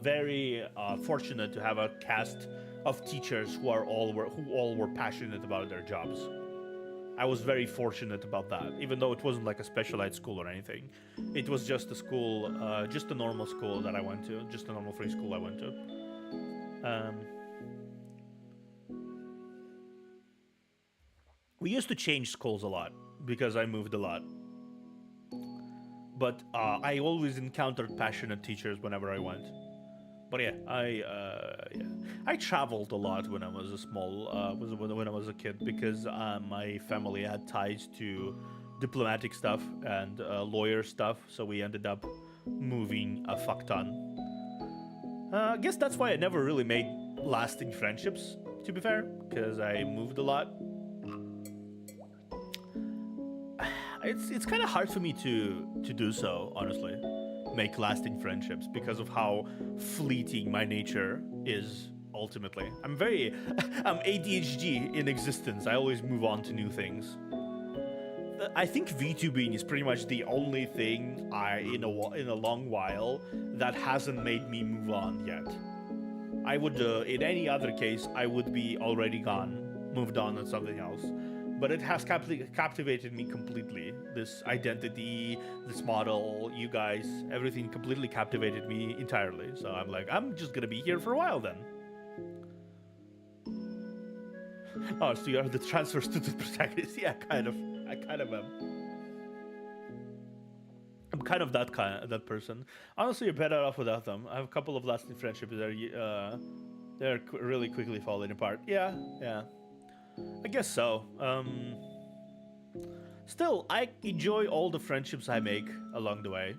Speaker 1: very fortunate to have a cast of teachers who all were passionate about their jobs. I was very fortunate about that, even though it wasn't like a specialized school or anything. It was just a school, just a normal school that I went to, just a normal free school I went to. We used to change schools a lot because I moved a lot. But I always encountered passionate teachers whenever I went. But yeah, I traveled a lot when I was when I was a kid, because my family had ties to diplomatic stuff and lawyer stuff, so we ended up moving a fuck ton. I guess that's why I never really made lasting friendships, to be fair, because I moved a lot. It's kind of hard for me to do so, honestly, make lasting friendships, because of how fleeting my nature is ultimately. I'm ADHD in existence. I always move on to new things. I think VTubing is pretty much the only thing in a long while that hasn't made me move on yet. I would, in any other case, I would be already moved on to something else. But it has captivated me completely. This identity, this model, you guys, everything completely captivated me entirely. So I'm like, I'm just gonna be here for a while then. Oh, so you are the transfer student protagonist? Yeah, kind of. I kind of am. I'm kind of that person. Honestly, you're better off without them. I have a couple of lasting friendships that they're really quickly falling apart. Yeah. I guess so. Still, I enjoy all the friendships I make along the way,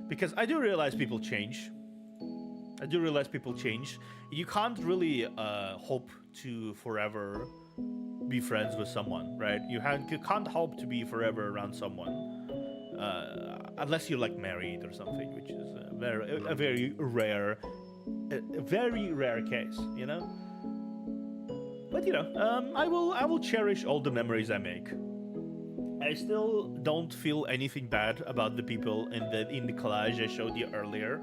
Speaker 1: because I do realize people change. You can't really hope to forever be friends with someone, right? You can't hope to be forever around someone, unless you're like married or something, which is a very rare case, you know. But you know, I will cherish all the memories I make. I still don't feel anything bad about the people in the collage I showed you earlier.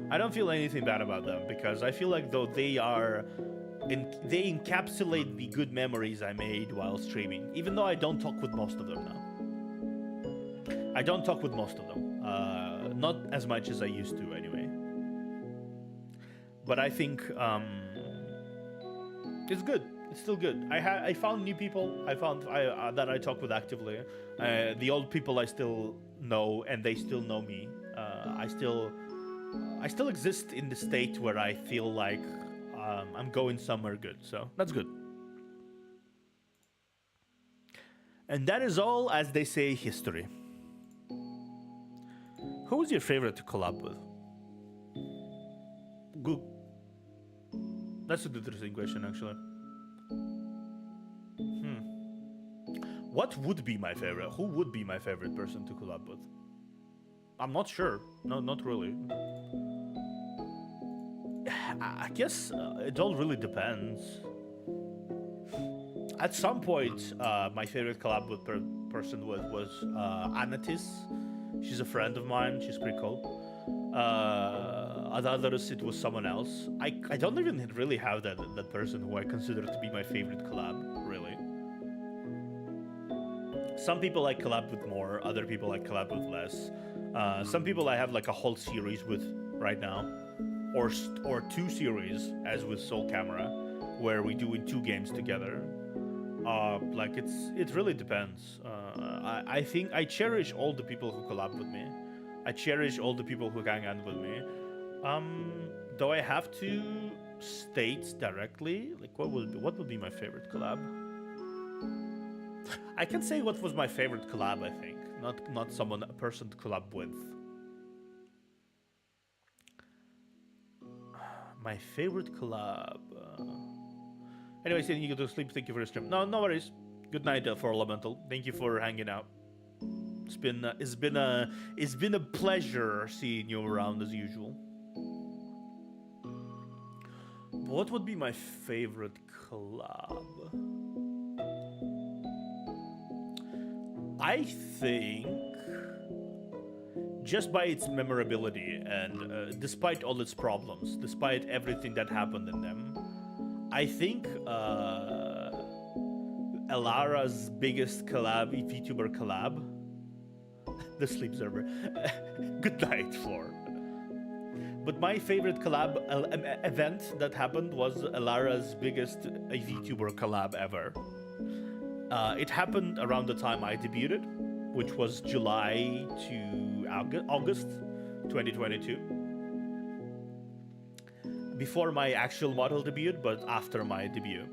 Speaker 1: I don't feel anything bad about them because I feel like though they encapsulate the good memories I made while streaming. Even though I don't talk with most of them now. I don't talk with most of them, not as much as I used to anyway. But I think it's good. It's still good. I found new people. I found that I talk with actively. The old people I still know, and they still know me. I still exist in the state where I feel like I'm going somewhere good. So that's good. And that is all, as they say, history. Who was your favorite to collab with? Good. That's an interesting question, actually. What would be my favorite? Who would be my favorite person to collab with? I'm not sure. No, not really. I guess it all really depends. At some point, my favorite collab with person was Anatis. She's a friend of mine. She's pretty cool. At others, it was someone else. I don't even really have that person who I consider to be my favorite collab, really. Some people I collab with more, other people I collab with less. Some people I have like a whole series with right now, or 2 series, as with Soul Camera, where we do in 2 games together. Like it really depends. I think I cherish all the people who collab with me. I cherish all the people who hang out with me. Though I have to state directly, like what would be my favorite collab? I can say what was my favorite collab. I think not a person to collab with. My favorite collab. Anyways, you go to sleep. Thank you for your stream. No worries. Good night for Elemental. Thank you for hanging out. It's been a pleasure seeing you around as usual. What would be my favorite collab? I think, just by its memorability and despite all its problems, despite everything that happened in them, I think Elara's biggest collab, VTuber collab, the sleep server. Good night, Floor. But my favorite collab event that happened was Elara's biggest VTuber collab ever. It happened around the time I debuted, which was July to August 2022. Before my actual model debut, but after my debut.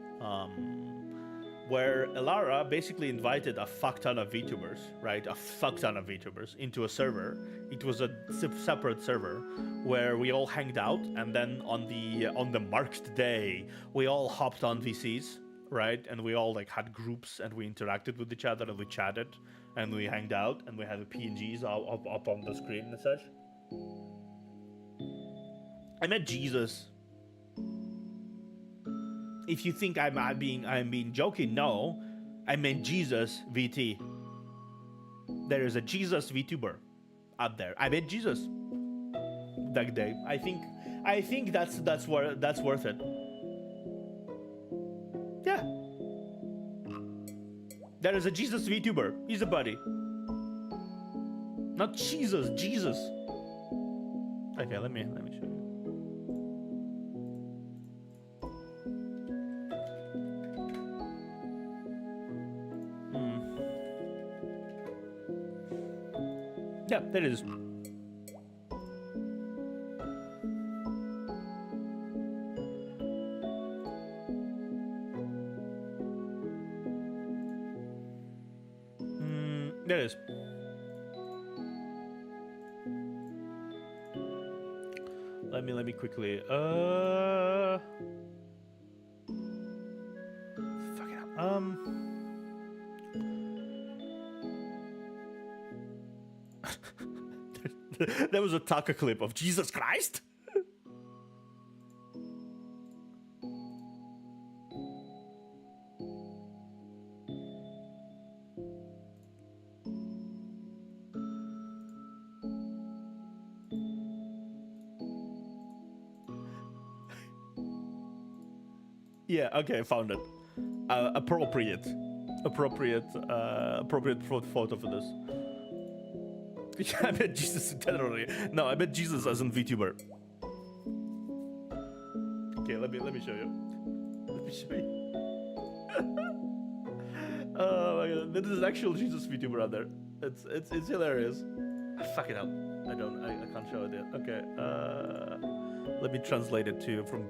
Speaker 1: Where Elara basically invited a fuck ton of VTubers, right? A fuck ton of VTubers into a server. It was a separate server where we all hanged out, and then on the marked day, we all hopped on VCs, right? And we all like had groups, and we interacted with each other, and we chatted, and we hanged out, and we had the PNGs up on the screen and such. I met Jesus. If you think I'm being joking, no, I meant Jesus VT. There is a Jesus VTuber out there. I met Jesus that day. I think that's worth it. Yeah. There is a Jesus VTuber. He's a buddy. Not Jesus. Okay, let me show you. Yeah, there it is. There it is. Let me quickly. Fuck it up. There was a Taka clip of Jesus Christ. Yeah, okay, I found it. Appropriate photo for this. Yeah, I meant Jesus internally. No, I meant Jesus as in VTuber. Okay, let me show you. Let me show you. Oh my god, this is actual Jesus VTuber out there. It's hilarious. Fuck it up. I can't show it yet. Okay. Let me translate it to you from.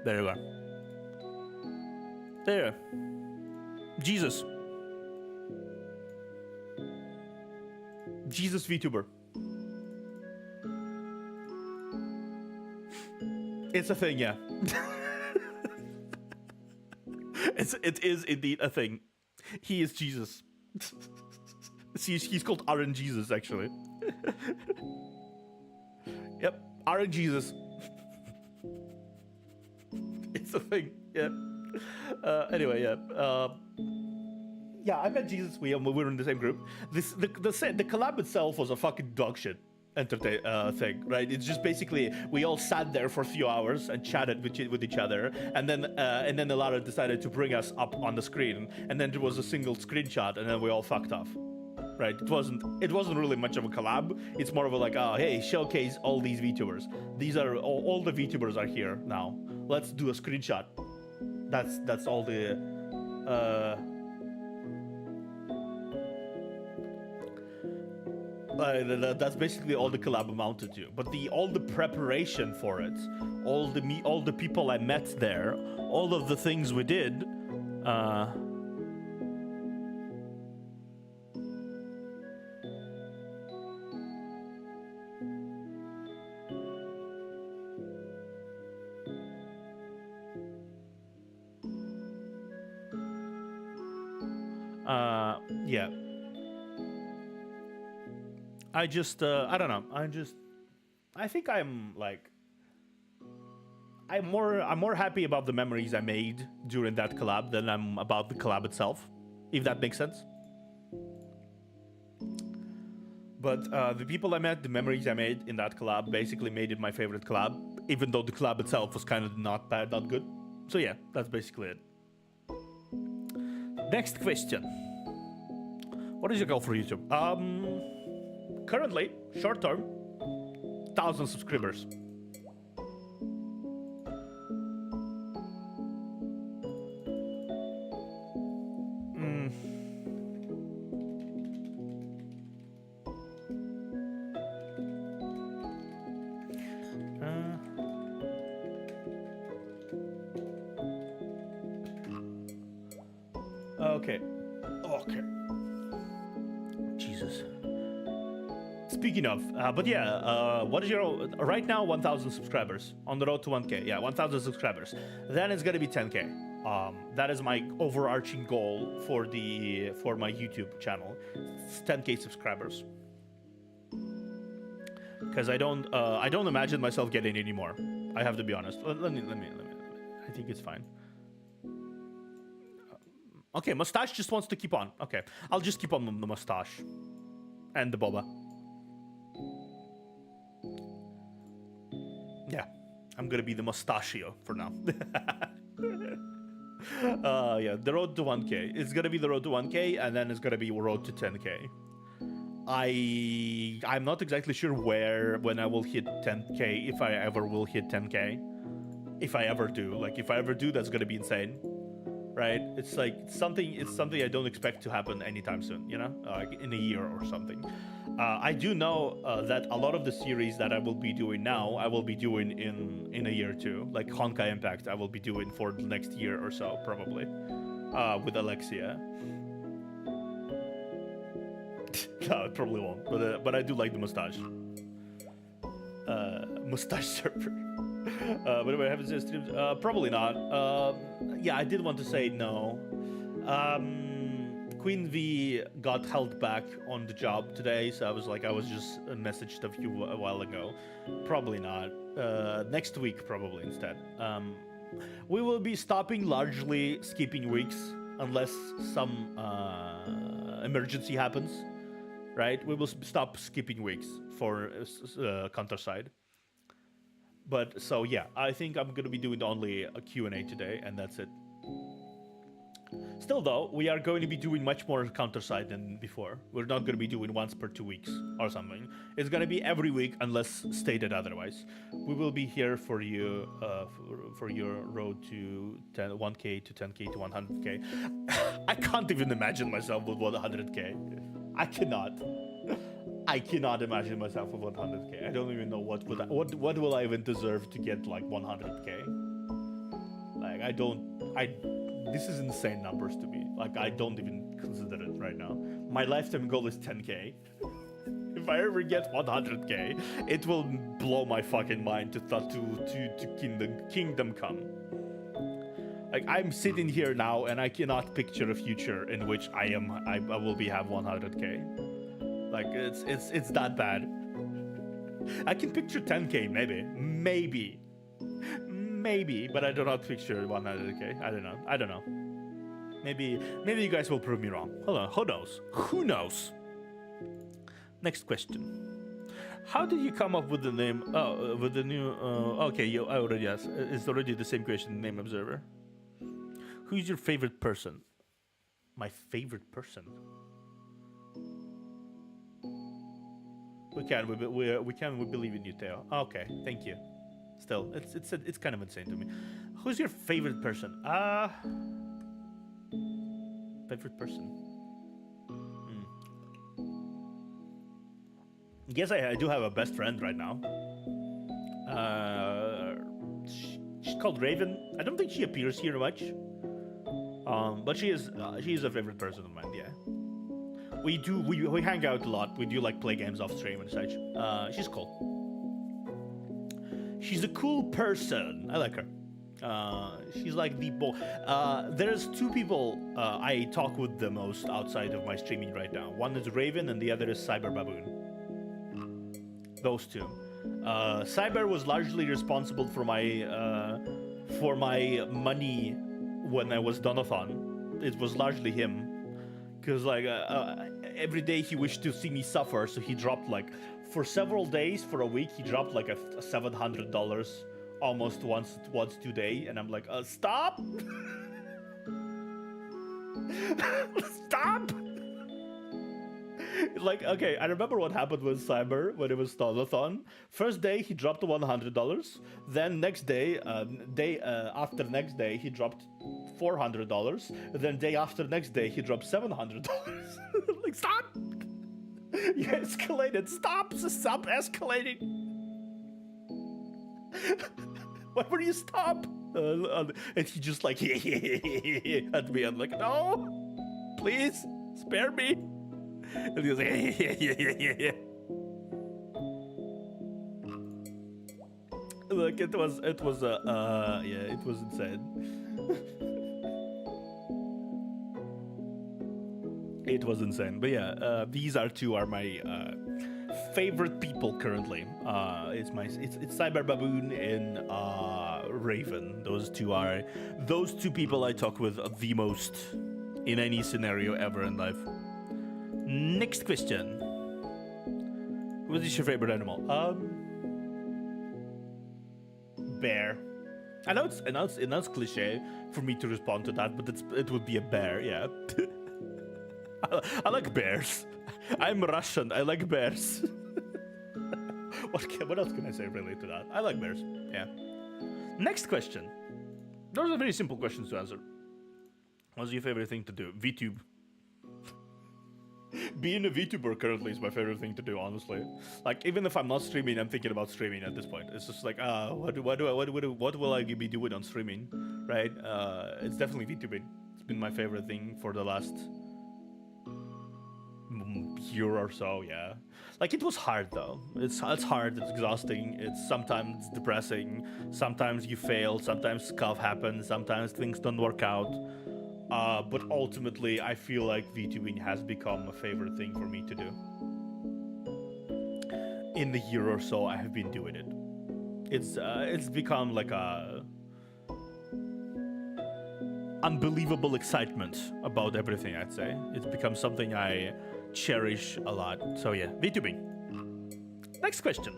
Speaker 1: There you go. There. Jesus. Jesus VTuber. It's a thing, yeah. It is indeed a thing. He is Jesus. He's called Aaron Jesus, actually. Yep, Aaron Jesus. It's a thing, yeah. Anyway, yeah. Yeah, I met Jesus. We were in the same group. The collab itself was a fucking dog shit thing, right? It's just basically we all sat there for a few hours and chatted with each other, and then the Lara decided to bring us up on the screen, and then there was a single screenshot, and then we all fucked off. Right? It wasn't really much of a collab. It's more of a like, oh hey, showcase all these VTubers. These are all the VTubers are here now. Let's do a screenshot. That's all the that's basically all the collab amounted to. But all the preparation for it, all the people I met there, all of the things we did, yeah. I just, I don't know. I think I'm more happy about the memories I made during that collab than I'm about the collab itself, if that makes sense. But the people I met, the memories I made in that collab basically made it my favorite collab, even though the collab itself was kind of not bad, not good. So yeah, that's basically it. Next question. What is your goal for YouTube? Currently, short term, 1,000 subscribers. Okay. Jesus. Speaking of, but yeah, what is your right now? 1,000 subscribers on the road to 1K. Yeah, 1,000 subscribers. Then it's gonna be 10K. That is my overarching goal for my YouTube channel. It's 10K subscribers. Because I don't imagine myself getting any more. I have to be honest. Let me. I think it's fine. Okay, mustache just wants to keep on. Okay, I'll just keep on the mustache and the boba. Yeah, I'm gonna be the mustachio for now. Yeah, the road to 1K. It's gonna be the road to 1K, and then it's gonna be road to 10K. I'm not exactly sure when I will hit 10K, if I ever will hit 10K. If I ever do, that's gonna be insane. Right? It's something I don't expect to happen anytime soon, you know, like in a year or something. I do know that a lot of the series that I will be doing now, I will be doing in a year or two. Like Honkai Impact, I will be doing for the next year or so, probably. with Alexia. No, it probably won't. But I do like the mustache. Mustache server. But do I have it streams? Probably not. Yeah, I did want to say no. Queen V got held back on the job today, so I was just messaged a while ago. Probably not. Next week, probably instead. We will be stopping largely skipping weeks unless some emergency happens, right? We will stop skipping weeks for Counterside. But so yeah, I think I'm gonna be doing only a Q&A today, and that's it. Still though, we are going to be doing much more Counterside than before. We're not going to be doing once per 2 weeks or something. It's going to be every week unless stated otherwise. We will be here for you for your road to 1k to 10k to 100k. I can't even imagine myself with 100k. I cannot imagine myself with 100k. I don't even know what will I even deserve to get like 100k. Like this is insane numbers to me. Like, I don't even consider it right now. My lifetime goal is 10k. If I ever get 100k, it will blow my fucking mind to Kingdom Come. Like, I'm sitting here now and I cannot picture a future in which I will have 100k. Like, it's that bad. I can picture 10k maybe, but I do not picture 100k. I don't know. Maybe you guys will prove me wrong. Hold on, who knows? Next question. How did you come up with the name? With the new. Okay, I already asked. It's already the same question. Name observer. Who is your favorite person? My favorite person. We believe in you, Theo. Okay, thank you. Still, it's kind of insane to me. Who's your favorite person? Favorite person. Yes, I do have a best friend right now. She's called Raven. I don't think she appears here much. But she is a favorite person of mine. Yeah. We hang out a lot. We do like play games off stream and such. She's cool. She's a cool person. I like her. She's like the there's two people I talk with the most outside of my streaming right now. One is Raven and the other is Cyber Baboon. Those two. Cyber was largely responsible for my money when I was Donathon. It was largely him. Because like every day he wished to see me suffer, so he dropped like for several days, for a week, he dropped like a $700 almost once today, and I'm like, stop! Stop! Like, okay, I remember what happened with Cyber when it was Donathon. First day he dropped $100, then next day, after next day he dropped $400, then day after next day he dropped $700. Like, stop! You escalated. Stop escalating. Why would you stop? And he just like at me. I'm like, no, please spare me. And he was like, yeah. Like it was insane. It was insane, but yeah, these two are my favorite people currently. It's Cyber Baboon and Raven. Those two people I talk with the most in any scenario ever in life. Next question. What is your favorite animal? Bear. I know it's cliche for me to respond to that, but it would be a bear, yeah. I like bears. I'm Russian. I like bears. What else can I say related to that? I like bears. Yeah. Next question. Those are very simple questions to answer. What's your favorite thing to do? VTube. Being a VTuber currently is my favorite thing to do, honestly. Like, even if I'm not streaming, I'm thinking about streaming at this point. It's just like, what will I be doing on streaming, right? It's definitely VTubing. It's been my favorite thing for the last year or so. Yeah, like it was hard though. It's hard. It's exhausting. It's sometimes depressing. Sometimes you fail. Sometimes stuff happens. Sometimes things don't work out. But ultimately, I feel like VTubing has become a favorite thing for me to do. In the year or so I have been doing it, it's become like a unbelievable excitement about everything. I'd say it's become something I cherish a lot. So yeah, VTubing. Next question.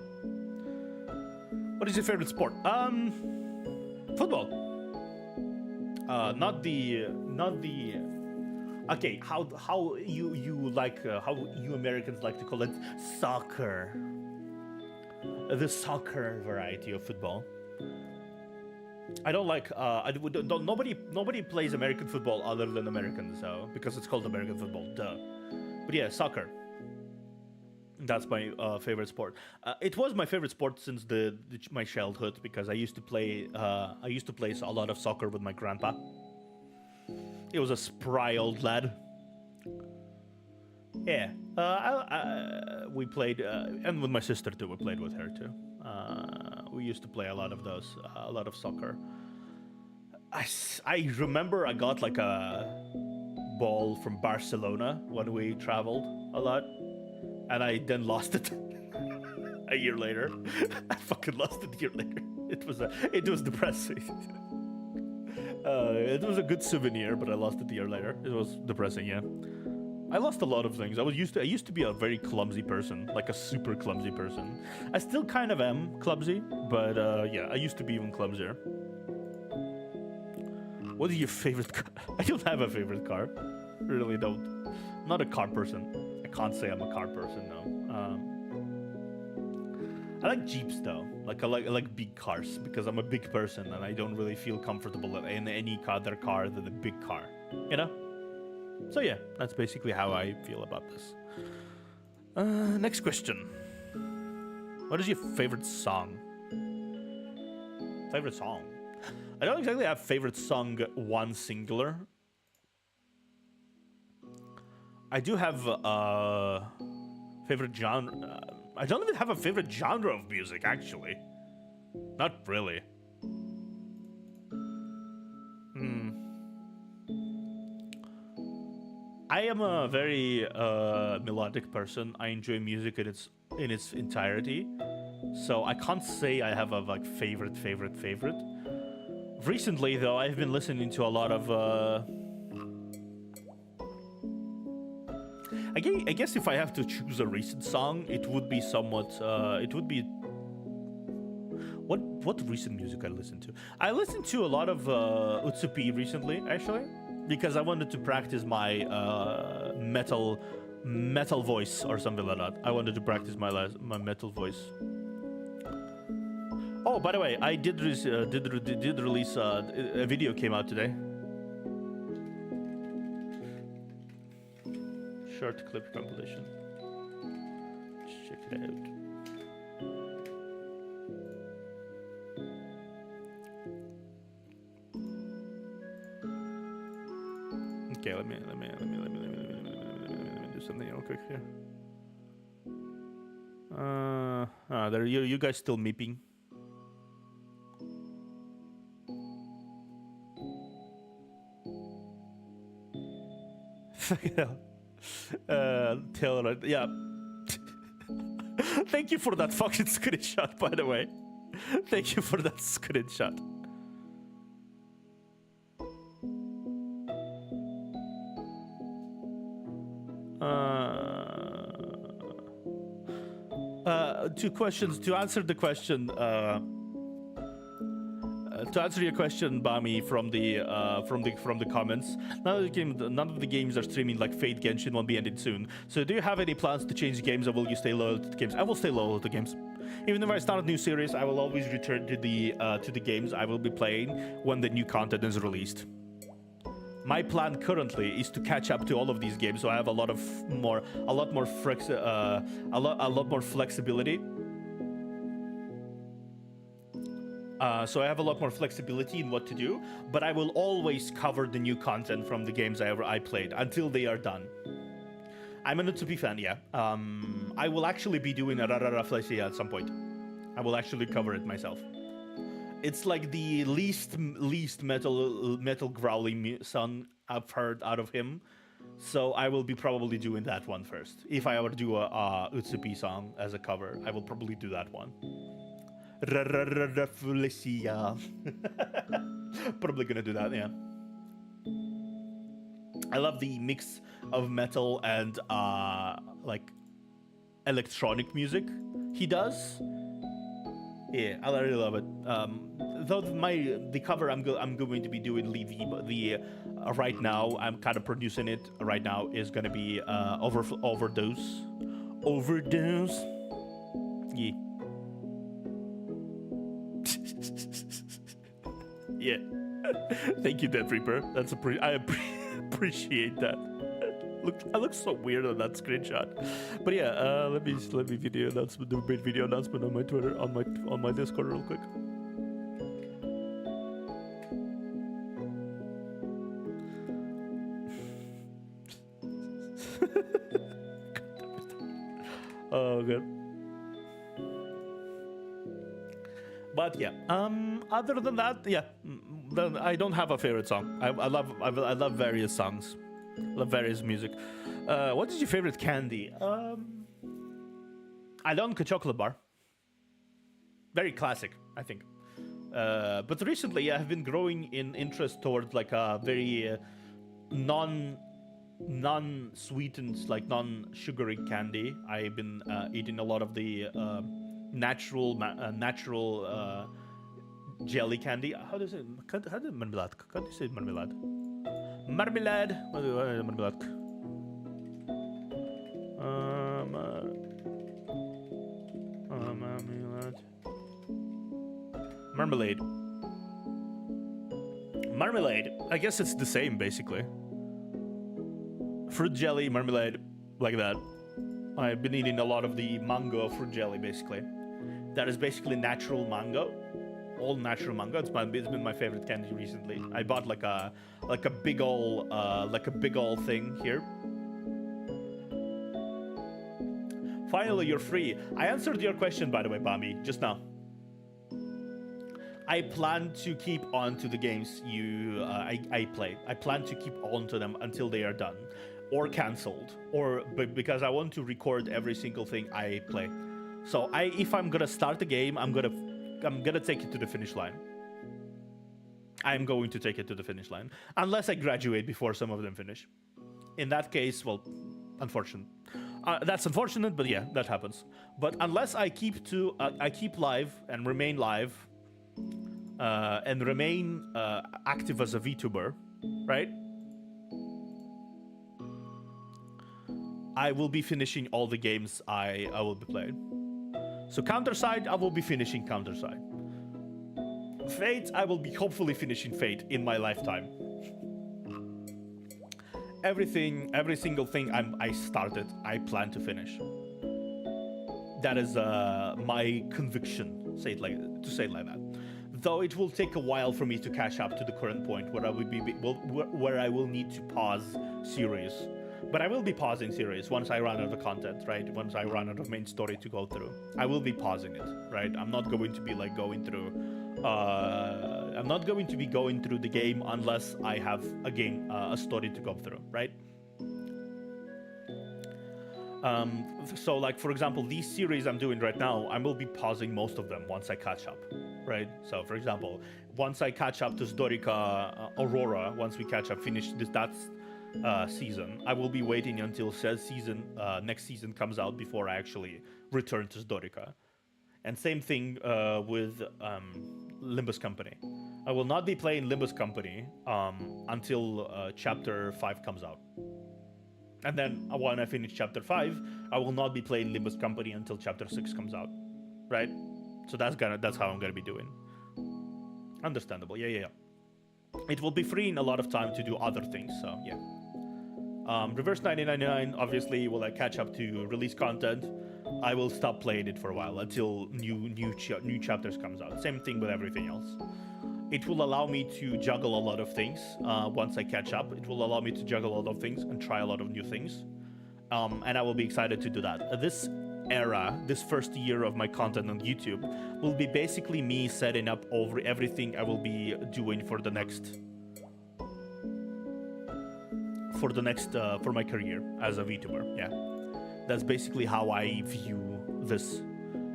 Speaker 1: What is your favorite sport? Football. Not the. Okay, how you like how you Americans like to call it soccer. The soccer variety of football. I don't like. Nobody plays American football other than Americans, so because it's called American football. Duh. But yeah, soccer. That's my favorite sport. It was my favorite sport since my childhood because I used to play. I used to play a lot of soccer with my grandpa. He was a spry old lad. Yeah, we played, and with my sister too. We played with her too. We used to play a lot of those, a lot of soccer. I remember I got like a ball from Barcelona when we traveled a lot, and I then lost it a year later. I fucking lost it a year later. It was depressing. It was a good souvenir, but I lost it a year later. It was depressing, yeah. I lost a lot of things. I used to be a very clumsy person, like a super clumsy person. I still kind of am clumsy, but yeah, I used to be even clumsier. What is your favorite car? I don't have a favorite car. Really don't. I'm not a car person. I can't say I'm a car person, no. I like Jeeps though. I like big cars because I'm a big person and I don't really feel comfortable in any other car than a big car, you know? So yeah, that's basically how I feel about this. Next question. What is your favorite song? Favorite song? I don't exactly have favorite song one singular. I do have favorite genre. I don't even have a favorite genre of music, actually. Not really. I am a very melodic person. I enjoy music in its entirety. So I can't say I have a like favorite. Recently, though, I've been listening to a lot of. I guess if I have to choose a recent song, it would be somewhat. It would be. What recent music I listened to? I listened to a lot of Utsupi recently, actually, because I wanted to practice my metal voice or something like that. I wanted to practice my metal voice. Oh, by the way, I did release a video came out today. Short clip compilation. Check it out. Okay, let me do something real quick here. There you guys still meeping. Taylor, yeah. Thank you for that fucking screenshot, by the way. Thank you for that screenshot. Two questions to answer the question. To answer your question, Bami, from the comments, none of the games are streaming. Like Fate Genshin won't be ending soon. So, do you have any plans to change games, or will you stay loyal to the games? I will stay loyal to the games. Even if I start a new series, I will always return to the games I will be playing when the new content is released. My plan currently is to catch up to all of these games, so I have a lot more flexibility. So I have a lot more flexibility in what to do, but I will always cover the new content from the games I played until they are done. I'm an Utsupi fan, yeah. I will actually be doing a Rarara Flesia at some point. I will actually cover it myself. It's like the least metal growling song I've heard out of him. So I will be probably doing that one first. If I ever do a Utsupi song as a cover, I will probably do that one. Probably gonna do that, yeah. I love the mix of metal and like electronic music he does. Yeah, I really love it. Though the cover I'm going to be doing the right now, I'm kind of producing it right now, is gonna be overdose. Yeah. Yeah. Thank you, Death Reaper. That's I appreciate that. I look so weird on that screenshot. But yeah, let me video announcement, do a big video announcement on my Twitter, on my Discord real quick. Oh god. But yeah, other than that, yeah, I don't have a favorite song. I love various songs. Love various music. What is your favorite candy? I don't like chocolate bar. Very classic, I think. But recently I've been growing in interest towards like a very non-sweetened, like non-sugary candy. I've been eating a lot of the natural jelly candy. How do you say marmelade? How do you say marmelade? Marmelade. What is marmelade? Marmalade. Marmalade. I guess it's the same, basically. Fruit jelly, marmalade, like that. I've been eating a lot of the mango fruit jelly, basically. That is basically natural mango. All natural mango. It's been my favorite candy recently. I bought like a big ol' thing here. Finally, you're free. I answered your question, by the way, Bami, just now. I plan to keep on to the games I play. I plan to keep on to them until they are done, or cancelled, or because I want to record every single thing I play. So if I'm gonna start the game, I'm gonna take it to the finish line. I'm going to take it to the finish line, unless I graduate before some of them finish. In that case, well, unfortunate. That's unfortunate, but yeah, that happens. But unless I keep live and remain live, and remain active as a VTuber, right? I will be finishing all the games I will be playing. So Counterside, I will be finishing Counterside. Fate, I will be hopefully finishing Fate in my lifetime. Every single thing I started, I plan to finish. That is my conviction. Say it like that. Though it will take a while for me to catch up to the current point where I will need to pause series. But I will be pausing series once I run out of content, right? Once I run out of main story to go through, I will be pausing it, right? I'm not going to be like going through. I'm not going to be going through the game unless I have a story to go through, right? So like, for example, these series I'm doing right now, I will be pausing most of them once I catch up, right? So for example, once I catch up to Zdorica Aurora, once we catch up, finish that season, I will be waiting until next season comes out before I actually return to Zdorica. And same thing with Limbus Company. I will not be playing Limbus Company until Chapter 5 comes out. And then when I finish Chapter 5, I will not be playing Limbus Company until Chapter 6 comes out, right? So that's how I'm gonna be doing. Understandable, yeah. It will be freeing a lot of time to do other things, so yeah. Reverse 1999, obviously, will I catch up to release content. I will stop playing it for a while until new chapters comes out. Same thing with everything else. It will allow me to juggle a lot of things once I catch up. It will allow me to juggle a lot of things and try a lot of new things. And I will be excited to do that. This era, this first year of my content on YouTube, will be basically me setting up over everything I will be doing for the next for my career as a VTuber. Yeah, that's basically how I view this.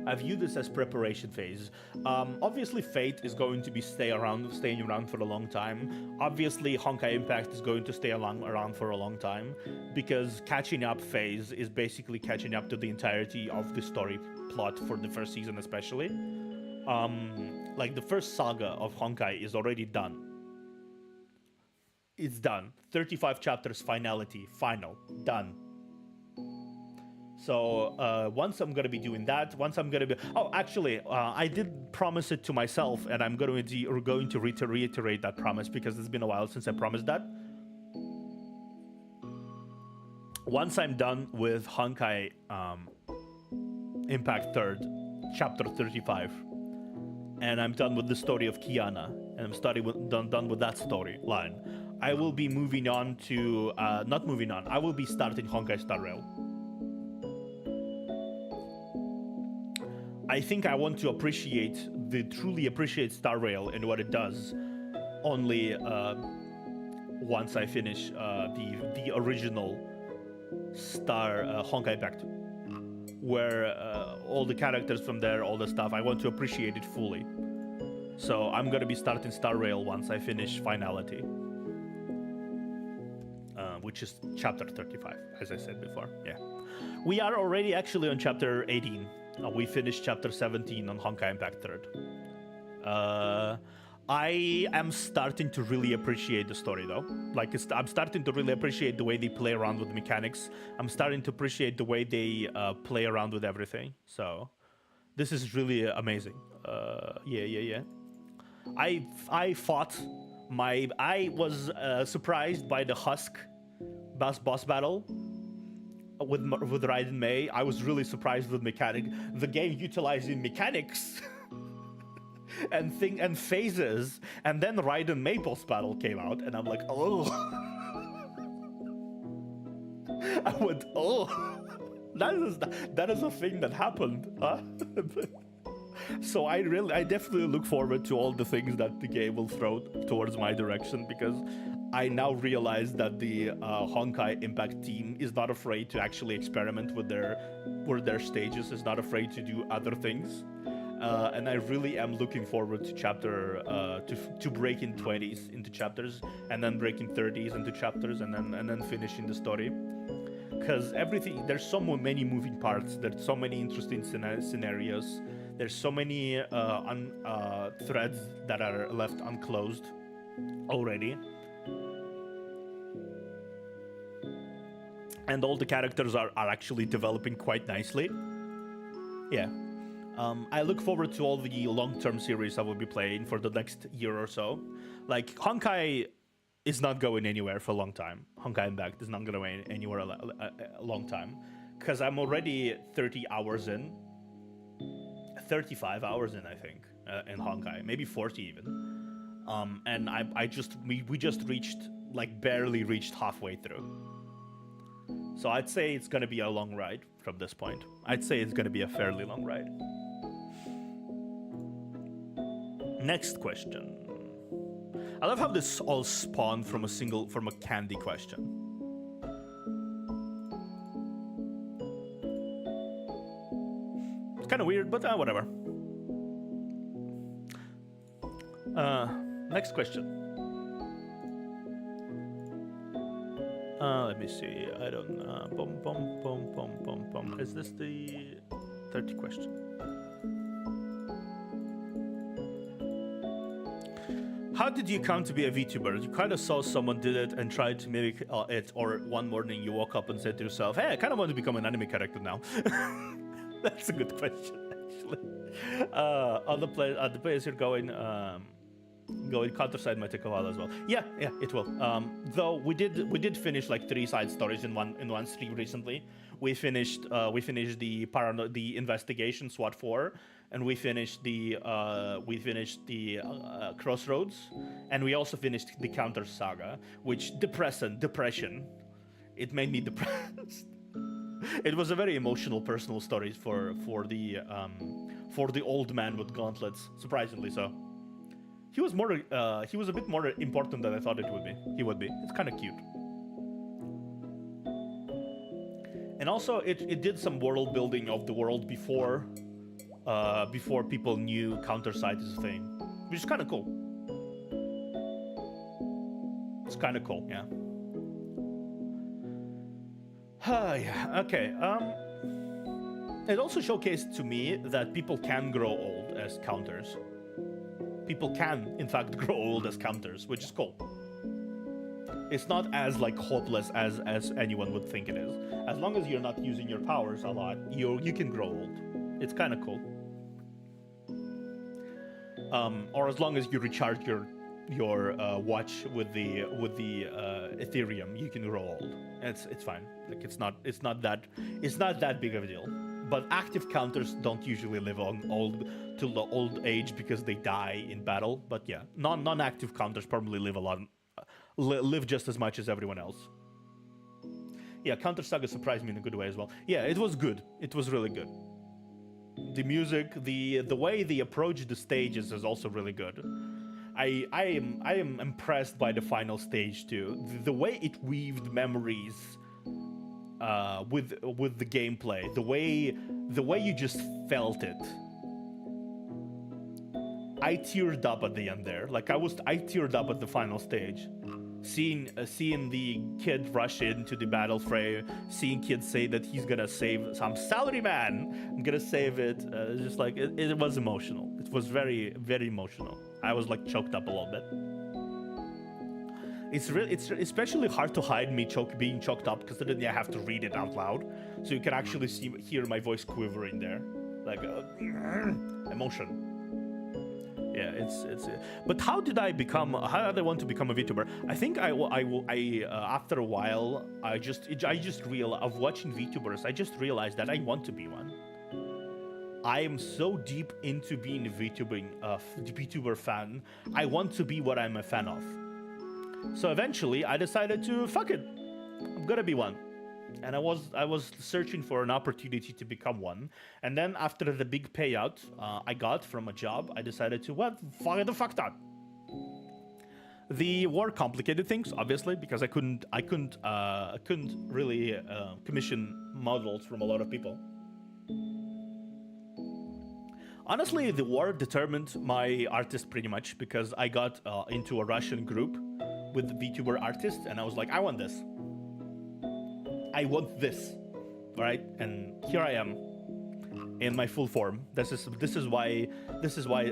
Speaker 1: I view this as preparation phase. Obviously, Fate is going to be staying around for a long time. Obviously, Honkai Impact is going to stay around for a long time, because catching up phase is basically catching up to the entirety of the story plot for the first season, especially. Like the first saga of Honkai is already done. It's done. 35 chapters, finality, final, done. So once I'm gonna be doing that, I did promise it to myself, and I'm going to reiterate that promise, because it's been a while since I promised that. Once I'm done with Honkai Impact 3rd, chapter 35, and I'm done with the story of QnA, and I'm done with that storyline, I will be moving on to I will be starting Honkai Star Rail. I think I want to truly appreciate Star Rail and what it does only once I finish the original Star Honkai Impact, where all the characters from there, all the stuff, I want to appreciate it fully. So I'm gonna be starting Star Rail once I finish Finality, which is chapter 35, as I said before. Yeah, we are already actually on chapter 18. We finished chapter 17 on Honkai Impact 3rd. I am starting to really appreciate the story, though. Like, I'm starting to really appreciate the way they play around with mechanics. I'm starting to appreciate the way they play around with everything. So this is really amazing. Yeah. I was surprised by the Husk boss battle with Raiden Mei. I was really surprised with the game utilizing mechanics and phases, and then Raiden Mei boss battle came out, and I'm like, oh. I went, oh, that is a thing that happened, huh? So I definitely look forward to all the things that the game will throw towards my direction, because I now realize that the Honkai Impact team is not afraid to actually experiment with their stages, is not afraid to do other things. And I really am looking forward to to breaking 20s into chapters, and then breaking 30s into chapters, and then finishing the story. Because there's so many moving parts, there's so many interesting scenarios, there's so many threads that are left unclosed already. And all the characters are actually developing quite nicely. Yeah. I look forward to all the long-term series I will be playing for the next year or so. Like, Honkai is not going anywhere for a long time. Honkai Impact is not going to go anywhere a long time. Because I'm already 30 hours in. 35 hours in, I think, in Honkai. Maybe 40 even. And we just barely reached halfway through. So I'd say it's going to be a long ride from this point. I'd say it's going to be a fairly long ride. Next question. I love how this all spawned from a candy question. It's kind of weird, but whatever. Next question. Let me see. I don't know. Is this the 30 question? How did you come to be a VTuber? You kind of saw someone did it and tried to mimic it, or one morning you woke up and said to yourself, hey, I kind of want to become an anime character now. That's a good question, actually. On the place you're going, Going counter-side might take a while as well. Yeah, it will. Though we did finish like 3 side stories in one stream recently. We finished the investigation SWAT 4, and we finished the Crossroads, and we also finished the Counter Saga, which depression. It made me depressed. It was a very emotional, personal story for the old man with gauntlets. Surprisingly so. He was a bit more important than I thought he would be. It's kind of cute. And also, it did some world building of the world before people knew counter-side is a thing, which is kind of cool. It's kind of cool, yeah. Yeah. Okay. It also showcased to me that people can grow old as counters. People can, in fact, grow old as counters, which is cool. It's not as like hopeless as anyone would think it is. As long as you're not using your powers a lot, you can grow old. It's kind of cool. Or as long as you recharge your watch with the Ethereum, you can grow old. It's fine. Like it's not that big of a deal. But active counters don't usually live on till the old age because they die in battle. But yeah, non-active counters probably live just as much as everyone else. Yeah, Counter Saga surprised me in a good way as well. Yeah, it was good. It was really good. The music, the way they approach the stages is also really good. I am impressed by the final stage too. The way it weaved memories with the gameplay, the way you just felt it. I teared up at the end there. Like I teared up at the final stage. Seeing the kid rush into the battle fray, seeing kid say that he's gonna save some salaryman, I'm gonna save it. Just like it was emotional. It was very, very emotional. I was like choked up a little bit. It's especially hard to hide me being choked up because then I have to read it out loud, so you can actually hear my voice quivering there, like emotion. Yeah, it's. But how did I want to become a VTuber? I think I after a while I just of watching VTubers, I just realized that I want to be one. I am so deep into being a VTuber fan. I want to be what I'm a fan of. So eventually, I decided to fuck it. I'm gonna be one, and I was searching for an opportunity to become one. And then after the big payout I got from a job, I decided to fuck the fuck that. The war complicated things, obviously, because I couldn't really commission models from a lot of people. Honestly, the war determined my artist pretty much because I got into a Russian group with VTuber artists, and I was like, I want this. I want this, right? And here I am, in my full form. This is why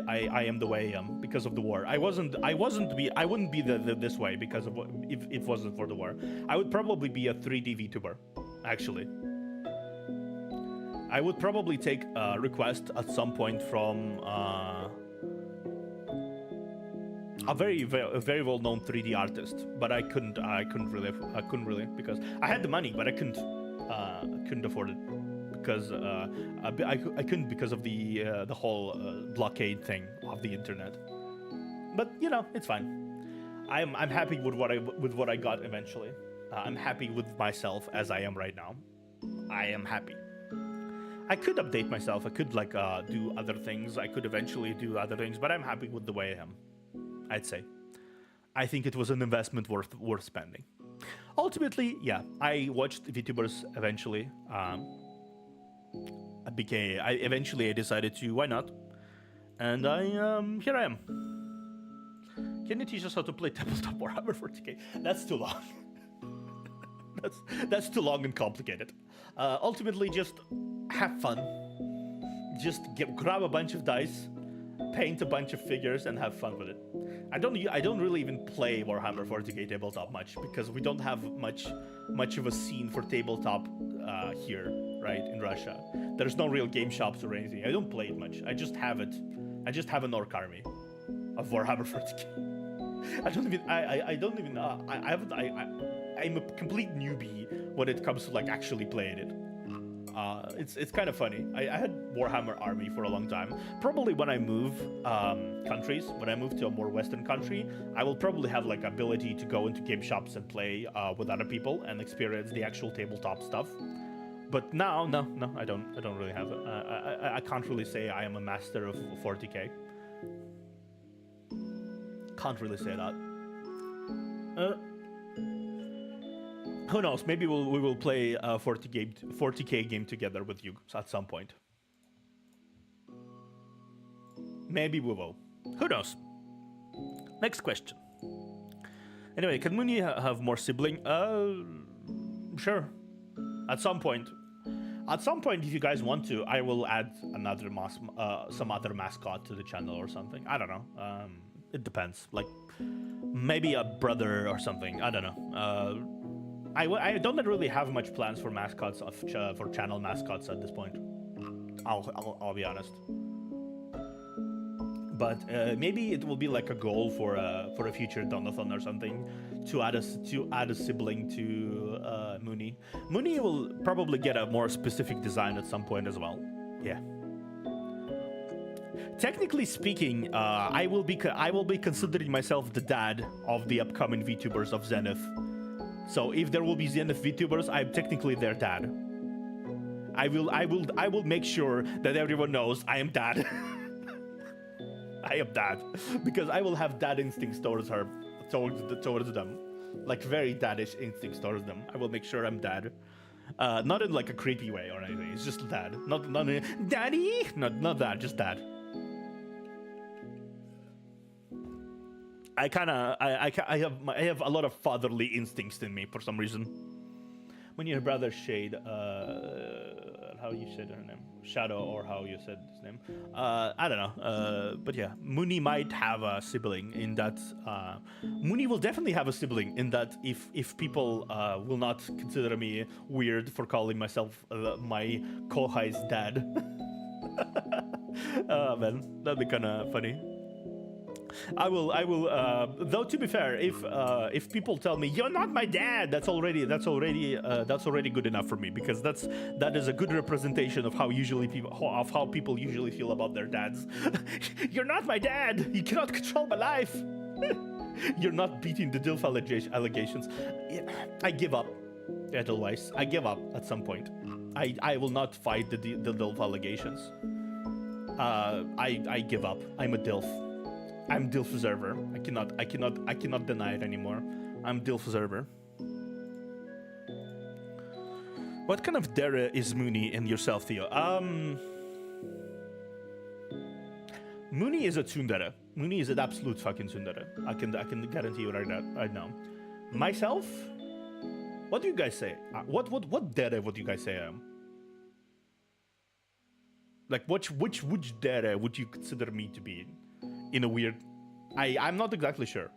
Speaker 1: I am the way I am, because of the war. I wouldn't be this way because of if it wasn't for the war. I would probably be a 3D VTuber, actually. I would probably take a request at some point from a very well-known 3D artist, but I couldn't really because I had the money, but I couldn't afford it because I couldn't because of the whole blockade thing of the internet. But you know, it's fine. I'm happy with what I got eventually. I'm happy with myself as I am right now. I am happy. I could update myself. I could do other things. I could eventually do other things, but I'm happy with the way I am. I'd say. I think it was an investment worth spending. Ultimately, yeah, I watched VTubers eventually. I decided to, why not? And here I am. Can you teach us how to play tabletop Warhammer 40k? That's too long. that's too long and complicated. Ultimately, just have fun. Just grab a bunch of dice, paint a bunch of figures, and have fun with it. I don't really even play Warhammer 40k tabletop much because we don't have much of a scene for tabletop here, right, in Russia. There's no real game shops or anything. I don't play it much. I just have it. I just have an orc army. of Warhammer 40k. I don't even. I don't even. I haven't. I'm a complete newbie when it comes to like actually playing it. It's kind of funny. I had Warhammer Army for a long time. Probably when I move countries, when I move to a more Western country, I will probably have like ability to go into game shops and play with other people and experience the actual tabletop stuff. But now, no, I don't really have it. I can't really say I am a master of 40k. Can't really say that. Who knows? Maybe we will play a 40k game together with you at some point. Maybe we will. Who knows? Next question. Anyway, can Mooney have more sibling? Sure. At some point. At some point, if you guys want to, I will add another some other mascot to the channel or something. I don't know. It depends. Like maybe a brother or something. I don't know. I don't really have much plans for mascots for channel mascots at this point. I'll be honest. But maybe it will be like a goal for a future Donathon or something to add a sibling to Mooney. Mooney will probably get a more specific design at some point as well. Yeah. Technically speaking, I will be considering myself the dad of the upcoming VTubers of Zenith. So if there will be Zenith VTubers, I'm technically their dad. I will make sure that everyone knows I am dad. I am dad, because I will have dad instincts towards them, like very daddish instincts towards them. I will make sure I'm dad, not in like a creepy way or anything. It's just dad, not daddy, not that, just dad. I have a lot of fatherly instincts in me for some reason. When your brother Shade, how you said her name, Shadow, or how you said his name, I don't know. But yeah, Mooney might have a sibling in that. Mooney will definitely have a sibling in that if people will not consider me weird for calling myself my Kohai's dad. Oh man, that'd be kind of funny. I will. Though to be fair, if people tell me you're not my dad, that's already good enough for me, because that is a good representation of how people usually feel about their dads. You're not my dad. You cannot control my life. You're not beating the DILF allegations. I give up, Edelweiss. I give up at some point. I will not fight the DILF allegations. I give up. I'm a DILF. I'm DILF observer. I cannot deny it anymore. I'm DILF observer. What kind of dere is Mooney and yourself, Theo? Mooney is a tsundere. Mooney is an absolute fucking tsundere. I can guarantee you right now. Myself? What do you guys say? What dere would you guys say I am? Like which dere would you consider me to be in a weird... I'm not exactly sure.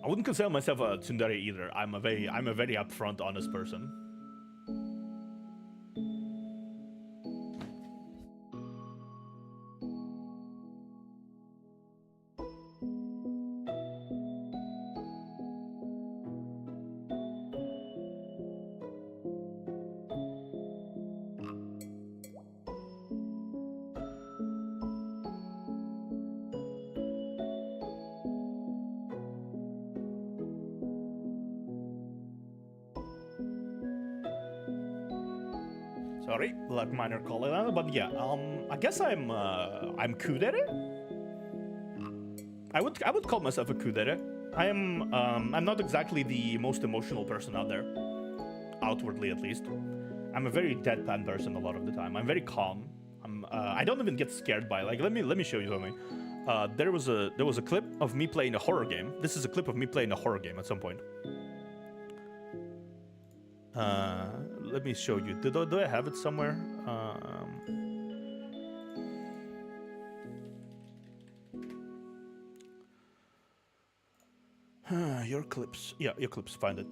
Speaker 1: I wouldn't consider myself a tsundere either. I'm a very upfront, honest person. Sorry, like minor call it, but yeah, I guess I'm kudere. I would call myself a kudere. I'm not exactly the most emotional person out there, outwardly at least. I'm a very deadpan person a lot of the time. I'm very calm. I don't even get scared by, like, let me show you something. There was a clip of me playing a horror game. This is a clip of me playing a horror game at some point. Let me show you. Do I have it somewhere? Your clips. Yeah, your clips. Find it.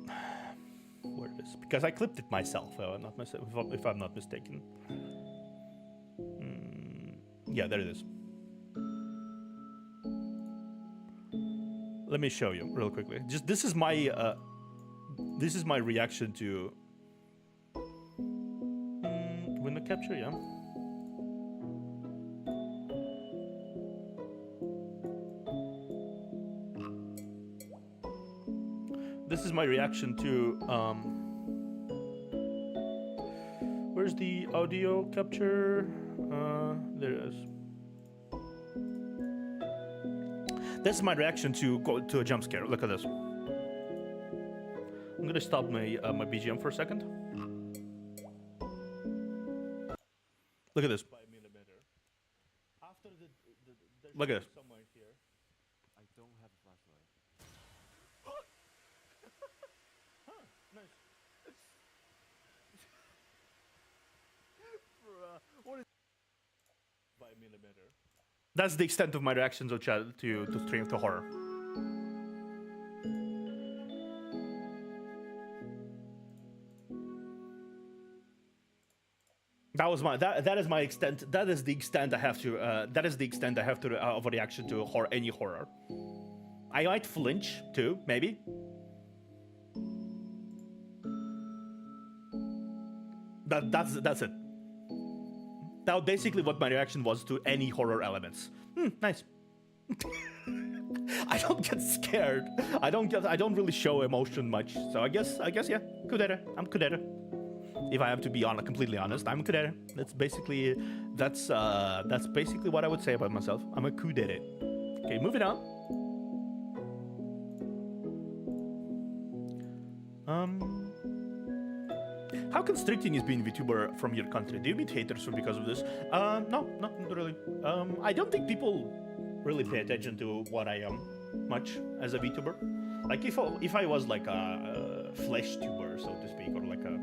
Speaker 1: Where it is? Because I clipped it myself. Not myself, if I'm not mistaken. Yeah, there it is. Let me show you real quickly. Just this is my reaction to window capture. Yeah. This is my reaction to where's the audio capture? There it is. This is my reaction to a jump scare. Look at this. I'm gonna stop my my BGM for a second. Look at this. After look at this. Somewhere here.
Speaker 2: I don't have a flashlight.
Speaker 1: Huh, nice. What is 5mm? That's the extent of my reactions to stream to horror. That was my that is my extent. That is the extent I have to. That is the extent I have to of a reaction to any horror. I might flinch too, maybe. That's it. That was basically what my reaction was to any horror elements. Nice. I don't get scared. I don't really show emotion much. So I guess yeah. QnA. I'm QnA. If I have to be completely honest, I'm a QnA. That's basically what I would say about myself. I'm a QnA. Okay, moving on. How constricting is being a VTuber from your country? Do you meet haters because of this? No, not really. I don't think people really pay attention to what I am much as a VTuber. Like if I was like a flesh tuber, so to speak, or like a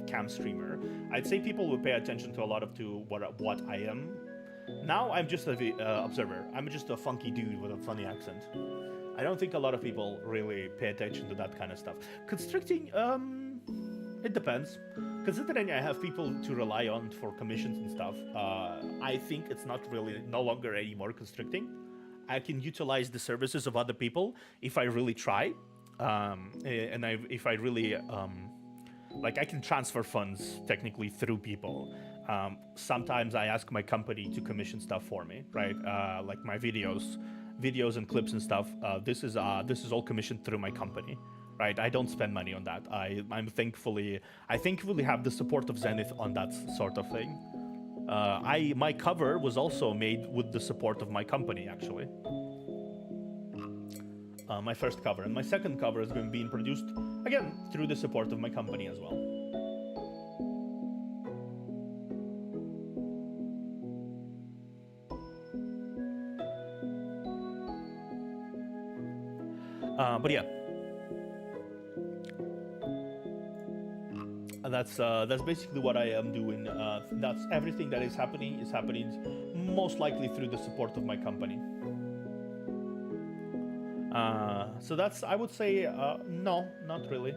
Speaker 1: cam streamer, I'd say people would pay attention to a lot of what I am. Now I'm just an observer. I'm just a funky dude with a funny accent. I don't think a lot of people really pay attention to that kind of stuff. Constricting, it depends. Considering I have people to rely on for commissions and stuff, I think it's no longer any more constricting. I can utilize the services of other people if I really try, if I really like, I can transfer funds technically through people. Sometimes I ask my company to commission stuff for me, right? Like my videos and clips and stuff. This is all commissioned through my company, right? I don't spend money on that. I thankfully have the support of Zenith on that sort of thing. My cover was also made with the support of my company, actually. My first cover, and my second cover is being produced again through the support of my company as well. But yeah, that's basically what I am doing. That's everything that is happening most likely through the support of my company. So that's, I would say, no, not really.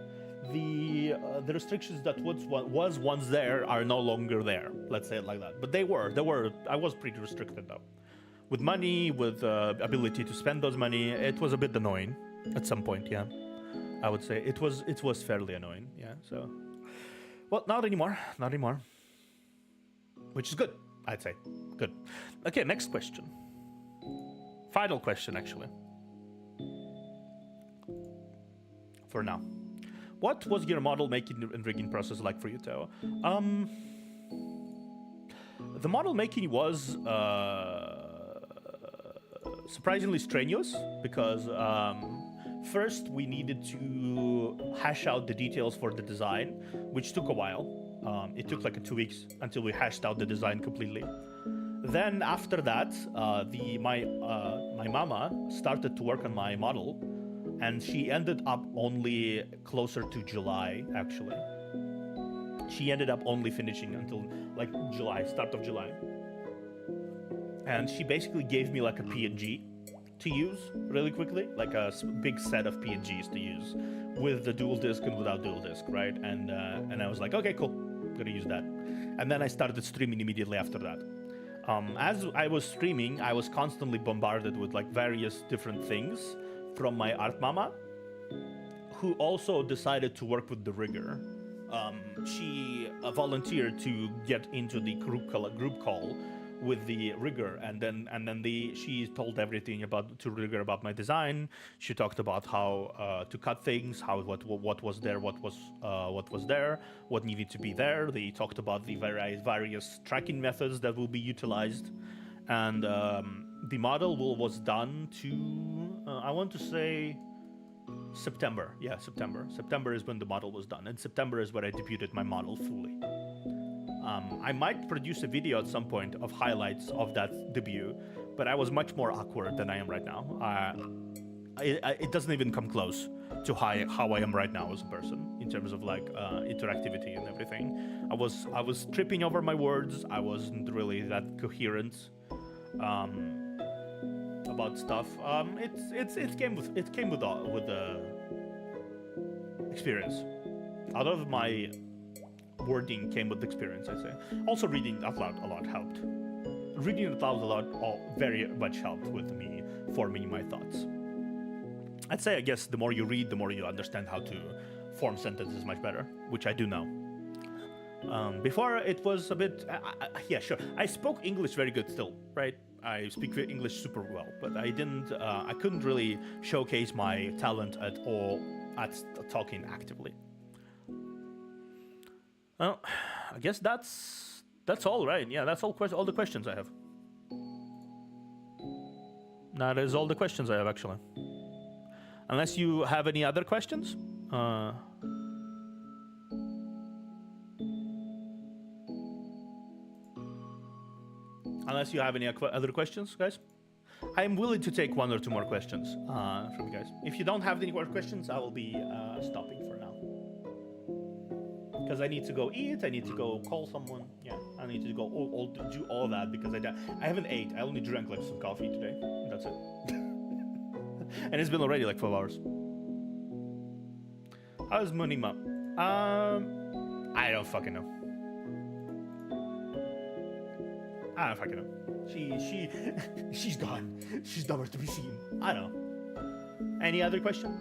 Speaker 1: The restrictions that was once there are no longer there. Let's say it like that. But they were. I was pretty restricted though, with money, with ability to spend those money. It was a bit annoying at some point. Yeah, I would say it was fairly annoying. Yeah. So, well, not anymore. Which is good. I'd say good. Okay, next question. Final question, actually. For now, what was your model making and rigging process like for you, Teo? The model making was surprisingly strenuous because first we needed to hash out the details for the design, which took a while. It took like 2 weeks until we hashed out the design completely. Then after that, my mama started to work on my model. And she ended up only closer to July, actually. She ended up only finishing until like July, start of July. And she basically gave me like a PNG to use really quickly, like a big set of PNGs to use with the dual disc and without dual disc, right? And I was like, okay, cool, I'm gonna use that. And then I started streaming immediately after that. As I was streaming, I was constantly bombarded with like various different things from my art mama, who also decided to work with the rigger. She volunteered to get into the group call with the rigger, and then she told everything to rigger about my design. She talked about how to cut things, what was there, what was there, what needed to be there. They talked about the various tracking methods that will be utilized, and the model was done to I want to say September. Yeah, September. September is when the model was done, and September is when I debuted my model fully. I might produce a video at some point of highlights of that debut, but I was much more awkward than I am right now. It doesn't even come close to how I am right now as a person in terms of like interactivity and everything. I was tripping over my words. I wasn't really that coherent about stuff. It came with the very A lot of my wording came with experience, I'd say. Also, reading out loud a lot helped. Reading out loud a lot very much helped with me forming my thoughts. I'd say, I guess, the more you read, the more you understand how to form sentences much better, which I do now. Before, it was a bit... yeah, sure. I spoke English very good still, right? I speak English super well, but I couldn't really showcase my talent at all at talking actively. Well, I guess that's all, right? Yeah, that's all the questions I have. That is all the questions I have, actually. Unless you have any other questions? Unless you have any other questions, guys? I'm willing to take one or two more questions from you guys. If you don't have any more questions, I will be stopping for now. Because I need to go eat, I need to go call someone. Yeah, I need to go do all that because I haven't ate. I only drank like some coffee today. That's it. And it's been already like 12 hours. How's Munima? I don't fucking know. I don't fucking know. She's gone. She's nowhere to be seen. I don't know. Any other question?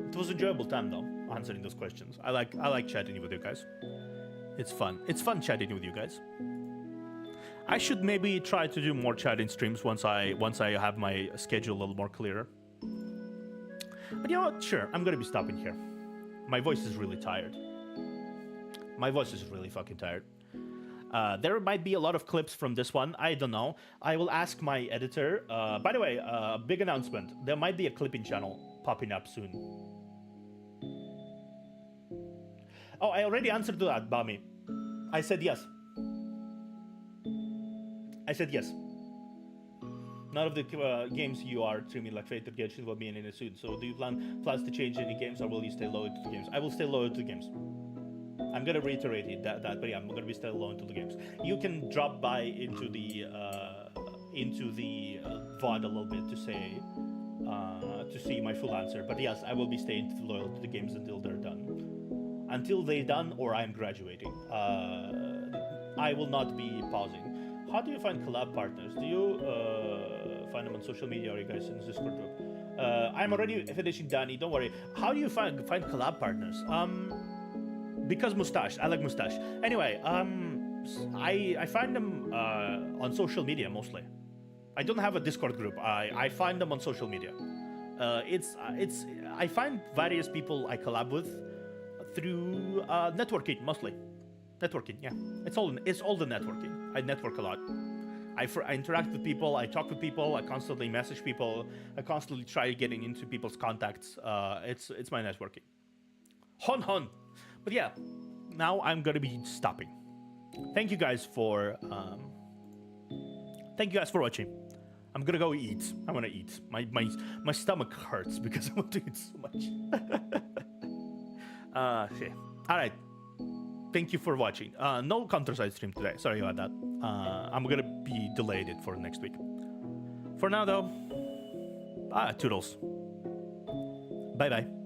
Speaker 1: It was an enjoyable time though, answering those questions. I like chatting with you guys. It's fun. It's fun chatting with you guys. I should maybe try to do more chatting streams once I have my schedule a little more clearer. But you know what? Sure, I'm gonna be stopping here. My voice is really tired. My voice is really fucking tired. There might be a lot of clips from this one. I don't know. I will ask my editor. By the way, big announcement. There might be a clipping channel popping up soon. Oh, I already answered to that, Bami. I said yes. I said yes. None of the games you are streaming like Fate or Genshin will be in it soon. So do you plans to change any games or will you stay loyal to the games? I will stay loyal to the games. I'm gonna reiterate it, but yeah, I'm gonna be still loyal to the games. You can drop by into the VOD a little bit to see my full answer. But yes, I will be staying loyal to the games until they're done. Until they're done or I'm graduating. I will not be pausing. How do you find collab partners? Do you find them on social media or you guys in the Discord group? I'm already finishing Danny, don't worry. How do you find collab partners? Because mustache. I like mustache. Anyway, I find them on social media mostly. I don't have a Discord group. I find them on social media. I find various people I collab with through networking mostly. Networking, yeah. It's all the networking. I network a lot. I interact with people. I talk with people. I constantly message people. I constantly try getting into people's contacts. It's my networking. Hon. But yeah, now I'm gonna be stopping. Thank you guys for watching. I'm gonna go eat. I wanna eat. My stomach hurts because I want to eat so much. Okay. All right. Thank you for watching. No Counter-Strike stream today. Sorry about that. I'm gonna be delayed it for next week. For now though, toodles. Bye bye.